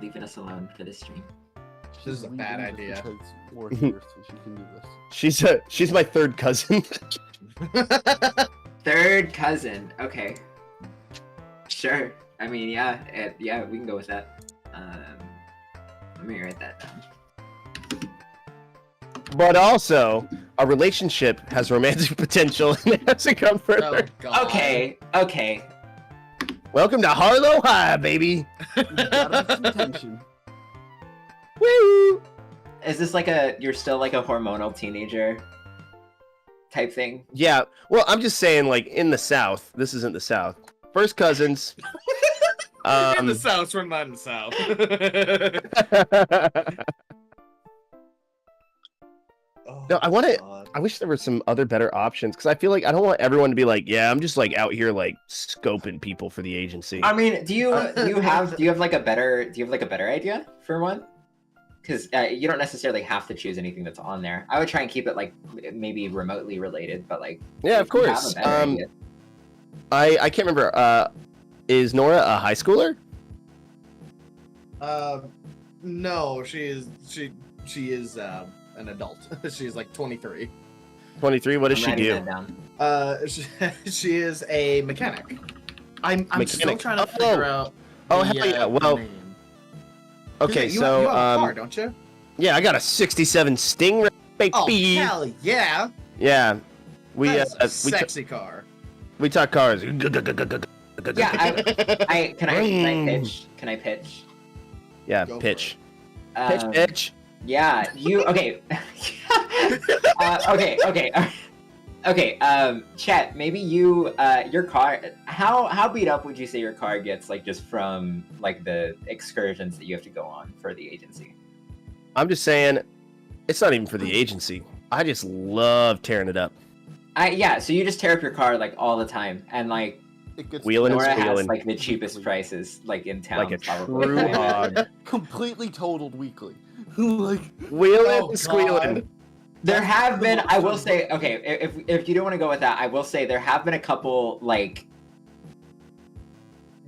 Leaving us alone for this stream. This is a bad idea. Because we're here, so she can do this. She's my third cousin. Third cousin. Okay. Sure. I mean, yeah, we can go with that. Let me write that down. But also, a relationship has romantic potential and it has to come further. Oh, God. Okay. Welcome to Harlow High, baby. We gotta have some tension. Woo! Is this like you're still like a hormonal teenager type thing? Yeah. Well, I'm just saying, like in the South. This isn't the South. First cousins. In the South, we're not in the South. No, I wish there were some other better options because I feel like I don't want everyone to be like, yeah, I'm just like out here like scoping people for the agency. I mean, do you have like a better idea for one? Because you don't necessarily have to choose anything that's on there. I would try and keep it like maybe remotely related, but like Yeah, of if you have course. a better idea. I can't remember. Is Nora a high schooler? No, she is an adult. She's like 23. 23. What does I'm she writing do? that down. She is a mechanic. I'm still Mechanic. trying to figure out. Oh, the, hell yeah. the Well, name. okay, you so have a car, don't you? yeah, I got a '67 Stingray, baby. Oh hell yeah! Yeah, we That's a we sexy car. we talk cars. Yeah, can I pitch? Can I pitch? Yeah, Go for pitch. Um, Pitch. Yeah, you okay? Okay. Chet, maybe you your car. How beat up would you say your car gets, like just from like the excursions that you have to go on for the agency? I'm just saying, it's not even for the agency. I just love tearing it up. Yeah, so you just tear up your car like all the time, and like It gets Wheeling and Nora has squealing. like the cheapest prices like in town. Like a probably. true hog. completely totaled weekly. Like, Wheeling Oh, and squealing. God. There have been, I will say, okay, if you don't want to go with that, I will say there have been a couple like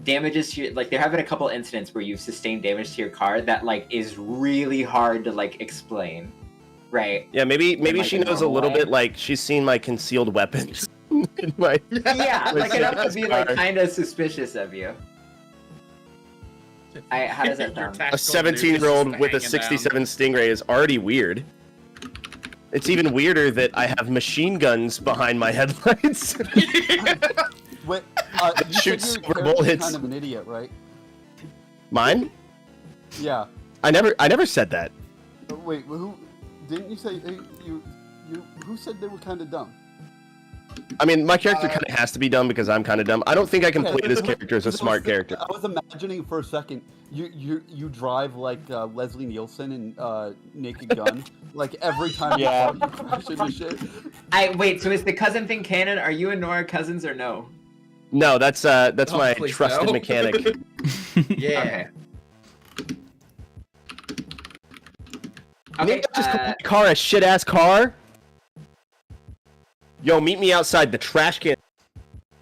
damages to like there have been a couple incidents where you've sustained damage to your car that like is really hard to like explain, right? Yeah, maybe like, she a knows a normal little way. bit. Like she's seen my concealed weapons. in my... Yeah, my like enough to be like car. kind of suspicious of you. How does that Your sound? A tactical dude is 17-year-old just with a hanging 67 Stingray is already weird. It's even weirder that I have machine guns behind my headlights. wait, you Shoot said silver your character's bullets. kind of an idiot, right? Mine? Yeah. I never said that. Wait, who? Didn't you say you? Who said they were kind of dumb? I mean, my character kind of has to be dumb because I'm kind of dumb. I don't think I can Okay, play this character as a smart character. I was imagining for a second, you drive like Leslie Nielsen in Naked Gun, like every time Yeah. you crash into shit. Wait, so is the cousin thing canon? Are you and Nora cousins or no? No, that's my please trusted no. mechanic. Yeah. Okay. Just call my car a shit ass car. Yo, meet me outside the trash can.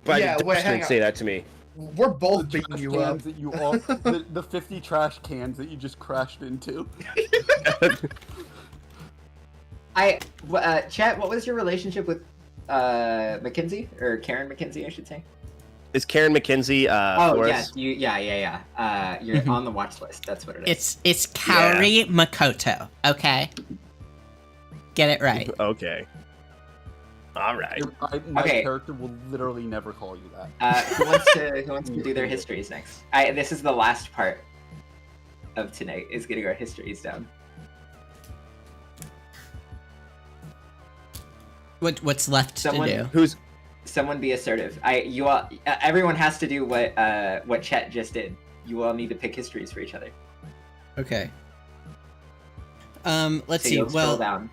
By Yeah, the wait, dumpster hang and on. say that to me. We're both The beating trash you up. cans that you all, the 50 trash cans that you just crashed into. Chat, what was your relationship with Mackenzie or Karen McKenzie, I should say? Is Karen McKenzie Oh Flores? yeah. You're on the watch list. That's what it is. It's Kaori Makoto, okay? Get it right. Okay. All right. My Okay. character will literally never call you that. Who wants to do their histories next? This is the last part of tonight, is getting our histories down. What's left Someone- to do? Who's Someone be assertive. You all, everyone has to do what Chet just did. You all need to pick histories for each other. Okay. Let's So see. you'll scroll Well, down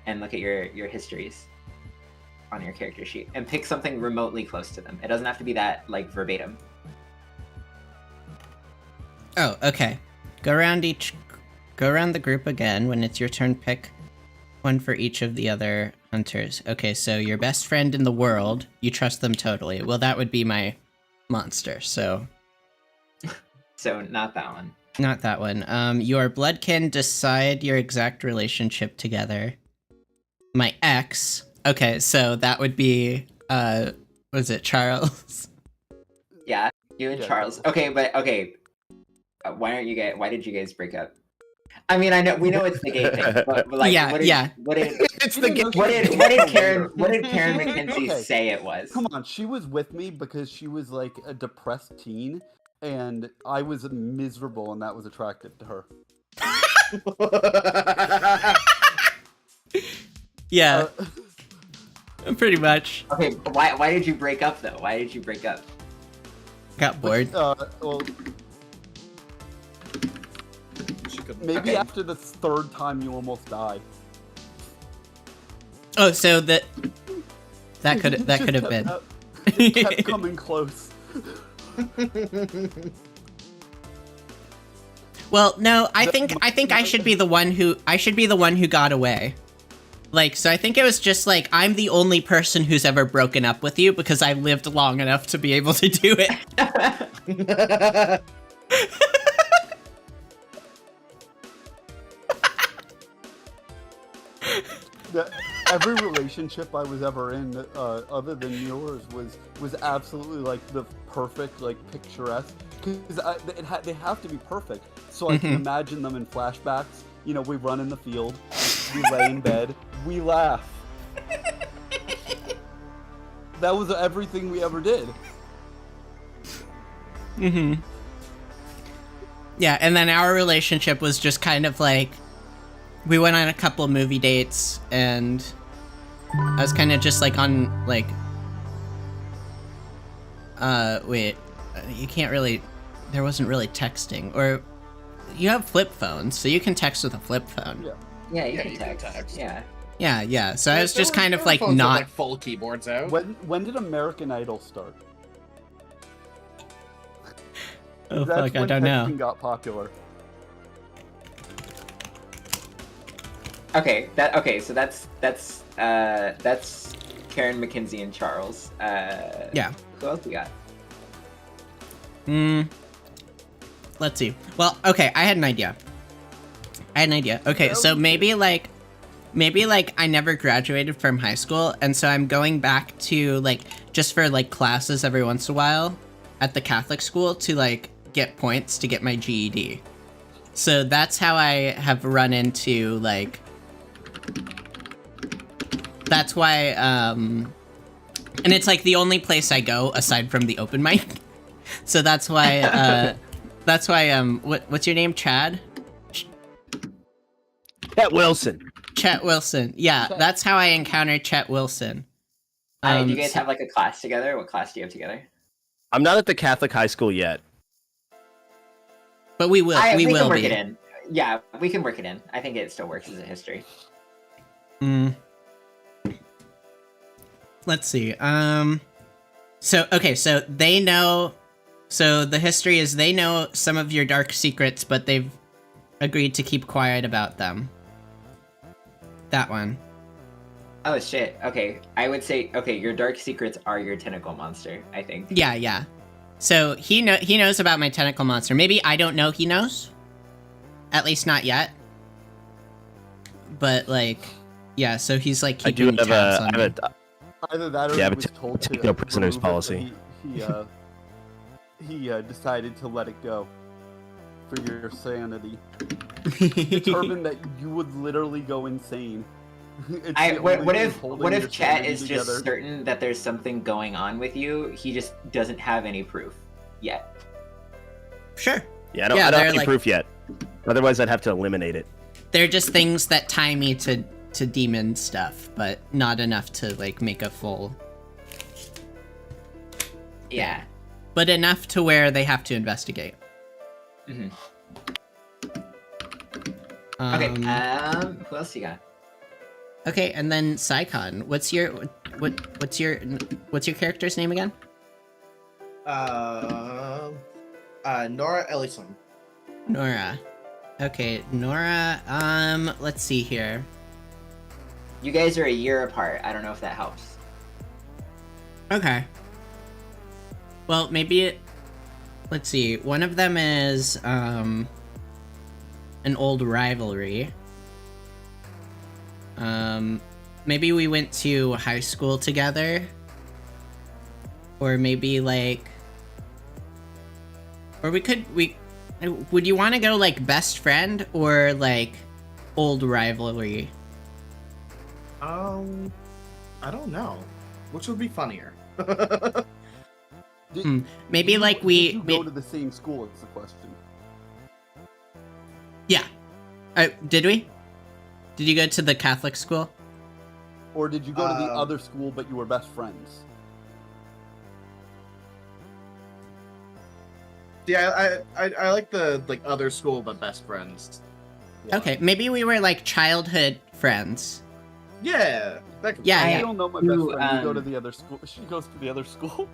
and look at your histories on your character sheet and pick something remotely close to them. It doesn't have to be that like verbatim. oh, okay. Go around the group again. When it's your turn, pick one for each of the other hunters. Okay, so your best friend in the world, you trust them totally. Well, that would be my monster, so So not that one. not that one. Your bloodkin, decide your exact relationship together. My ex. Okay, so that would be was it Charles? Yeah, you and Yeah, Charles. Okay, but okay. Why did you guys break up? I mean, we know it's the gay thing, but like, Yeah, yeah. What did it's the game. what did Karen McKenzie Okay. say it was? Come on, she was with me because she was like a depressed teen, and I was miserable, and that was attractive to her. Yeah, pretty much. Okay, but why did you break up though? Why did you break up? Got bored. Well, She could. maybe Okay. after the third time you almost died. Oh, so that could It have just been. It kept coming close. Well, no, I think I should be the one who got away. Like, so I think it was just like, I'm the only person who's ever broken up with you because I lived long enough to be able to do it. Every relationship I was ever in, other than yours, was absolutely like the perfect, like picturesque. Because they have to be perfect, so I can imagine them in flashbacks. You know, we run in the field, we lay in bed, we laugh. That was everything we ever did. Yeah, and then our relationship was just kind of like, we went on a couple of movie dates, and I was kind of just like on like, wait, you can't really, there wasn't really texting, or you have flip phones, so you can text with a flip phone. Yeah. Yeah, you Yeah, can you can text. text. Yeah. Yeah. So I was just kind of There were like phones with, not. like, full keyboards out. When did American Idol start? Oh That's fuck, I when don't know. texting got popular. Okay, so that's Karen McKenzie and Charles. Yeah. Who else we got? Let's see. Well, okay, I had an idea. Okay, so maybe like I never graduated from high school, and so I'm going back to like just for like classes every once in a while at the Catholic school to like get points to get my GED. So that's how I have run into like, that's why and it's like the only place I go aside from the open mic. So that's why what's your name? Chad? Chet Wilson. Chet Wilson. Yeah, that's how I encountered Chet Wilson. Do you guys have like a class together? What class do you have together? I'm not at the Catholic high school yet. But we will. We can will work be. it in. Yeah, we can work it in. I think it still works as a history. Let's see. So okay. So they know. So the history is they know some of your dark secrets, but they've agreed to keep quiet about them. That one. Oh shit. Okay, I would say your dark secrets are your tentacle monster. I think. Yeah. So he knows about my tentacle monster. Maybe I don't know he knows. At least not yet. But like, yeah. So he's like I do keeping have tabs a, on I me. have a Either that or Yeah, he but was told take to no prisoners remove it, but policy. He decided to let it go for your sanity. Determined that you would literally go insane. It's I the what, only what thing if holding what your if Chet sanity is just together. certain that there's something going on with you? He just doesn't have any proof yet. Sure. Yeah, I don't they're have any like, proof yet. Otherwise, I'd have to eliminate it. they're just things that tie me to demon stuff, but not enough to like make a full. Yeah. But enough to where they have to investigate. hmm Um, Okay. Who else you got? Okay, and then Psycon, what's your character's name again? Nora Ellison. Nora. Okay, Nora. Let's see here. You guys are a year apart. I don't know if that helps. Okay. Well, maybe let's see. One of them is an old rivalry. Maybe we went to high school together. Or maybe like or would you want to go like best friend or like old rivalry? I don't know. Which would be funnier? Maybe Did like you go to the same school? It's the question. Yeah. Did we? Did you go to the Catholic school? Or did you go to the other school but you were best friends? Yeah, I like the other school but best friends. Yeah. Okay, maybe we were like childhood friends. Yeah. That could Yeah, I yeah. don't know my best You, friend. We go to the other school. She goes to the other school.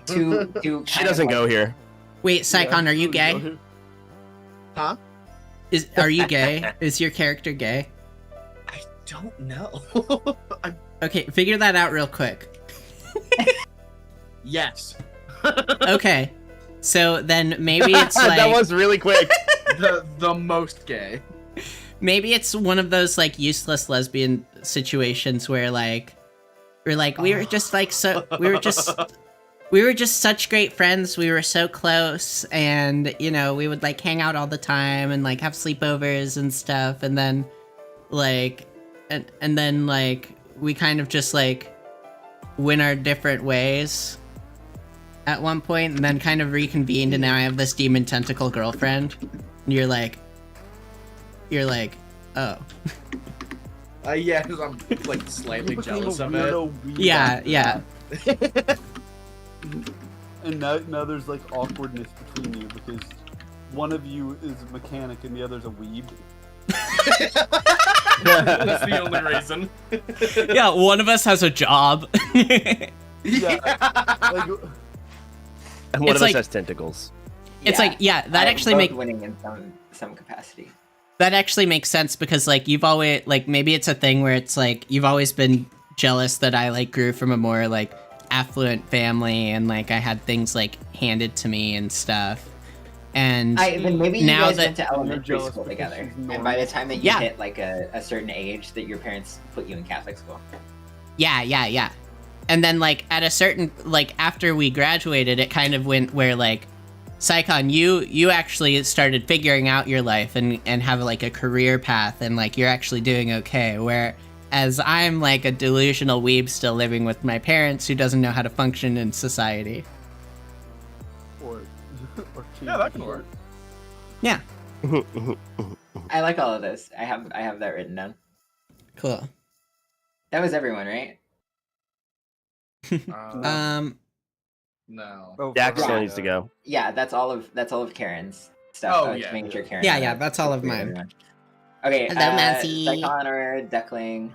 To She doesn't go here. Wait, Psycon, are you Yeah, gay? Huh? Are you gay? Is your character gay? I don't know. Okay, figure that out real quick. Yes. Okay. So then maybe it's like That was really quick. the most gay. maybe it's one of those like useless lesbian situations where like we were just like we were just such great friends. We were so close, and you know we would like hang out all the time and like have sleepovers and stuff, and then like and then like we kind of just like went our different ways at one point, and then kind of reconvened, and now I have this demon tentacle girlfriend. And you're like, oh. Yeah, because I'm like slightly You became jealous a of it. weirdo weeb Yeah, after yeah. that. And now there's like awkwardness between you because one of you is a mechanic and the other's a weeb. That's the only reason. Yeah, one of us has a job. Yeah. Like, And one It's of like- us has tentacles. It's like, yeah, that actually both make winning in some capacity. that actually makes sense because like you've always like maybe it's a thing where it's like you've always been jealous that I like grew from a more like affluent family and like I had things like handed to me and stuff. And Then maybe you now guys that- went to elementary jealous school because together, she's and by the time that you Yeah. hit like a certain age, that your parents put you in Catholic school. yeah. And then like at a certain like after we graduated, it kind of went where like Psycon, you actually started figuring out your life and have like a career path and like you're actually doing okay. Whereas I'm like a delusional weeb still living with my parents who doesn't know how to function in society. or Yeah, that can work. Yeah, I like all of this. I have that written down. cool. That was everyone, right? No. Oh, Jack for still her. needs to go. Yeah, that's all of Karen's stuff. Oh, I was yeah, making yeah. sure Karen. Yeah, had yeah, it. that's all of Great, mine. everyone. Okay, Hello, Nancy. Psychon or Duckling.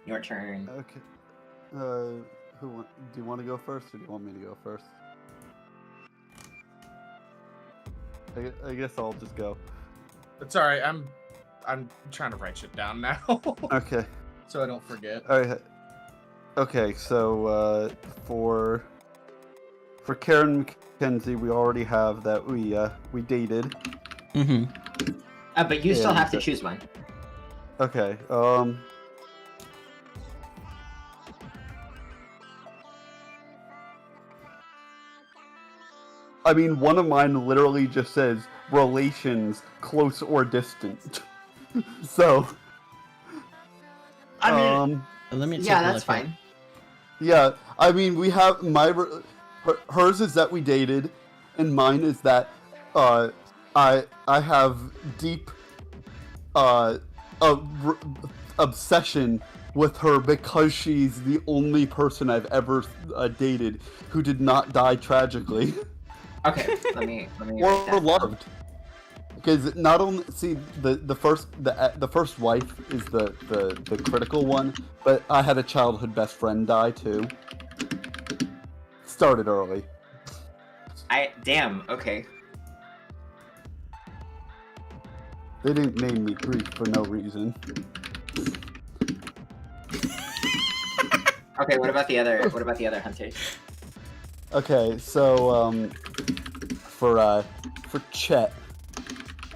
Your turn. Okay. Do you want to go first, or do you want me to go first? I guess I'll just go. It's alright, I'm trying to write shit down now. Okay. So I don't forget. All right. Okay. So for Karen McKenzie, we already have that we dated. Mm-hmm. But you still Yeah, have to but- choose one. Okay. I mean, one of mine literally just says relations, close or distant. So, I mean, Let me take yeah, a that's look at- fine. Yeah, I mean, we have hers is that we dated, and mine is that I have deep obsession with her because she's the only person I've ever dated who did not die tragically Okay, let me write or that down. loved. Because not only the first wife is the critical one, but I had a childhood best friend die too. Started early. Damn. Okay. They didn't name me Greek for no reason. Okay. What about the other hunters? Okay, so for Chet.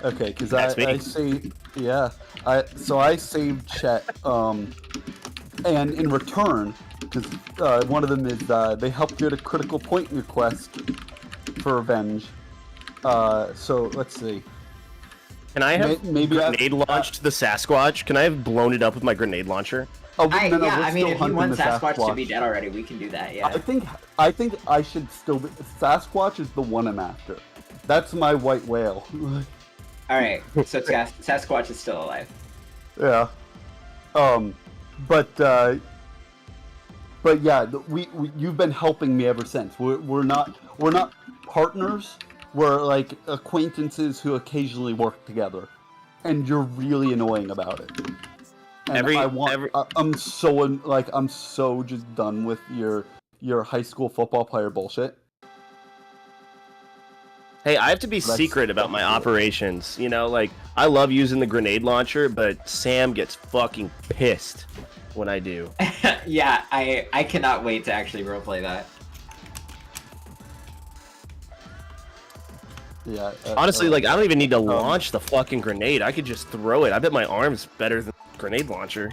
Okay, because That's me. I saved, yeah, I saved Chet, and in return, because one of them is they helped get a critical point in your quest for revenge. So let's see. Can I have Maybe grenade launched the Sasquatch? Can I have blown it up with my grenade launcher? Oh, Yeah, we're I mean, still if you hunting want the Sasquatch to be dead already, we can do that. Yeah. I think I should still be. Sasquatch is the one I'm after. That's my white whale. All right. So Sasquatch is still alive. Yeah. But yeah, we you've been helping me ever since. We're not partners. We're like acquaintances who occasionally work together, and you're really annoying about it. And I'm so just done with your high school football player bullshit. Hey, I have to be secret about my operations. You know, like, I love using the grenade launcher, but Sam gets fucking pissed when I do. Yeah, I cannot wait to actually roleplay that. Yeah. Honestly, like, I don't even need to launch the fucking grenade. I could just throw it. I bet my arm's better than the grenade launcher.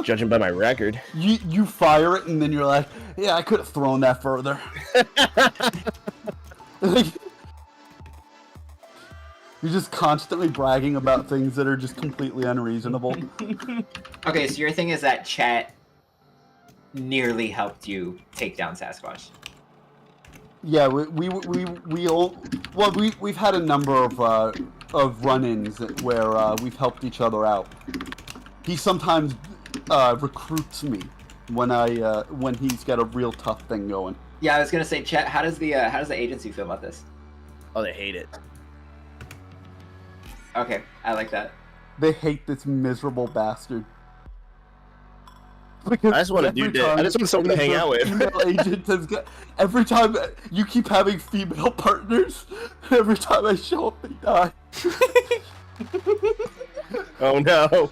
Judging by my record. You fire it and then you're like, yeah, I could have thrown that further. You're just constantly bragging about things that are just completely unreasonable. Okay, so your thing is that Chet nearly helped you take down Sasquatch. Yeah, we've had a number of run-ins where we've helped each other out. He sometimes recruits me when he's got a real tough thing going. Yeah, I was gonna say, Chet, how does the agency feel about this? Oh, they hate it. Okay, I like that. They hate this miserable bastard. I just want to do that. I just want someone to hang out with. Female agent has got, every time you keep having female partners, every time I show up, they die. Oh no.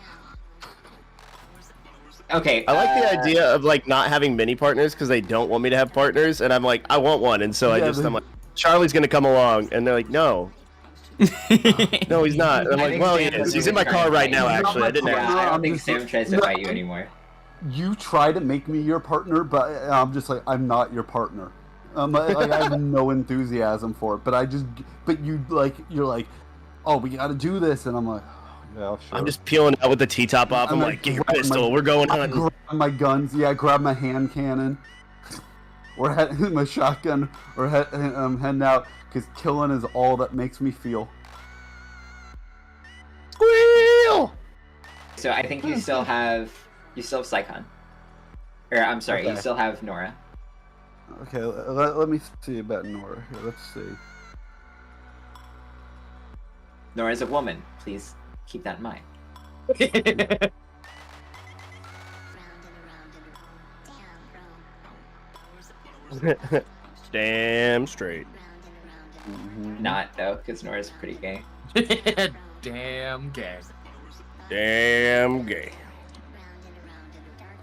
Okay. I like the idea of like not having many partners because they don't want me to have partners, and I'm like, I want one, and so I'm like, Charlie's gonna come along, and they're like, no. No, he's not. And I'm like, well, he is. He's in my car right now, actually. I didn't Yeah, I don't think Sam tries to fight you anymore. You try to make me your partner, but I'm just like, I'm not your partner. Like I have no enthusiasm for it, but you're like, oh, we got to do this, and I'm like, oh, yeah, sure. I'm just peeling out with the T-top off. I'm like, get your pistol. We're going I on. grab my guns. Yeah, I grab my hand cannon. We're heading my shotgun. We're heading out because killing is all that makes me feel. Squeal! So I think you still have Psychon. Or I'm sorry, Okay. you still have Nora. Okay, let me see about Nora here. Let's see. Nora's a woman. Please keep that in mind. Damn straight. Not though, because Nora's pretty gay. Damn gay. Damn gay.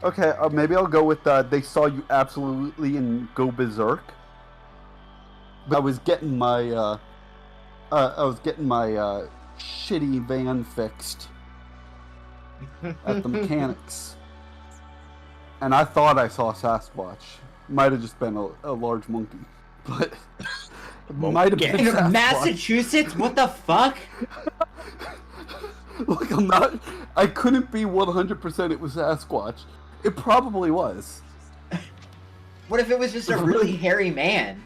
Okay, maybe I'll go with they saw you absolutely and go berserk. But I was getting my shitty van fixed at the mechanics, and I thought I saw Sasquatch. Might have just been a large monkey, but it might have been In Sasquatch. Massachusetts? What the fuck? Look, I couldn't be 100% it was Sasquatch. It probably was. What if it was just a really hairy man?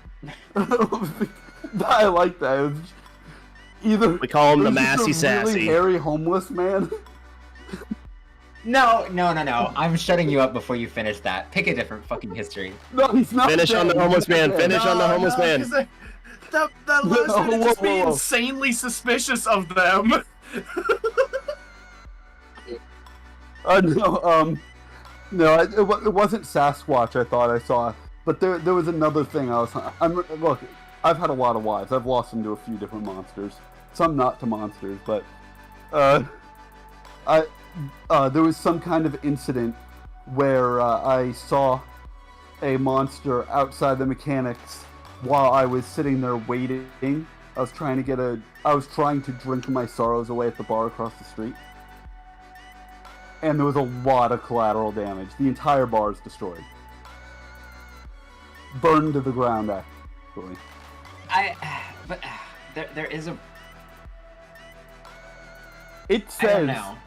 I like that. It was either We call him it the was Massey just a really Sassy. hairy homeless man. No. I'm shutting you up before you finish that. Pick a different fucking history. No, he's not. Finish on dead. the homeless He's not man. dead. Finish on the homeless man. 'cause that last No, minute just be whoa. insanely suspicious of them. No, it wasn't Sasquatch. I thought I saw, but there was another thing. Look, I've had a lot of wives. I've lost them to a few different monsters. Some not to monsters, but there was some kind of incident where I saw a monster outside the mechanics while I was sitting there waiting. I was trying to drink my sorrows away at the bar across the street. And there was a lot of collateral damage. The entire bar is destroyed. Burned to the ground, actually. But there is a. It I don't says, know.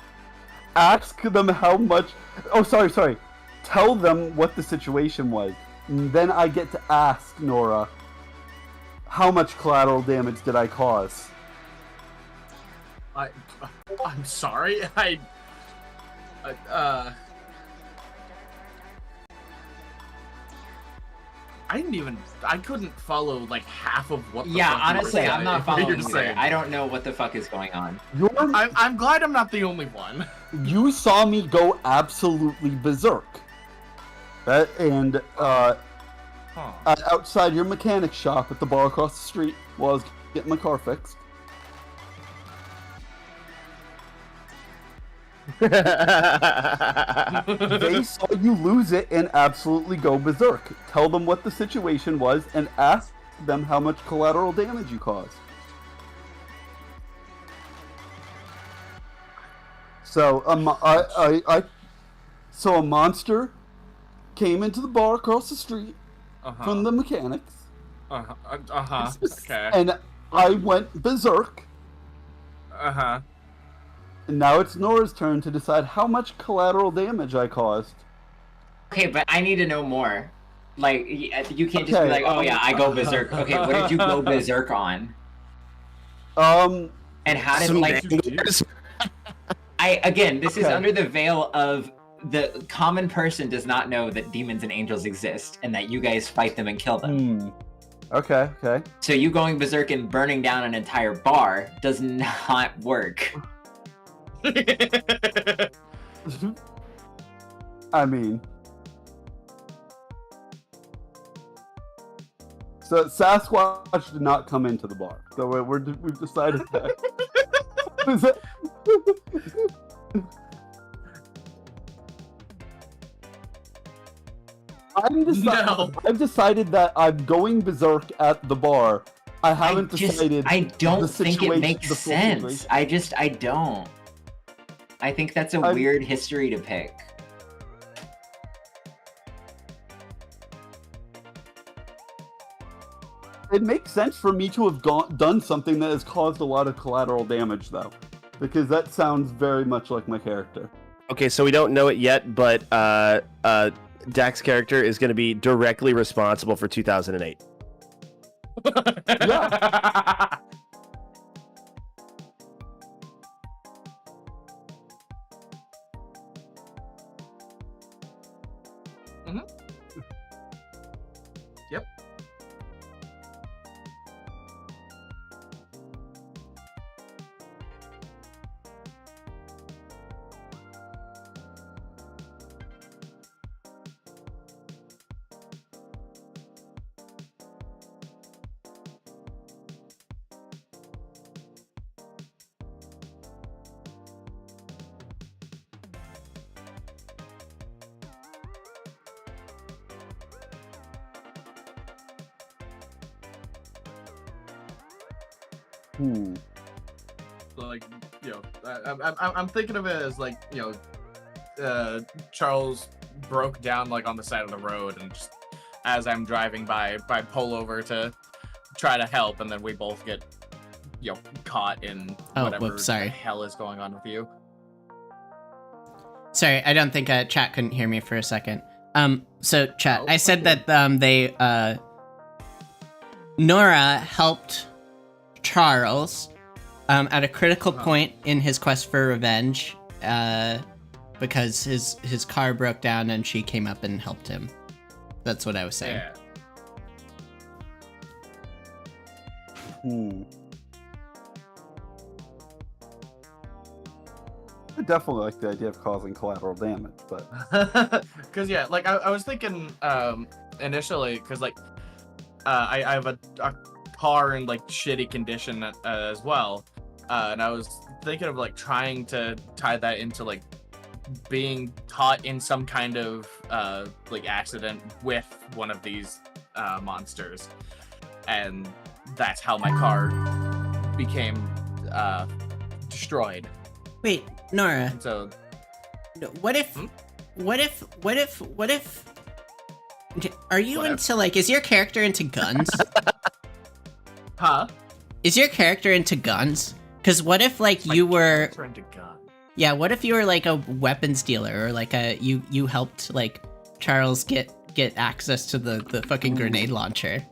ask them how much... Oh, sorry. Tell them what the situation was. And then I get to ask Nora, how much collateral damage did I cause? I'm sorry. I couldn't follow like half of what the Yeah, fuck you were honestly, I'm not saying. following You're either. saying. I don't know what the fuck is going on. I'm glad I'm not the only one. You saw me go absolutely berserk. Outside your mechanic shop at the bar across the street while I was getting my car fixed. They saw you lose it and absolutely go berserk. Tell them what the situation was and ask them how much collateral damage you caused. So a monster came into the bar across the street from the mechanics. Okay. And I went berserk. And now it's Nora's turn to decide how much collateral damage I caused. Okay, but I need to know more. Like, you can't just be like, oh yeah, I go berserk. Okay, what did you go berserk on? And how did, like... This is under the veil of the common person does not know that demons and angels exist and that you guys fight them and kill them. Okay. So you going berserk and burning down an entire bar does not work. I mean... So Sasquatch did not come into the bar. So we've decided that. I've decided that I'm going berserk at the bar. I haven't decided. I don't think it makes sense. I don't. I think that's a weird history to pick. It makes sense for me to have done something that has caused a lot of collateral damage, though. Because that sounds very much like my character. Okay, so we don't know it yet, but Dak's character is going to be directly responsible for 2008. Yeah. Yep. Like, you know, I'm thinking of it as like, you know, Charles broke down like on the side of the road, and just as I'm driving by, I pull over to try to help, and then we both get caught in Oh, whatever whoops, sorry. the hell is going on with you. Sorry, I don't think chat couldn't hear me for a second. So chat, Oh, I said okay. that Nora helped Charles at a critical point in his quest for revenge because his car broke down and she came up and helped him. That's what I was saying. Yeah. I definitely like the idea of causing collateral damage, but Because yeah, like I was thinking initially, because like I have a car in like shitty condition as well, and I was thinking of like trying to tie that into like being caught in some kind of like accident with one of these monsters, and that's how my car became destroyed. Wait, Nora, And so what if, Hmm? what if, are you What if? into like, is your character into guns? huh? Is your character into guns? Because what if like you were, Turned to gun. yeah, what if you were like a weapons dealer or like you helped like Charles get access to the fucking grenade launcher?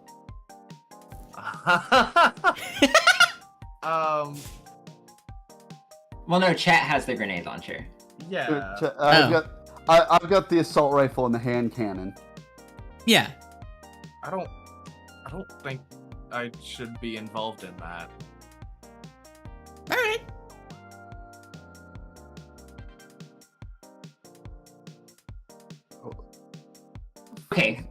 Well, no, chat has the grenade launcher. Yeah. I've got the assault rifle and the hand cannon. Yeah. I don't think I should be involved in that. All right. Okay,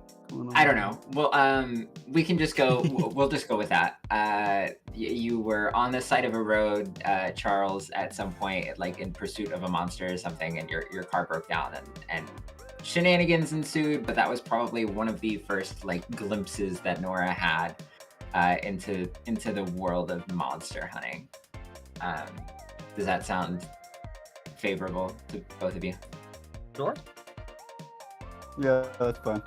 I don't know. Well, we can just go. We'll just go with that. You were on the side of a road, Charles, at some point, like in pursuit of a monster or something, and your car broke down, and shenanigans ensued. But that was probably one of the first like glimpses that Nora had into the world of monster hunting. Does that sound favorable to both of you? Sure. Yeah, that's fine.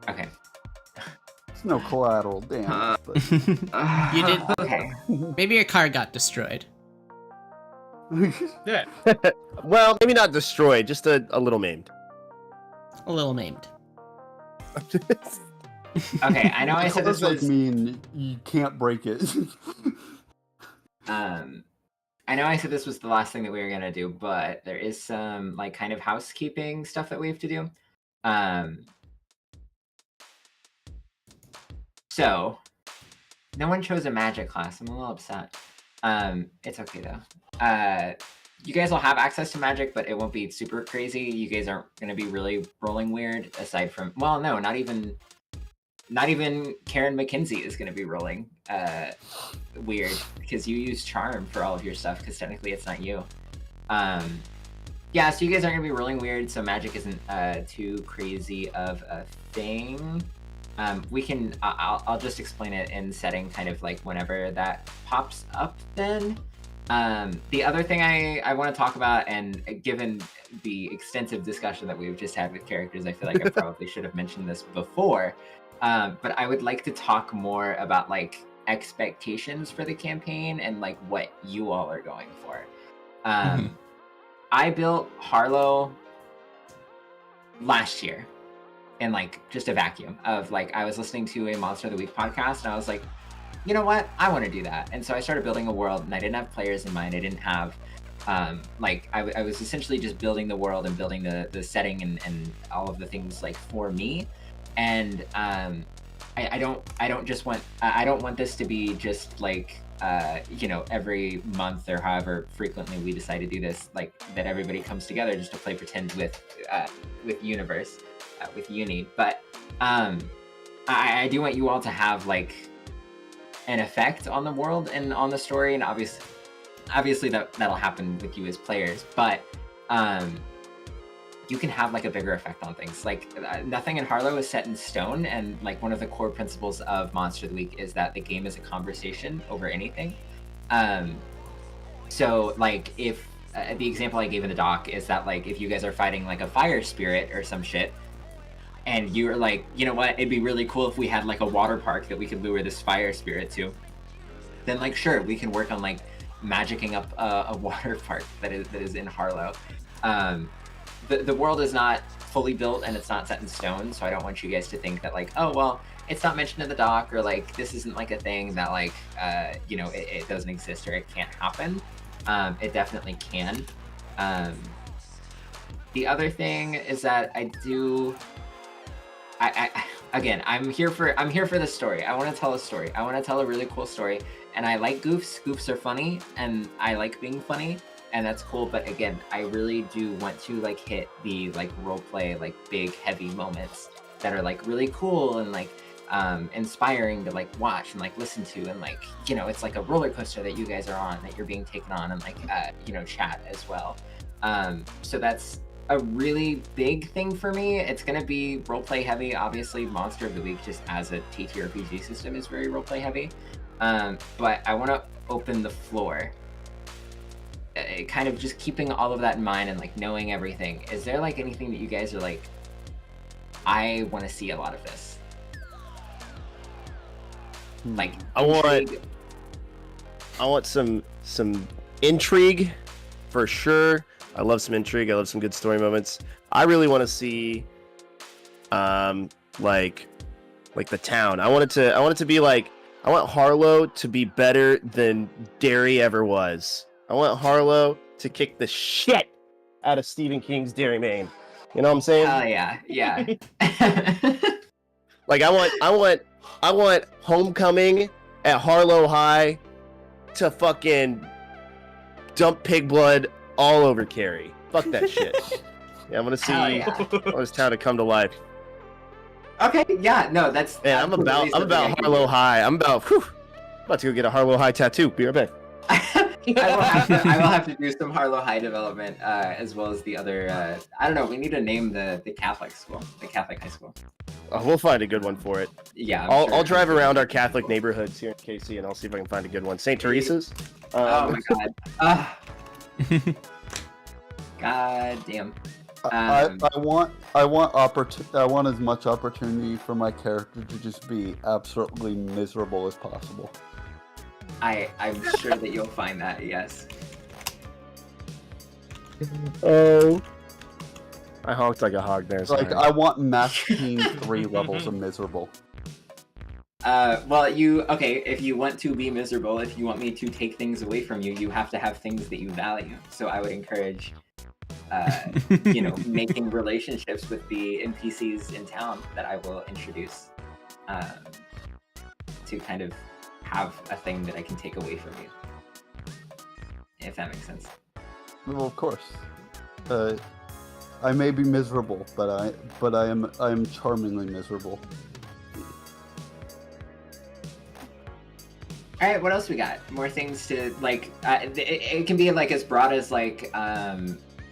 Okay. It's no collateral damage, but You did. Okay. Maybe your car got destroyed. Yeah. Well, maybe not destroyed, just a little maimed. A little maimed. Okay. I know I said this Cars like was. me and you can't break it. I know I said this was the last thing that we were gonna do, but there is some like kind of housekeeping stuff that we have to do. So no one chose a magic class. I'm a little upset. It's okay though. You guys will have access to magic, but it won't be super crazy. You guys aren't gonna be really rolling weird aside from, well, no, not even Karen McKinsey is gonna be rolling weird because you use charm for all of your stuff because technically it's not you. Yeah, so you guys aren't gonna be rolling weird, so magic isn't too crazy of a thing. We can, I'll just explain it in setting kind of like whenever that pops up then. The other thing I want to talk about, and given the extensive discussion that we've just had with characters, I feel like I probably should have mentioned this before, but I would like to talk more about like expectations for the campaign and like what you all are going for. I built Harlow last year in like just a vacuum of like, I was listening to a Monster of the Week podcast and I was like, you know what? I want to do that. And so I started building a world and I didn't have players in mind. I didn't have like, I was essentially just building the world and building the setting and all of the things like for me. And I don't just want, I don't want this to be just like, you know, every month or however frequently we decide to do this, like that everybody comes together just to play pretend with Universe, with Uni. But I do want you all to have like an effect on the world and on the story, and obviously that'll happen with you as players, but you can have like a bigger effect on things. Like nothing in Harlow is set in stone, and like one of the core principles of Monster of the Week is that the game is a conversation over anything. So like if the example I gave in the doc is that like if you guys are fighting like a fire spirit or some shit, and you're like, you know what, it'd be really cool if we had like a water park that we could lure this fire spirit to. then like sure, we can work on like magicking up a water park that is in Harlow. The world is not fully built and it's not set in stone, so I don't want you guys to think that like, oh well, it's not mentioned in the doc, or like this isn't like a thing that like you know, it doesn't exist or it can't happen. It definitely can. The other thing is that again, I'm here for the story. I want to tell a story. I want to tell a really cool story, and I like goofs. Goofs are funny, and I like being funny, and that's cool. But again, I really do want to like hit the like role play, like big heavy moments that are like really cool and like inspiring to like watch and like listen to, and like, you know, it's like a roller coaster that you guys are on, that you're being taken on, and like you know, chat as well. So that's a really big thing for me. It's gonna be roleplay heavy. Obviously, Monster of the Week, just as a TTRPG system, is very roleplay heavy. But I want to open the floor, kind of just keeping all of that in mind and like knowing everything. Is there like anything that you guys are like, I want to see a lot of this? Like I want some intrigue for sure. I love some intrigue. I love some good story moments. I really want to see like the town. I want it to be like, I want Harlow to be better than Derry ever was. I want Harlow to kick the shit out of Stephen King's Derry, Maine. You know what I'm saying? Oh yeah, yeah. Like I want Homecoming at Harlow High to fucking dump pig blood all over Carrie. Fuck that shit. Yeah, I'm gonna see this town to come to life. Okay, yeah, no, that's. Yeah, I'm about Harlow High. I'm about to go get a Harlow High tattoo. Be right back. I will have to do some Harlow High development, as well as the other. I don't know. We need to name the Catholic school, the Catholic high school. Oh, we'll find a good one for it. Yeah, I'll drive around our Catholic neighborhoods here in KC, and I'll see if I can find a good one. St. Teresa's. Oh my god. God damn. I want as much opportunity for my character to just be absolutely miserable as possible. I'm sure that you'll find that, yes. Oh. I honked like a hog there. Sorry. Like, I want Max Payne 3 levels of miserable. Well, if you want to be miserable, if you want me to take things away from you, you have to have things that you value. So I would encourage, you know, making relationships with the NPCs in town that I will introduce, to kind of have a thing that I can take away from you. If that makes sense. Well, of course. I may be miserable, but I am charmingly miserable. All right, what else we got? More things to like. It can be like as broad as like,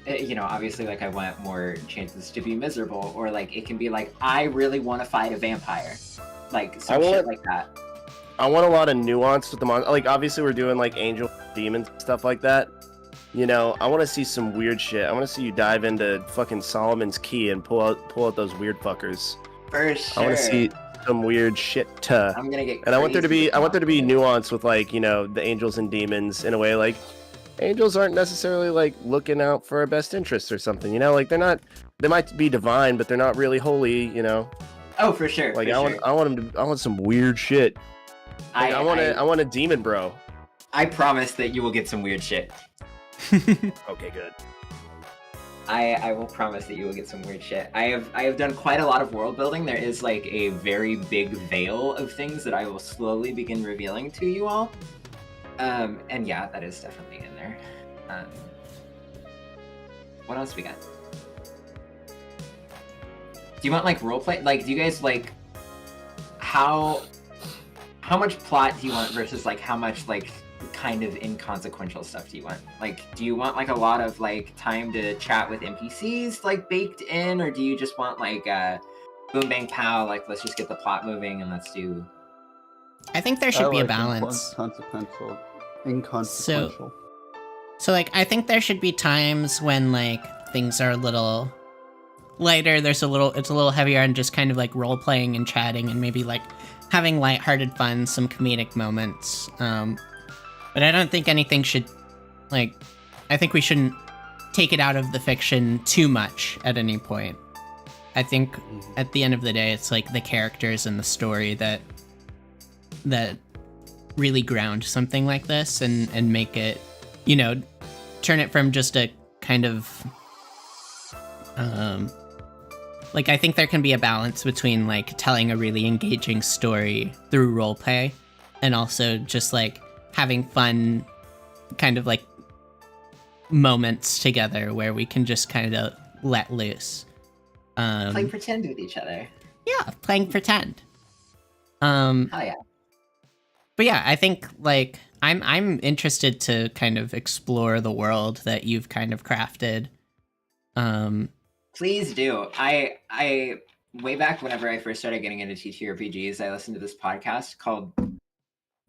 you know, obviously like I want more chances to be miserable, or like it can be like I really want to fight a vampire, like some shit like that. I want a lot of nuance with the like obviously we're doing like angel demons stuff like that. You know, I want to see some weird shit. I want to see you dive into fucking Solomon's Key and pull out those weird fuckers. For sure. I want to see some weird shit. I'm gonna get. And I want there to be nuance with like, you know, the angels and demons in a way. Like angels aren't necessarily like looking out for our best interests or something. You know, like they might be divine, but they're not really holy. You know. Oh, for sure. Like I want some weird shit. Like, I want a demon bro. I promise that you will get some weird shit. Okay, good. I will promise that you will get some weird shit. I have done quite a lot of world building. There is like a very big veil of things that I will slowly begin revealing to you all. And yeah, that is definitely in there. What else we got? Do you want like roleplay? Like, do you guys like how much plot do you want versus like how much like kind of inconsequential stuff do you want? Like, do you want like a lot of like time to chat with NPCs like baked in, or do you just want like boom bang pow, like let's just get the plot moving and let's do? I think there should be a balance. Inconsequential. So like I think there should be times when like things are a little lighter. It's a little heavier on just kind of like role playing and chatting and maybe like having lighthearted fun, some comedic moments. But I don't think anything should, like, I think we shouldn't take it out of the fiction too much at any point. I think at the end of the day, it's like the characters and the story that really ground something like this and make it, you know, turn it from just a kind of, like, I think there can be a balance between like telling a really engaging story through roleplay and also just like having fun kind of like moments together where we can just kind of let loose. Playing pretend with each other. Yeah, playing pretend. Hell yeah. But yeah, I think like I'm interested to kind of explore the world that you've kind of crafted. Please do. I way back whenever I first started getting into TTRPGs, I listened to this podcast called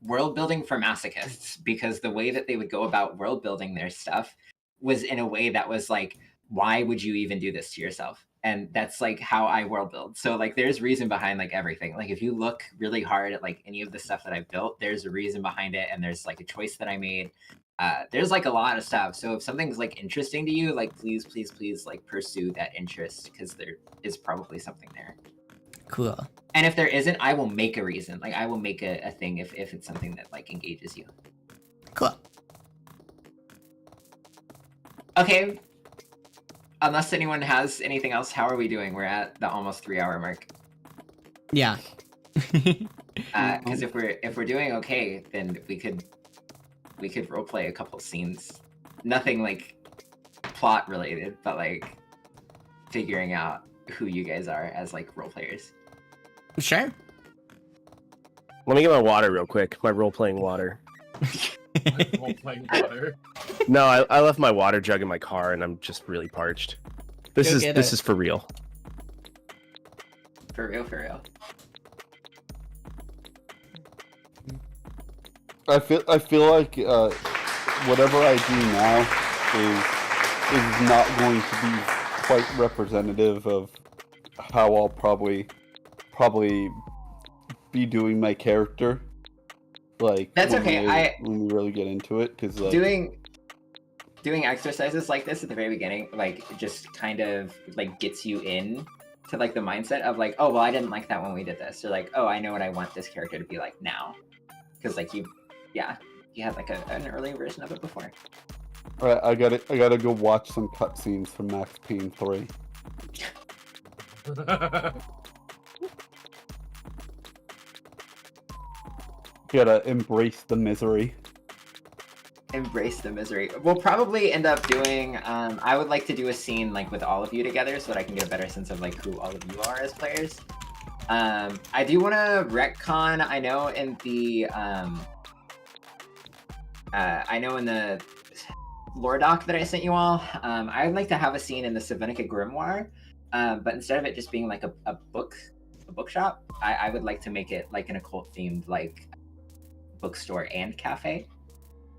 World Building for Masochists, because the way that they would go about world building their stuff was in a way that was like, why would you even do this to yourself? And that's like how I world build. So like there's reason behind like everything. Like if you look really hard at like any of the stuff that I've built, there's a reason behind it, and there's like a choice that I made. There's like a lot of stuff. So if something's like interesting to you, like please like pursue that interest, because there is probably something there. Cool. And if there isn't, I will make a reason. Like I will make a thing if it's something that like engages you. Cool. Okay. Unless anyone has anything else, how are we doing? We're at the almost 3-hour mark. Yeah. Because if we're doing okay, then we could roleplay a couple scenes. Nothing like plot related, but like figuring out who you guys are as like role players. Sure. Let me get my water real quick. My role-playing water. Role-playing water. No, I left my water jug in my car, and I'm just really parched. This is for real. For real. I feel like whatever I do now is not going to be quite representative of how I'll probably be doing my character. Like that's okay. When we really get into it, because like, doing exercises like this at the very beginning, like just kind of like gets you in to like the mindset of like, oh well, I didn't like that when we did this, or like, oh, I know what I want this character to be like now, because like you had like an early version of it before. All right, I gotta go watch some cutscenes from Max Payne 3. Gotta embrace the misery. Embrace the misery. We'll probably end up doing, I would like to do a scene like with all of you together so that I can get a better sense of like who all of you are as players. I do want to retcon, I know in the lore doc that I sent you all, I would like to have a scene in the Savinica Grimoire, but instead of it just being like a bookshop, I would like to make it like an occult themed like bookstore and cafe,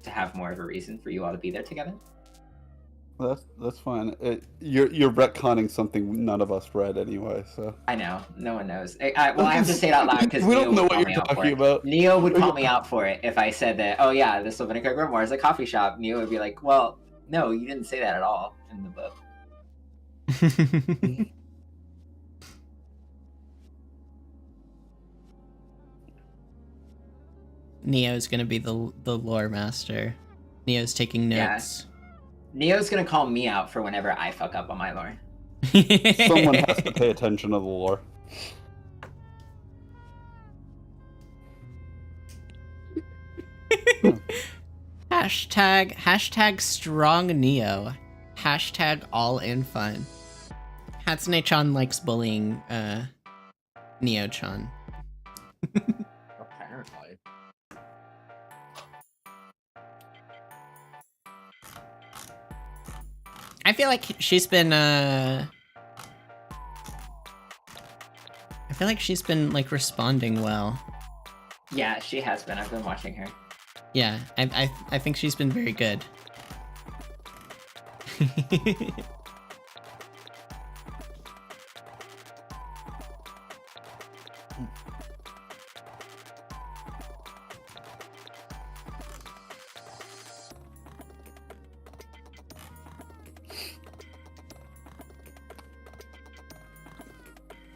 to have more of a reason for you all to be there together. That's fine. You're retconning something none of us read anyway, so. I know, no one knows. I have to say it out loud because we don't know what you're talking about. Neo would call me out for it if I said that. Oh yeah, the Savinica Grimoire is a coffee shop. Neo would be like, "Well, no, you didn't say that at all in the book." Neo's gonna be the lore master. Neo's taking notes. Yeah. Neo's gonna call me out for whenever I fuck up on my lore. Someone has to pay attention to the lore. Hashtag strong Neo. Hashtag all in fun. Hatsune-chan likes bullying Neo-chan. Apparently. I feel like she's been like responding well. Yeah, she has been. I've been watching her. Yeah, I think she's been very good.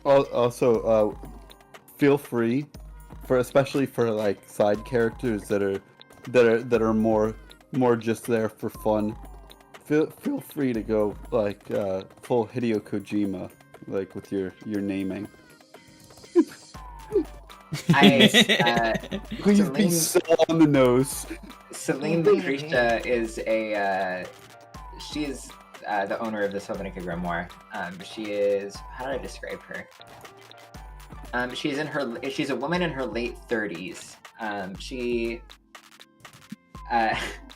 Also, feel free, especially for like side characters that are more just there for fun. Feel free to go like full Hideo Kojima, like with your naming. Please be so on the nose. Celine Lucretia is she's the owner of the Sylvanica Grimoire. She is, how do I describe her? She's a woman in her late 30s.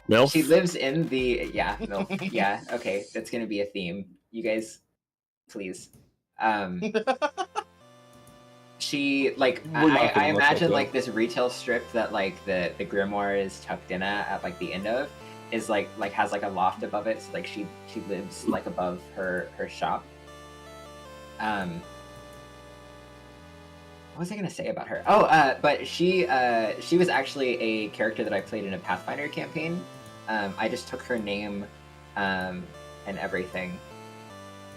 MILF? She lives in the, yeah, MILF. Yeah, okay, that's gonna be a theme. You guys, please. She, like, I imagine, like, this retail strip that, like, the grimoire is tucked in at like, the end of, is, like, has, like, a loft above it, so, like, she lives, like, above her shop. What was I gonna say about her? Oh, but she was actually a character that I played in a Pathfinder campaign. I just took her name, and everything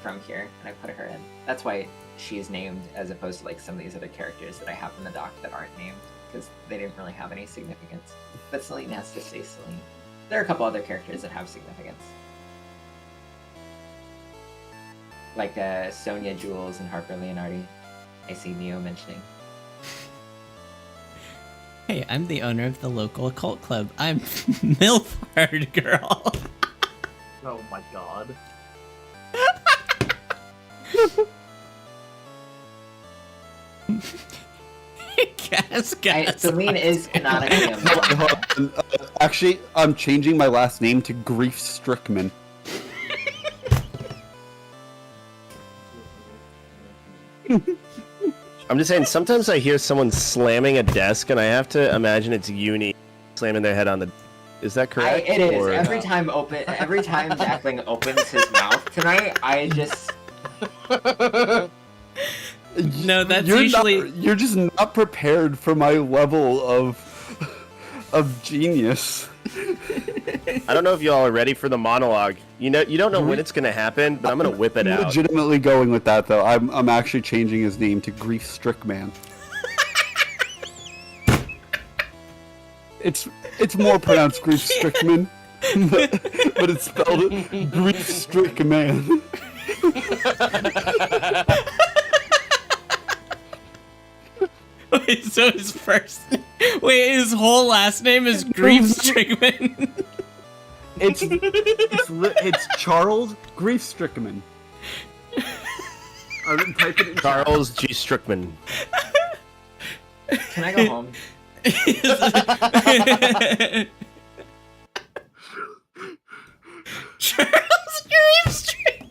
from here, and I put her in. That's why she's named, as opposed to like some of these other characters that I have in the doc that aren't named, because they didn't really have any significance. But Celine has to stay Celine. There are a couple other characters that have significance. Like Sonia Jules and Harper Leonardi. I see Neo mentioning. Hey, I'm the owner of the local occult club. I'm MILF Hard Girl. Oh my god. Gas. Celine is canonically a mom. Actually, I'm changing my last name to Grief Strickman. I'm just saying, sometimes I hear someone slamming a desk, and I have to imagine it's Uni slamming their head on the. Is that correct? It is. Or- Every time Jackling opens his mouth tonight, I just. No, that's usually. You're just not prepared for my level of genius. I don't know if y'all are ready for the monologue. You don't know when it's gonna happen, but I'm gonna whip it out. Legitimately going with that though. I'm actually changing his name to Grief Strickman. It's more pronounced Grief Strickman, but it's spelled Grief Strickman. Wait, so his whole last name is Grief Strickman. It's Charles Grief Strickman. I didn't type it in Charles G. Strickman. Can I go home? Charles Grief Strickman.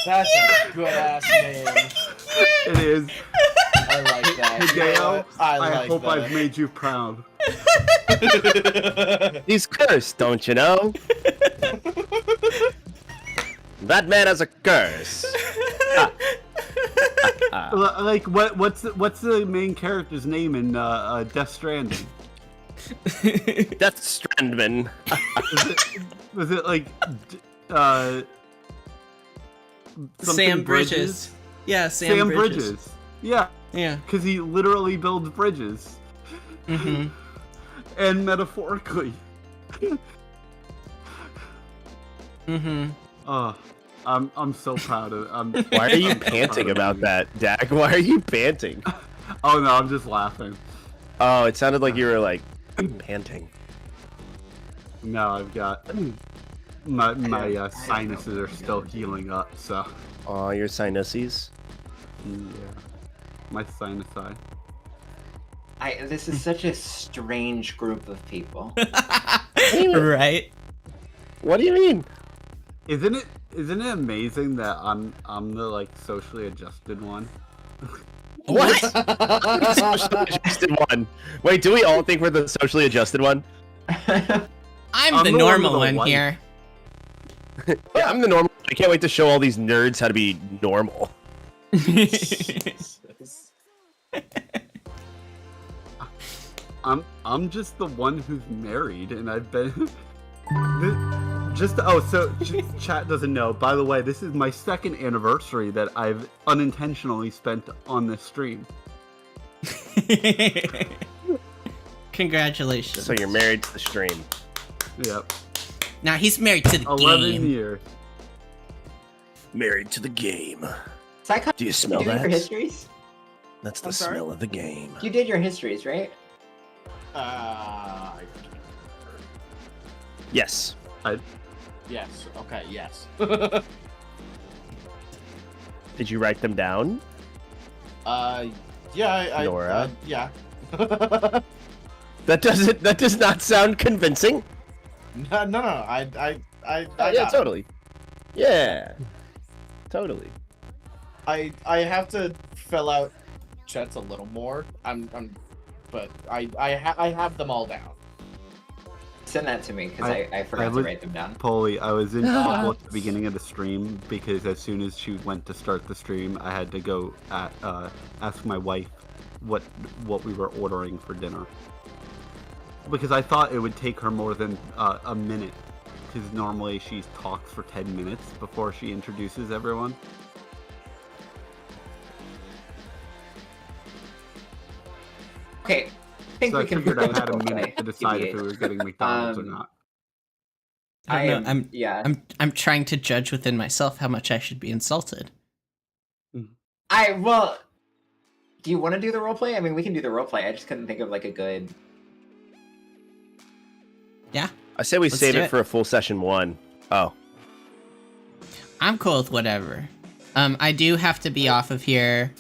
That's a good ass name. It is. I like that. Hideo, I I hope that. I've made you proud. He's cursed, don't you know? That man has a curse. Like what's the main character's name in Death Stranding? Death Strandman. Was it like Sam Bridges. Yeah, Sam Bridges. Yeah, Yeah. because he literally builds bridges. Mm-hmm. And metaphorically. Mm-hmm. I'm so proud of it. Why are you panting about that, Dak? Why are you panting? Oh no, I'm just laughing. Oh, it sounded like you were like panting. No, I've got my sinuses are still healing up, so Oh, your sinuses. yeah, my sinusi. This is such a strange group of people. Right. What do you mean? Isn't it amazing that I'm the like socially adjusted one? What? Socially adjusted one. Wait, do we all think we're the socially adjusted one? I'm the the normal one with the one here. Yeah, I'm the normal. I can't wait to show all these nerds how to be normal. I'm just the one who's married, and I've been. Chat doesn't know. By the way, this is my second anniversary that I've unintentionally spent on this stream. Congratulations. So you're married to the stream. Yep. Now he's married to the 11 game. years. Married to the game. Psycho, Do you smell you did that? your histories? That's the I'm sorry? smell of the game. You did your histories, right? Yes. Yes. Okay. Yes. Did you write them down? Yeah. Nora? Yeah. That does not sound convincing. No. I Yeah, got it. totally. Yeah. Totally. I have to fill out chats a little more. But I have them all down. Send that to me because I forgot to was- write them down. Polly, I was in trouble at the beginning of the stream because as soon as she went to start the stream, I had to go ask my wife what we were ordering for dinner. Because I thought it would take her more than a minute. Because normally she talks for 10 minutes before she introduces everyone. Okay, I think So we I can figured I had a roleplay, minute to decide if we were getting McDonald's or not. I don't know, yeah. I'm trying to judge within myself how much I should be insulted. Well, do you want to do the roleplay? I mean, we can do the roleplay. I just couldn't think of like a good. Yeah, I say we Let's save do it it. for a full session 1. Oh. I'm cool with whatever. I do have to be off of here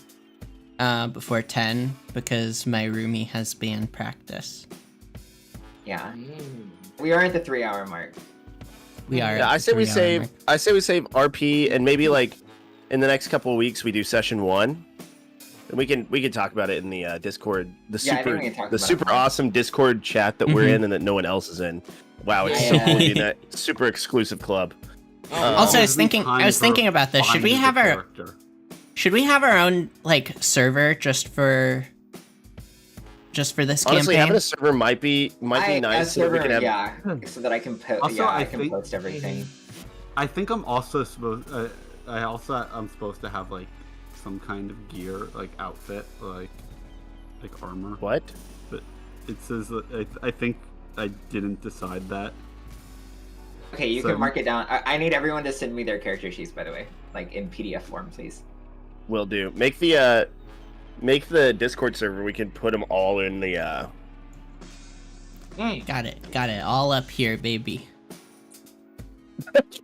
before 10 because my roomie has band practice. Yeah, we are at the 3-hour mark. We are. Yeah, at I the say we 3-hour save mark. I say we save RP and maybe like in the next couple of weeks we do session 1. And we can talk about it in the Discord, the Yeah, I think we can talk about super it more. awesome Discord chat that we're Mhm. in and that no one else is in. Wow, it's Yeah, so yeah. cool to be in that super exclusive club. Also, I was There's thinking time about this. Should we finding have the our character. own like server just for this Honestly, campaign? having a server might be nice so that we can have yeah, so that I can put. Also, yeah, I I can think- post everything. I think I'm also supposed. I'm supposed to have like some kind of gear, like outfit, like armor. what? But it says that I think I didn't decide that. Okay, you So- can mark it down. I need everyone to send me their character sheets, by the way, like in PDF form, please. Will do. Make the Discord server. We can put them all in the. Got it. All up here, baby.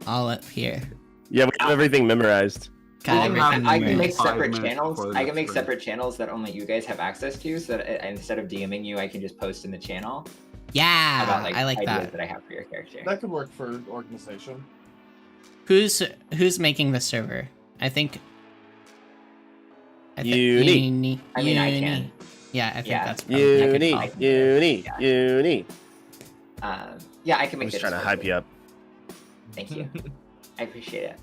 All up here. Yeah, we have everything memorized. Got Well, everything I can memorized. make 5 separate minutes channels. before the I can next make stream. separate channels that only you guys have access to, so that instead of DMing you, I can just post in the channel Yeah, about like I like ideas that. that I have for your character. That could work for organization. Who's making the server? I think. Uni. I mean, I can. Yeah, I think Yeah. that's probably. Uni, I can- uni, yeah. uni. Yeah, I can I'm make just it. trying to hype you up. Thank you. I appreciate it.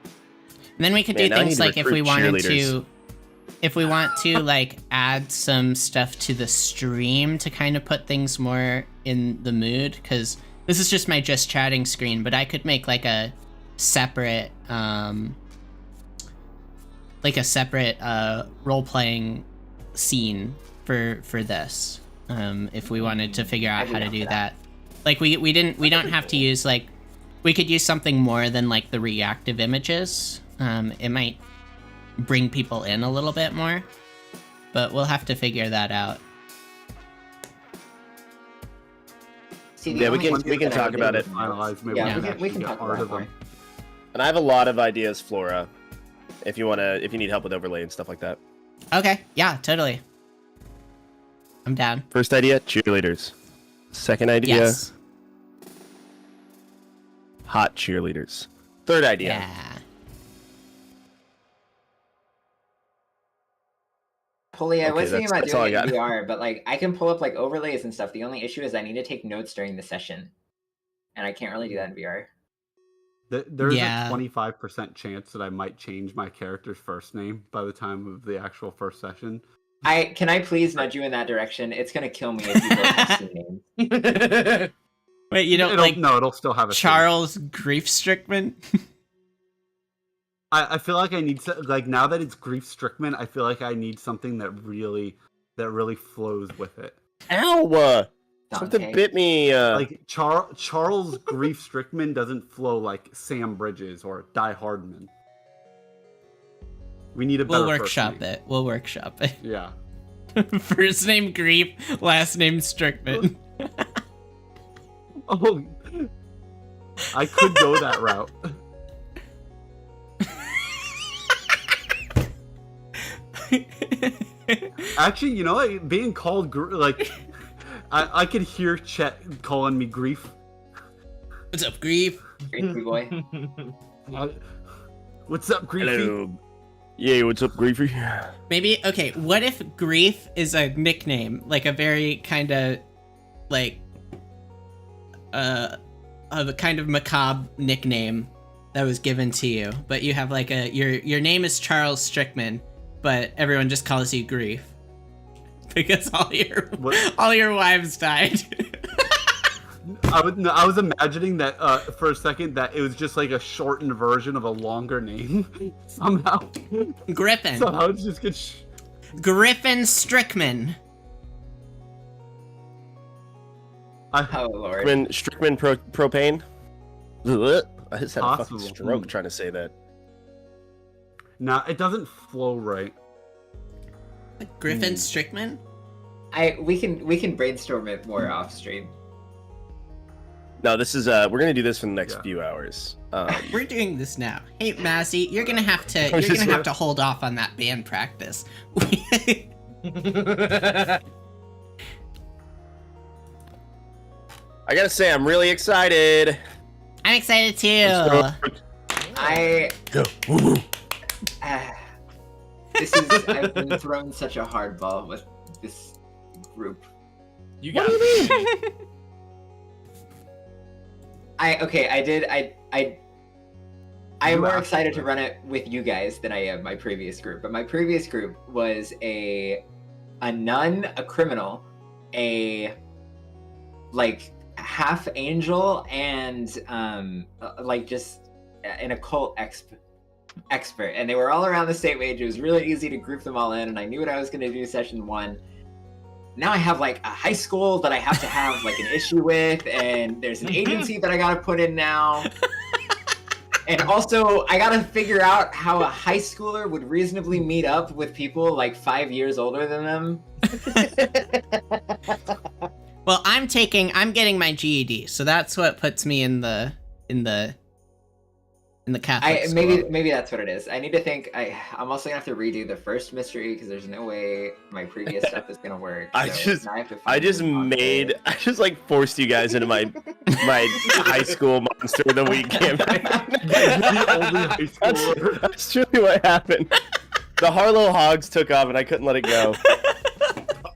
And then we could Man, do now I need things to like if recruit we wanted cheerleaders. to, like add some stuff to the stream to kind of put things more in the mood, because this is just my just chatting screen, but I could make like a separate role playing scene for this, if we wanted to figure out I'd be how to down do for that. Like we don't have to use like, we could use something more than like the reactive images. It might bring people in a little bit more, but we'll have to figure that out. See, the Yeah, we only can- issue we can that I talk would about do- it. Finalize, maybe Yeah, we we can can actually talk get about art it of more. them. And I have a lot of ideas, Flora. If you need help with overlay and stuff like that. Okay, yeah, totally. I'm down. First idea, cheerleaders. Second idea, Yes. hot cheerleaders. Third idea, Yeah. Polly, I Okay, was thinking about that's all doing I it in got. VR, but like I can pull up like overlays and stuff. The only issue is I need to take notes during the session, and I can't really do that in VR. There's Yeah. a 25% chance that I might change my character's first name by the time of the actual first session. Can I please nudge you in that direction? It's gonna kill me if you both have C names. Wait, you don't like No, it'll still have a Charles Grief Strickman? I feel like I need like now that it's Grief Strickman, I feel like I need something that really flows with it. Ow! Something Dante. bit me. Like Charles Grief Strickman doesn't flow like Sam Bridges or Die Hardman. We need a better We'll first workshop name. it. We'll workshop it. Yeah. First name Grief, last name Strickman. Oh, I could go that route. Actually, you know what? Being called I could hear Chet calling me Grief. What's up, Grief? Griefy boy. What's up, Griefy? Hello. Yeah, what's up, Griefy? Maybe, okay, what if Grief is a nickname? Like a very kind of, like, a kind of macabre nickname that was given to you, but you have like your name is Charles Strickman, but everyone just calls you Grief. Because all your wives died. I was imagining that for a second that it was just like a shortened version of a longer name somehow. Griffin. Somehow it just gets. Griffin Strickman. Oh lord. Strickman propane. Ugh. I just had a fucking Possible. stroke trying to say that. Nah, it doesn't flow right. Griffin Strickman? We can brainstorm it more off stream. No, this is we're gonna do this for the next few hours. We're doing this now. Hey, Massey, you're gonna have to hold off on that band practice. I gotta say, I'm really excited. I'm excited too. I've been thrown such a hard ball with this group. You got it. I'm more excited to run it with you guys than I am my previous group. But my previous group was a nun, a criminal, a like half angel, and like just an occult expert, and they were all around the same age. It was really easy to group them all in, and I knew what I was going to do session 1. Now I have like a high school that I have to have like an issue with, and there's an agency that I got to put in now. And also, I gotta figure out how a high schooler would reasonably meet up with people like 5 years older than them. Well, I'm getting my GED, so that's what puts me in the Catholic school. Maybe that's what it is. I need to think. I'm also gonna have to redo the first mystery because there's no way my previous stuff is gonna work. I just like forced you guys into my high school monster of the week campaign. That's truly what happened. The Harlow Hogs took off and I couldn't let it go.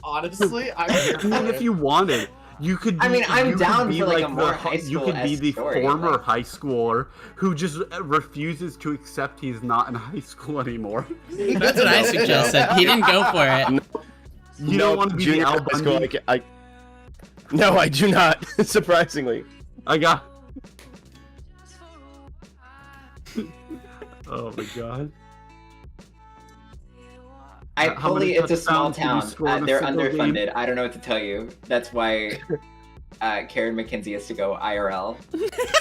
Honestly, I'm here for Even if it. you wanted, you could. I'm down for like a more the, high You could be the story, former like- high schooler who just refuses to accept he's not in high school anymore. That's what I suggested. He didn't go for it. You don't want to be the junior Al high school, Bundy. No, I do not. Surprisingly. I got. Oh my god. How many It's a small touchdowns did you town. score in a They're single underfunded. game? I don't know what to tell you. That's why Karen McKenzie has to go IRL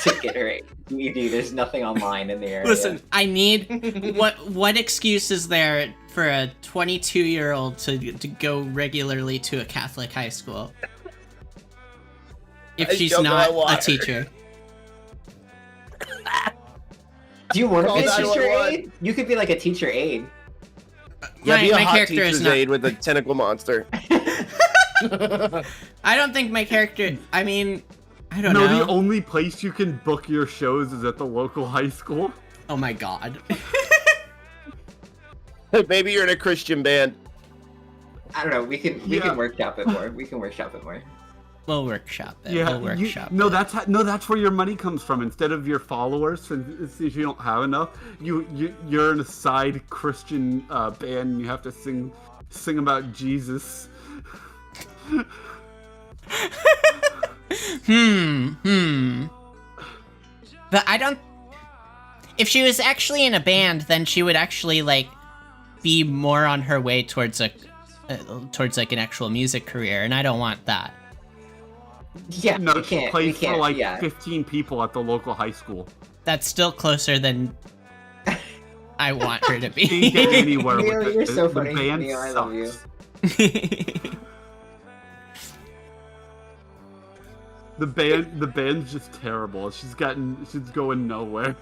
to get her GED. There's nothing online in the area. Listen, I need what excuse is there for a 22-year-old to go regularly to a Catholic high school if she's don't not know why. a teacher? Do you want to Call be a teacher 911. aide? You could be like a teacher aide. Yeah, be a my hot character is teacher's not. aide with a tentacle monster. I don't think my character. I mean, I don't No, know. the only place you can book your shows is at the local high school. Oh my god. Maybe you're in a Christian band. I don't know. We can workshop it more. We'll workshop it. Yeah, We'll workshop no, it. that's where your money comes from. Instead of your followers, and if you don't have enough, you're in a side Christian band. And you have to sing But I don't... If she was actually in a band, then she would actually, like, be more on her way towards like an actual music career, and I don't want that. Yeah, No, we she can't. plays We can't. for like yeah. 15 people at the local high school. That's still closer than I want her to She ain't getting be. anywhere Neo, with it. you're so The funny. band Neo, I love you. sucks. The band's just terrible. She's going nowhere.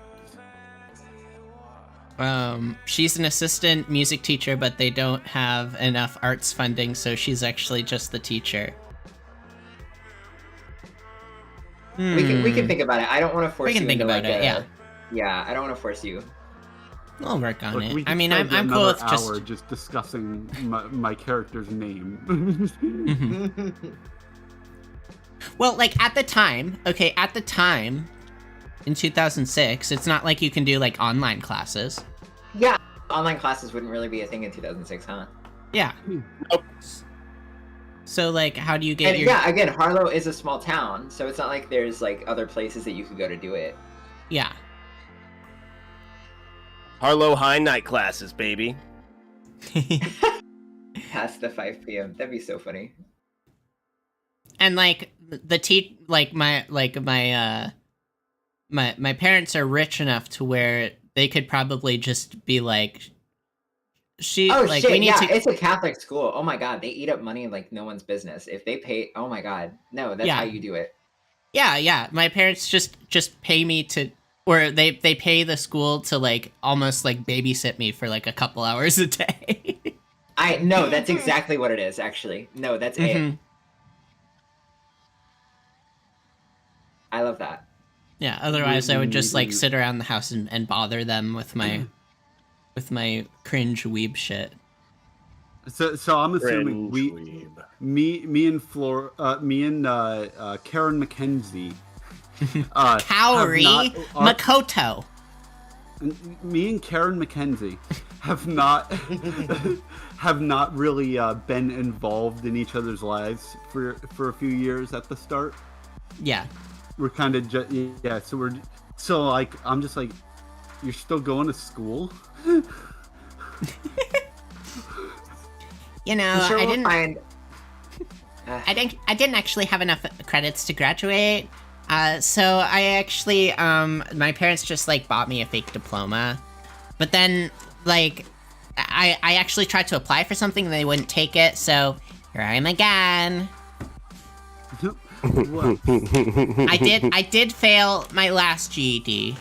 She's an assistant music teacher, but they don't have enough arts funding, so she's actually just the teacher. We can think about it. I don't want to force you. We can think into about like it. Yeah, Yeah, I don't want to force you. we'll work on Look, it. we I could mean, spend I'm cool another with hour just discussing my character's name. Mhm. Well, like at the time, in 2006, it's not like you can do like online classes. Yeah, online classes wouldn't really be a thing in 2006, huh? Yeah. Nope. So like, how do you get And your? yeah, again, Harlow is a small town, so it's not like there's like other places that you could go to do it. Yeah. Harlow High night classes, baby. Past the 5 p.m. That'd be so funny. And like my parents are rich enough to where they could probably just be like, Oh like shit! we need Yeah, to. it's a Catholic school. Oh my god, they eat up money like no one's business. If they pay, oh my god, no, that's Yeah. how you do it. Yeah. My parents just pay me to, or they pay the school to like almost like babysit me for like a couple hours a day. No, that's exactly what it is. Actually, no, that's it. Mhm. I love that. Yeah. Otherwise, I would just like Mhm. sit around the house and bother them with my cringe weeb shit. So I'm assuming Cringe weeb. me and Karen McKenzie. Cowrie have not- Makoto. Me and Karen McKenzie have not really been involved in each other's lives for a few years at the start. Yeah. We're kind of so like I'm just like, you're still going to school? You know, I'm sure I we'll didn't. find. I didn't actually have enough credits to graduate. So I actually, my parents just like bought me a fake diploma, but then like, I actually tried to apply for something and they wouldn't take it. So here I am again. What? I did fail my last GED,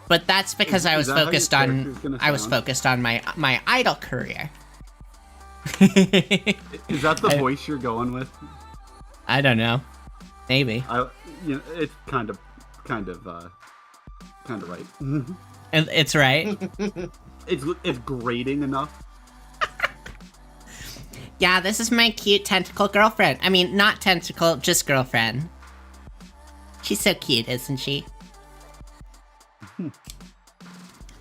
but that's because I was Is that how your focused character's gonna sound? focused on my idol career. Is that the voice you're going with? I don't know. Maybe. It's kind of right. It's right. It's grating enough. Yeah, this is my cute tentacle girlfriend. I mean, not tentacle, just girlfriend. She's so cute, isn't she?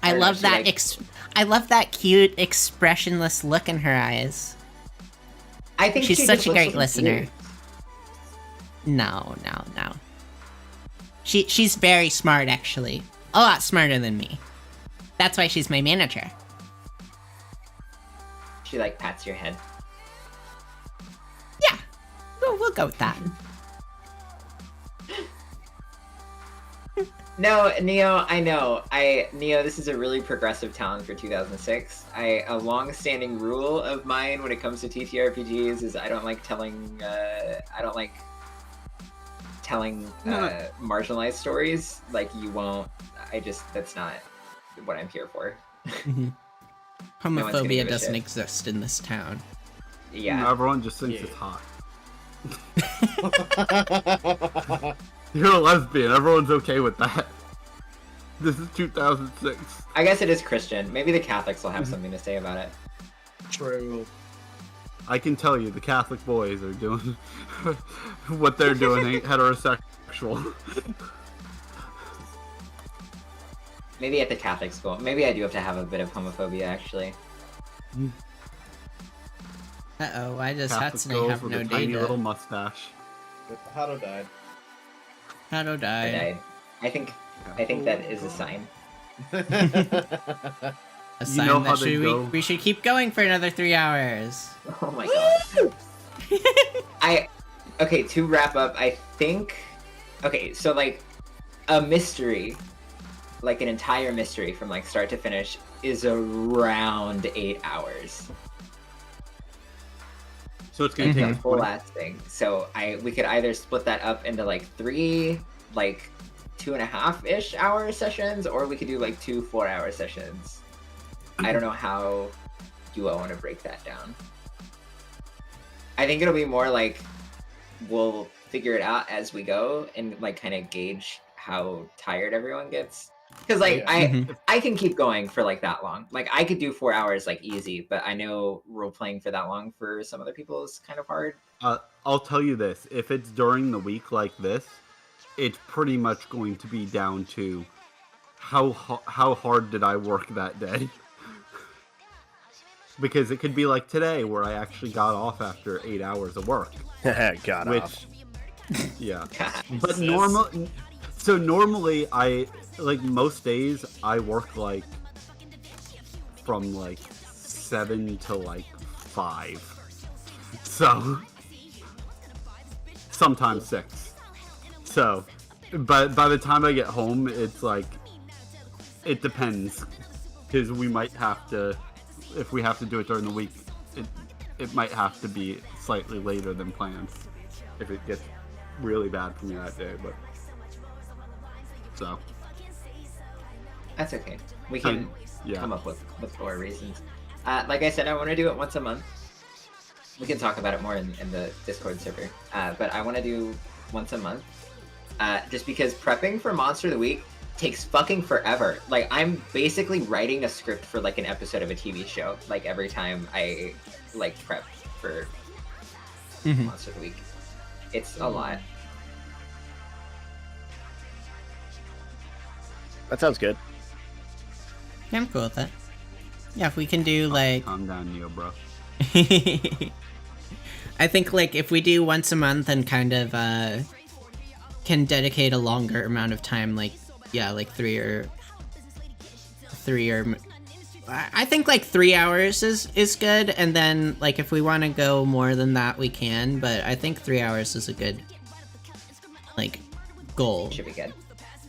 I love that I love that cute, expressionless look in her eyes. I think She's she such just a looks great like listener. cute. No. She's very smart, actually. A lot smarter than me. That's why she's my manager. She like pats your head. Yeah, we'll go with that. No, Neo, I know. Neo, this is a really progressive talent for 2006. A long-standing rule of mine when it comes to TTRPGs is I don't like telling marginalized stories. Like, you won't. That's not what I'm here for. Mhm. No one's gonna give Homophobia a doesn't shit. exist in this town. Yeah. Everyone just thinks it's hot. You're a lesbian. Everyone's okay with that. This is 2006. I guess it is Christian. Maybe the Catholics will have something to say about it. True. I can tell you, the Catholic boys are doing what they're doing ain't heterosexual. Maybe at the Catholic school. Maybe I do have to have a bit of homophobia, actually. Uh-oh, why does Catholic Hatsune girls have with no a tiny data? little mustache. Hado died. Shadow I died. died. I think that is a sign. A You sign know that how they go. we should keep going for another 3 hours. Oh my god. Okay, to wrap up, I think okay, so like a mystery, like an entire mystery from like start to finish is around 8 hours. So it's gonna The take whole last thing. So we could either split that up into like 3 like 2.5-ish hour sessions, or we could do like 2 4-hour sessions. I don't know how you all want to break that down. I think it'll be more like we'll figure it out as we go and like kind of gauge how tired everyone gets. Because like I can keep going for like that long. Like I could do 4 hours like easy, but I know role playing for that long for some other people is kind of hard. I'll tell you this: if it's during the week like this, it's pretty much going to be down to how hard did I work that day. Because it could be like today, where I actually got off after 8 hours of work. Got off. Yeah. God. But normally I like most days I work like from like 7 to like 5. So sometimes 6. So but by the time I get home it's like it depends, because we might have to, if we have to do it during the week, it might have to be slightly later than planned if it gets really bad for me that day, but so That's okay. We can come up with more reasons. Like I said, I want to do it once a month. We can talk about it more in the Discord server. But I want to do once a month. Just because prepping for Monster of the Week takes fucking forever. Like, I'm basically writing a script for, like, an episode of a TV show, like, every time I, like, prep for Monster of the Week. It's a lot. That sounds good. Yeah, I'm cool with that. Yeah, if we can do, like... Calm down, Neo, bro. I think, like, if we do once a month and kind of, can dedicate a longer amount of time, like, yeah, like 3 or... I think, like, 3 hours is good, and then, like, if we want to go more than that, we can, but I think 3 hours is a good, like, goal. Should be good.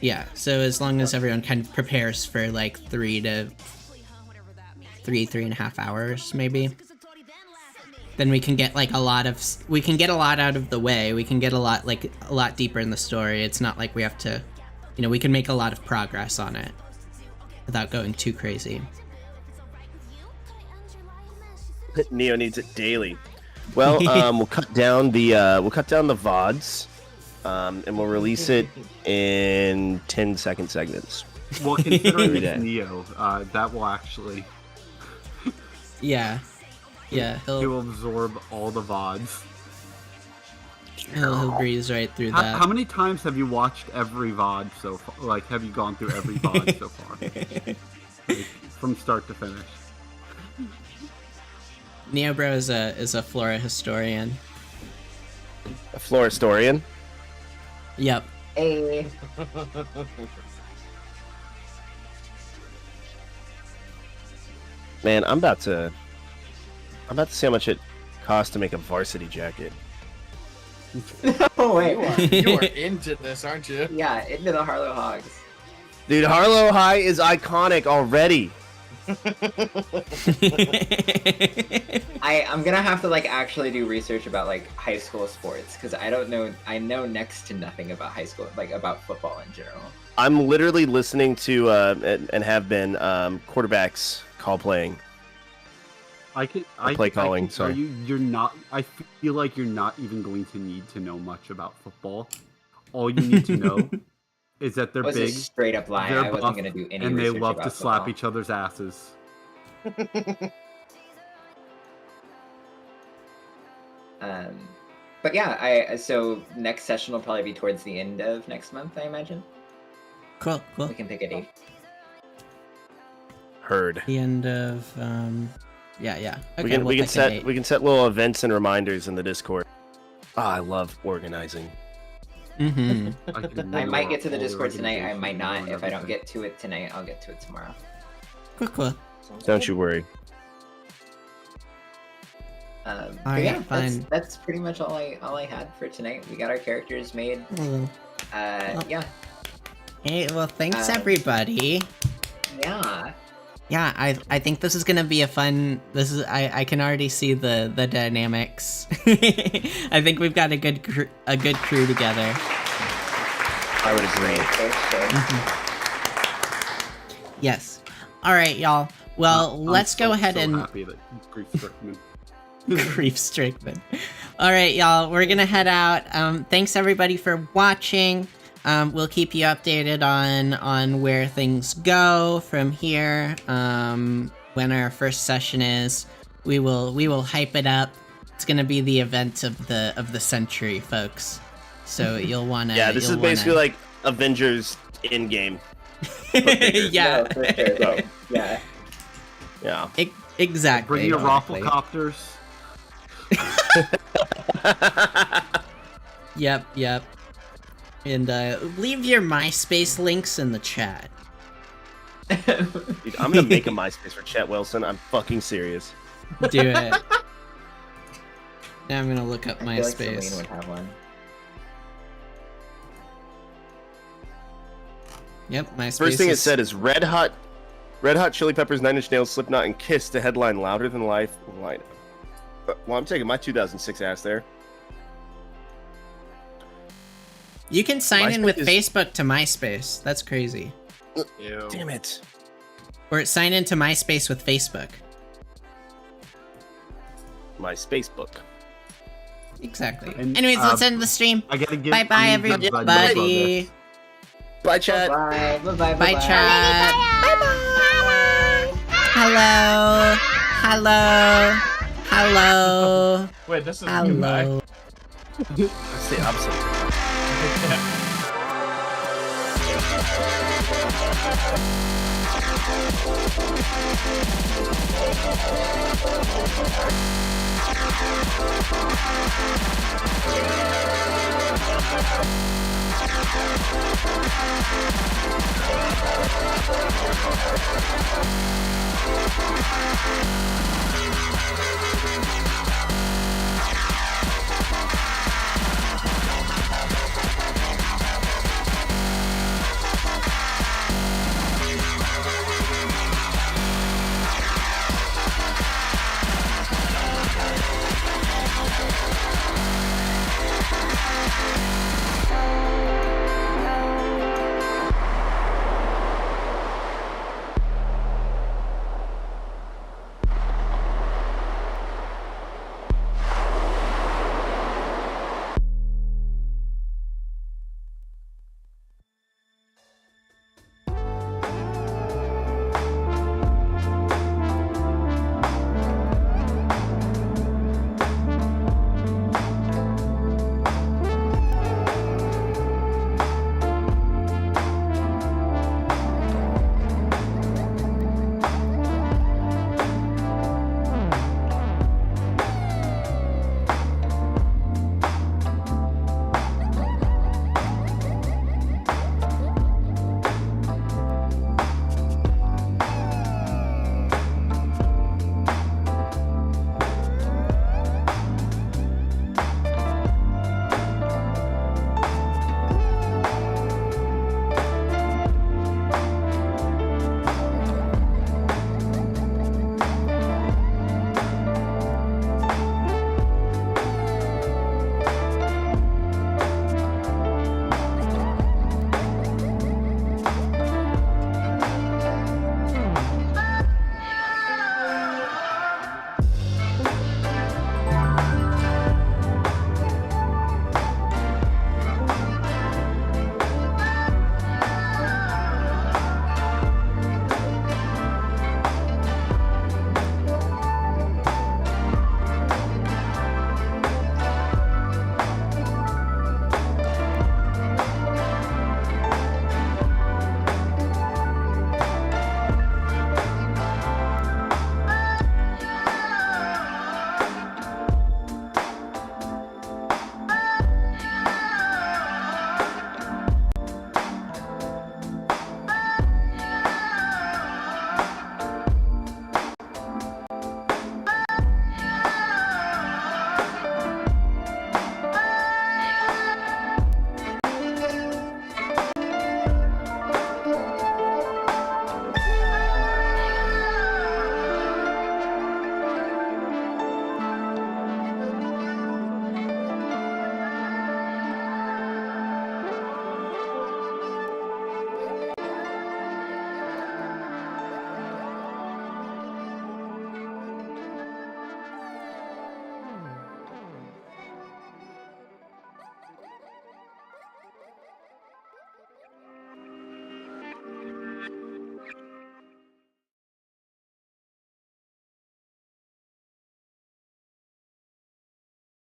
Yeah, so as long as everyone kind of prepares for, like, 3.5 hours, maybe, then we can get, like, a lot out of the way. We can get a lot deeper in the story. It's not like we have to, you know, we can make a lot of progress on it without going too crazy. Neo needs it daily. Well, we'll cut down the VODs, and we'll release it in 10-second segments. Well, considering it's Neo, that will actually... Yeah, He will absorb all the VODs. He'll breeze right through that. How many times have you watched every VOD so far? Like, have you gone through every VOD so far? Like, from start to finish. Neobro is a flora historian. A floristorian? Yep. Hey. Man, I'm about to see how much it costs to make a varsity jacket. No way. You are into this, aren't you? Yeah, into the Harlow Hogs. Dude, Harlow High is iconic already. I'm gonna have to like actually do research about like high school sports because I don't know. I know next to nothing about high school, like about football in general. I'm literally listening to and have been quarterbacks call playing. I play calling. Sorry, you're not. I feel like you're not even going to need to know much about football. All you need to know is that they're Was big, a straight up lie. they're I wasn't buff, gonna do any and they research love about to slap football. each other's asses. But yeah, so next session will probably be towards the end of next month, I imagine. Cool. We can pick a date. heard. The end of yeah. Okay, we can set little events and reminders in the Discord. I love organizing. Mm-hmm. I might get to the Discord tonight. I might not. If I don't get to it tonight, I'll get to it tomorrow. Cool. Don't you worry. But Alright, yeah, fine. that's pretty much all I had for tonight. We got our characters made. Yeah. Hey, well, thanks Uh, everybody. Yeah. Yeah, I think this is gonna be a fun. I can already see the dynamics. I think we've got a good crew together. I would agree. Yes. All right, y'all. Well, let's go ahead and happy that grief stricken. grief stricken. All right, y'all. We're gonna head out. Thanks everybody for watching. We'll keep you updated on where things go from here. When our first session is, we will hype it up. It's gonna be the event of the century, folks. So you'll wanna. Yeah, this is basically like Avengers Endgame. Yeah. No, for sure. Yeah. Yeah. Exactly. Bring your exactly. rafflecopters. Yep. And leave your MySpace links in the chat. Dude, I'm gonna make a MySpace for Chet Wilson. I'm fucking serious. Do it. Now I'm gonna look up I feel like MySpace. Celine would have one. Yep, MySpace. First thing it said is Red Hot Chili Peppers, Nine Inch Nails, Slipknot, and Kiss to headline Louder Than Life. Well, I'm taking my 2006 ass there. You can sign in MySpace with is- Facebook to MySpace. That's crazy. Ew. Damn it. Or sign into MySpace with Facebook. My Spacebook. Exactly. And, Anyways, let's end the stream. I gotta give. Bye bye, everybody. Bye, Chat. Bye. Bye. Bye, chat. Bye bye. Hello. Hello. Wait, this is Hello. That's the opposite.